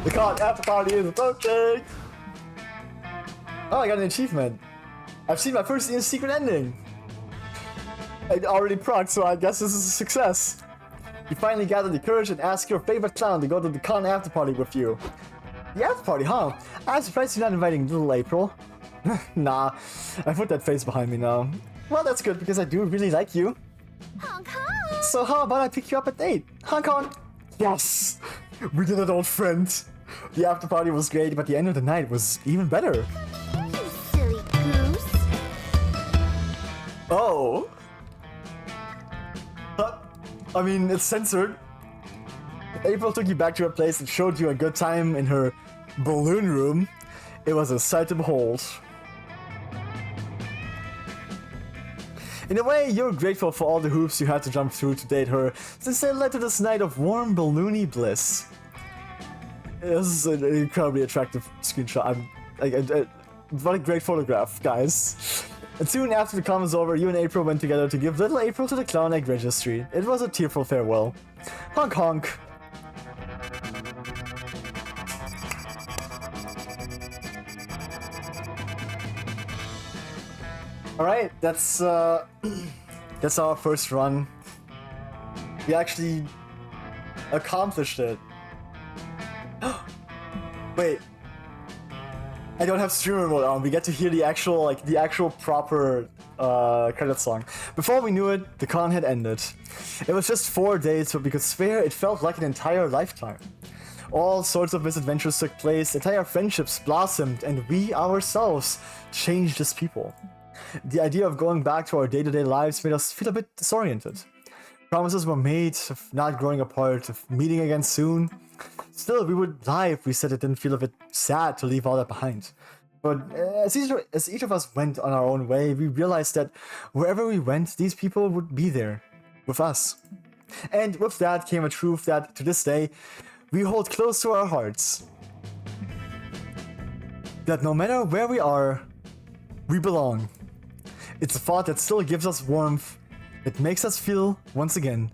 The con after party is approaching! Oh, I got an achievement. I've seen my first secret ending. I already procced, so I guess this is a success. You finally gather the courage and ask your favorite clown to go to the con after party with you. The after party, huh? I'm surprised you're not inviting little April. Nah, I put that face behind me now. Well, that's good because I do really like you. Honk honk! So how about I pick you up at 8? Hong Kong! Yes! We did it, old friend! The after party was great, but the end of the night was even better. You silly goose. Oh! I mean, it's censored. April took you back to her place and showed you a good time in her balloon room. It was a sight to behold. In a way, you're grateful for all the hoops you had to jump through to date her, since they led to this night of warm balloony bliss. This is an incredibly attractive screenshot. What a great photograph, guys. And soon after the con was over, you and April went together to give little April to the Clown Egg Registry. It was a tearful farewell. Honk honk. Alright, that's our first run. We actually accomplished it. Wait. I don't have streamer mode on. We get to hear the actual proper credit song. Before we knew it, the con had ended. It was just 4 days, but we could swear it felt like an entire lifetime. All sorts of misadventures took place, entire friendships blossomed, and we ourselves changed as people. The idea of going back to our day-to-day lives made us feel a bit disoriented. Promises were made of not growing apart, of meeting again soon. Still, we would lie if we said it didn't feel a bit sad to leave all that behind. But as each of us went on our own way, we realized that wherever we went, these people would be there with us. And with that came a truth that, to this day, we hold close to our hearts. That no matter where we are, we belong. It's a thought that still gives us warmth. It makes us feel, once again,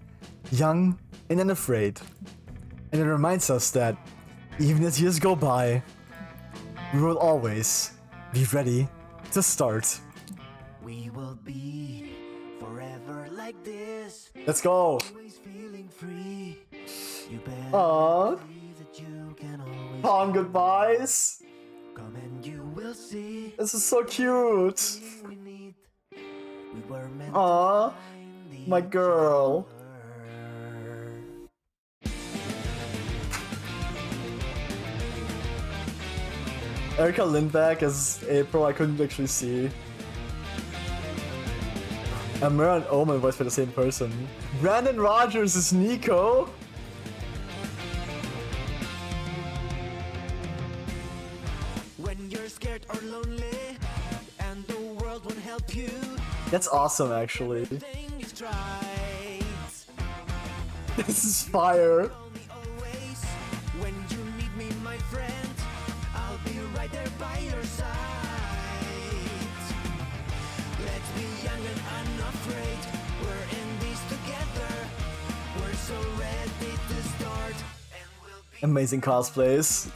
young and unafraid. And it reminds us that, even as years go by, we will always be ready to start. We will be forever like this. Let's go! Always feeling free. You better Aww. believe that you can always Pond goodbyes! come and you will see. This is so cute! We need. We were meant Aww, to find my girl. other. Erica Lindback as April, I couldn't actually see. Amira and Omen voiced by the same person. Brandon Rogers is Nico. When you're scared or lonely and the world won't help you, That's awesome, actually. thing is right. This is fire. Call me always when you need me, my friend. I'll be right there by your side. Let's be young and unafraid. We're in this together. We're so ready to start, and we'll be Amazing cosplays.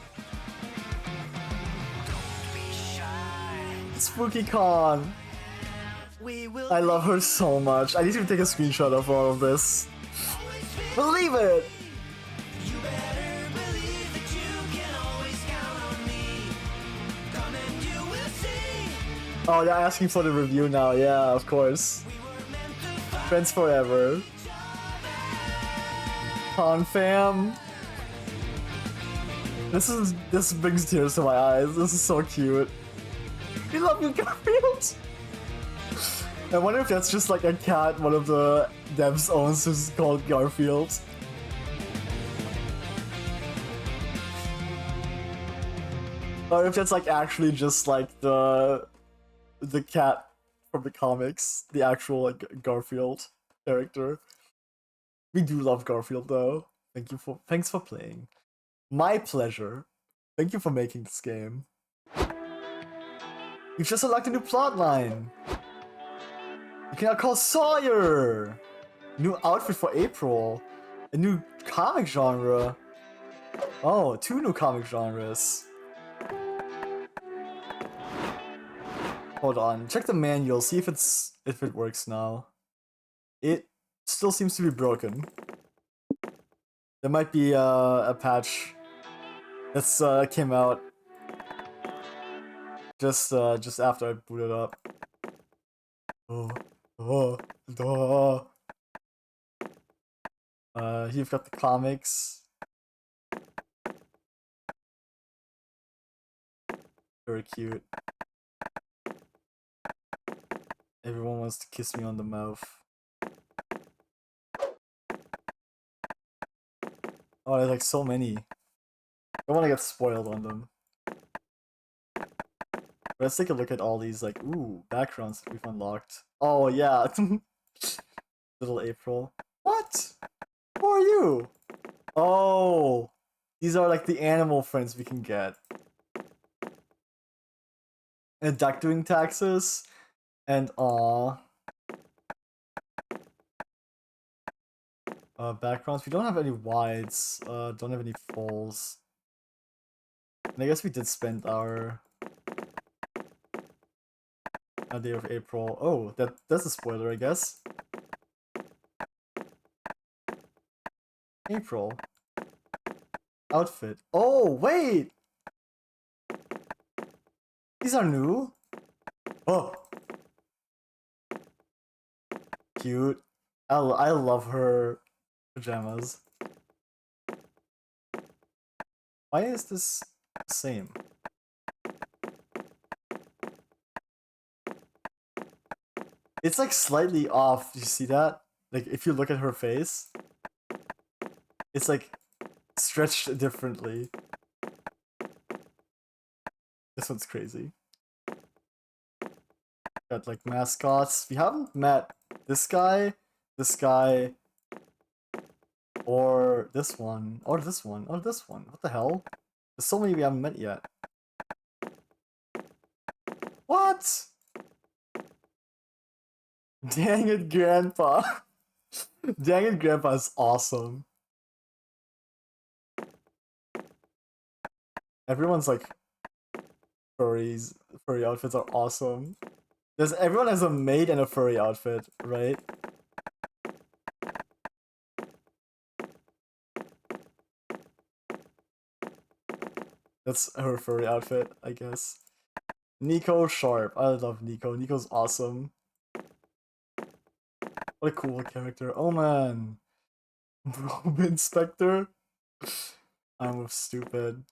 shy. Spooky Con. We will I love her so much. I need to take a screenshot of all of this. Believe it! You better believe that you can always count on me. Come and you will see. Oh, they're asking for the review now. Yeah, of course. We were meant to find Friends forever. Con fam. This brings tears to my eyes. This is so cute. We love you, Garfield. I wonder if that's just like a cat one of the devs owns who's called Garfield. Or if that's like actually just like the cat from the comics, the actual like Garfield character. We do love Garfield though. Thanks for playing. My pleasure. Thank you for making this game. You've just unlocked a new plotline. You can now call Sawyer! New outfit for April. A new comic genre. Oh, 2 new comic genres. Hold on, check the manual, see if it works now. It still seems to be broken. There might be a patch that's came out just after I booted up. You've got the comics. Very cute. Everyone wants to kiss me on the mouth. Oh, there's like so many. I don't want to get spoiled on them. Let's take a look at all these, like, ooh, backgrounds that we've unlocked. Oh, yeah. Little April. What? Who are you? Oh, these are like the animal friends we can get. And a duck doing taxes. And backgrounds. We don't have any wides. Don't have any fulls. And I guess we did spend our day of April. Oh, that's a spoiler, I guess. April. Outfit. Oh, wait! These are new. Oh. Cute. I love her pajamas. Why is this the same? It's like slightly off. Do you see that? Like, if you look at her face, it's like stretched differently. This one's crazy. Got like mascots. We haven't met this guy, or this one, or this one, or this one. What the hell? There's so many we haven't met yet. What? Dang it, Grandpa. Dang it, Grandpa is awesome. Everyone's like furry outfits are awesome. Everyone has a maid and a furry outfit, right? That's her furry outfit, I guess. Nico Sharp. I love Nico. Nico's awesome. What a cool character. Oh man. Robe Inspector. I'm stupid.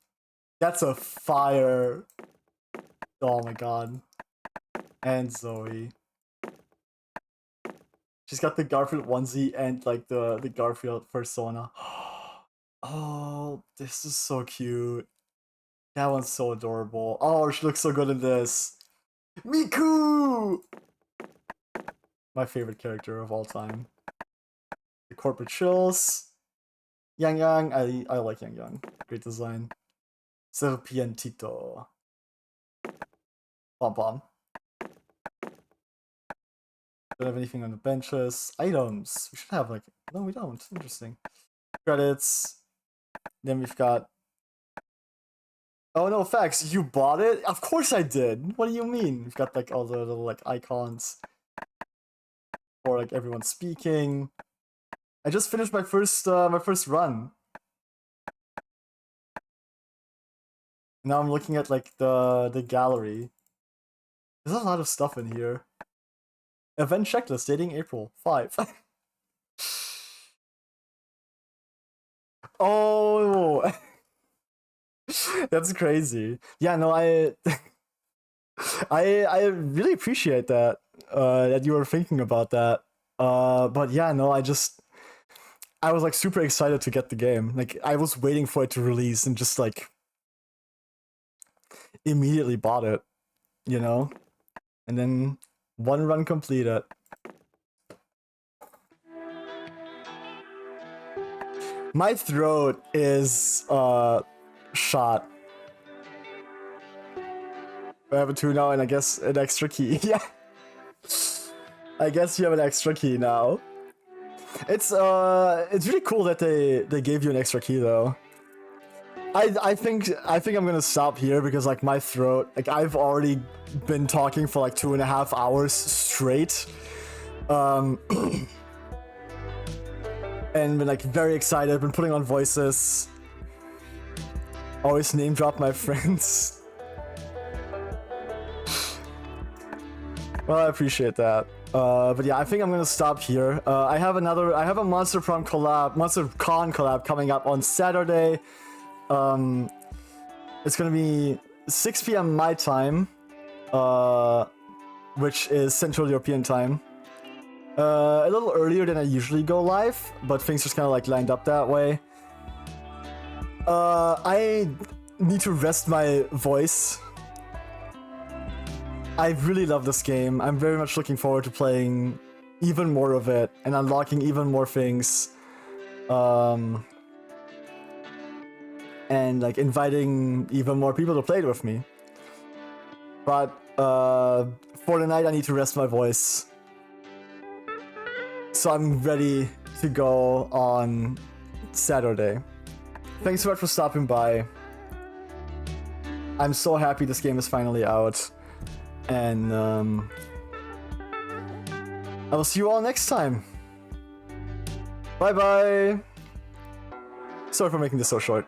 That's a fire. Oh my god. And Zoe. She's got the Garfield onesie and like the Garfield persona. Oh, this is so cute. That one's so adorable. Oh, she looks so good in this. Miku! My favorite character of all time. The corporate chills. Yang Yang. I like Yang Yang. Great design. Serpientito. Pom Pom. Don't have anything on the benches. Items. We should have like... No, we don't. Interesting. Credits. Then we've got... Oh no, facts. You bought it? Of course I did. What do you mean? We've got like all the little like icons. For like everyone speaking. I just finished my first run. Now I'm looking at like the gallery. There's a lot of stuff in here. Event checklist dating April 5. Oh, that's crazy. Yeah, no, I really appreciate that that you were thinking about that. But yeah, no, I was like super excited to get the game. Like I was waiting for it to release and just like immediately bought it, you know? And then one run completed. My throat is shot. I have a 2 now and I guess an extra key. Yeah. I guess you have an extra key now. It's really cool that they gave you an extra key though. I think I'm gonna stop here because like my throat, like I've already been talking for like 2.5 hours straight. And been like very excited, been putting on voices. Always name drop my friends. Well, I appreciate that. But yeah, I think I'm gonna stop here. I have a MonsterCon collab coming up on Saturday. It's gonna be 6 p.m. my time, which is Central European time. A little earlier than I usually go live, but things just kind of like lined up that way. I need to rest my voice. I really love this game. I'm very much looking forward to playing even more of it and unlocking even more things. And like inviting even more people to play it with me. But for tonight I need to rest my voice. So I'm ready to go on Saturday. Thanks so much for stopping by. I'm so happy this game is finally out. And I will see you all next time. Bye bye. Sorry for making this so short.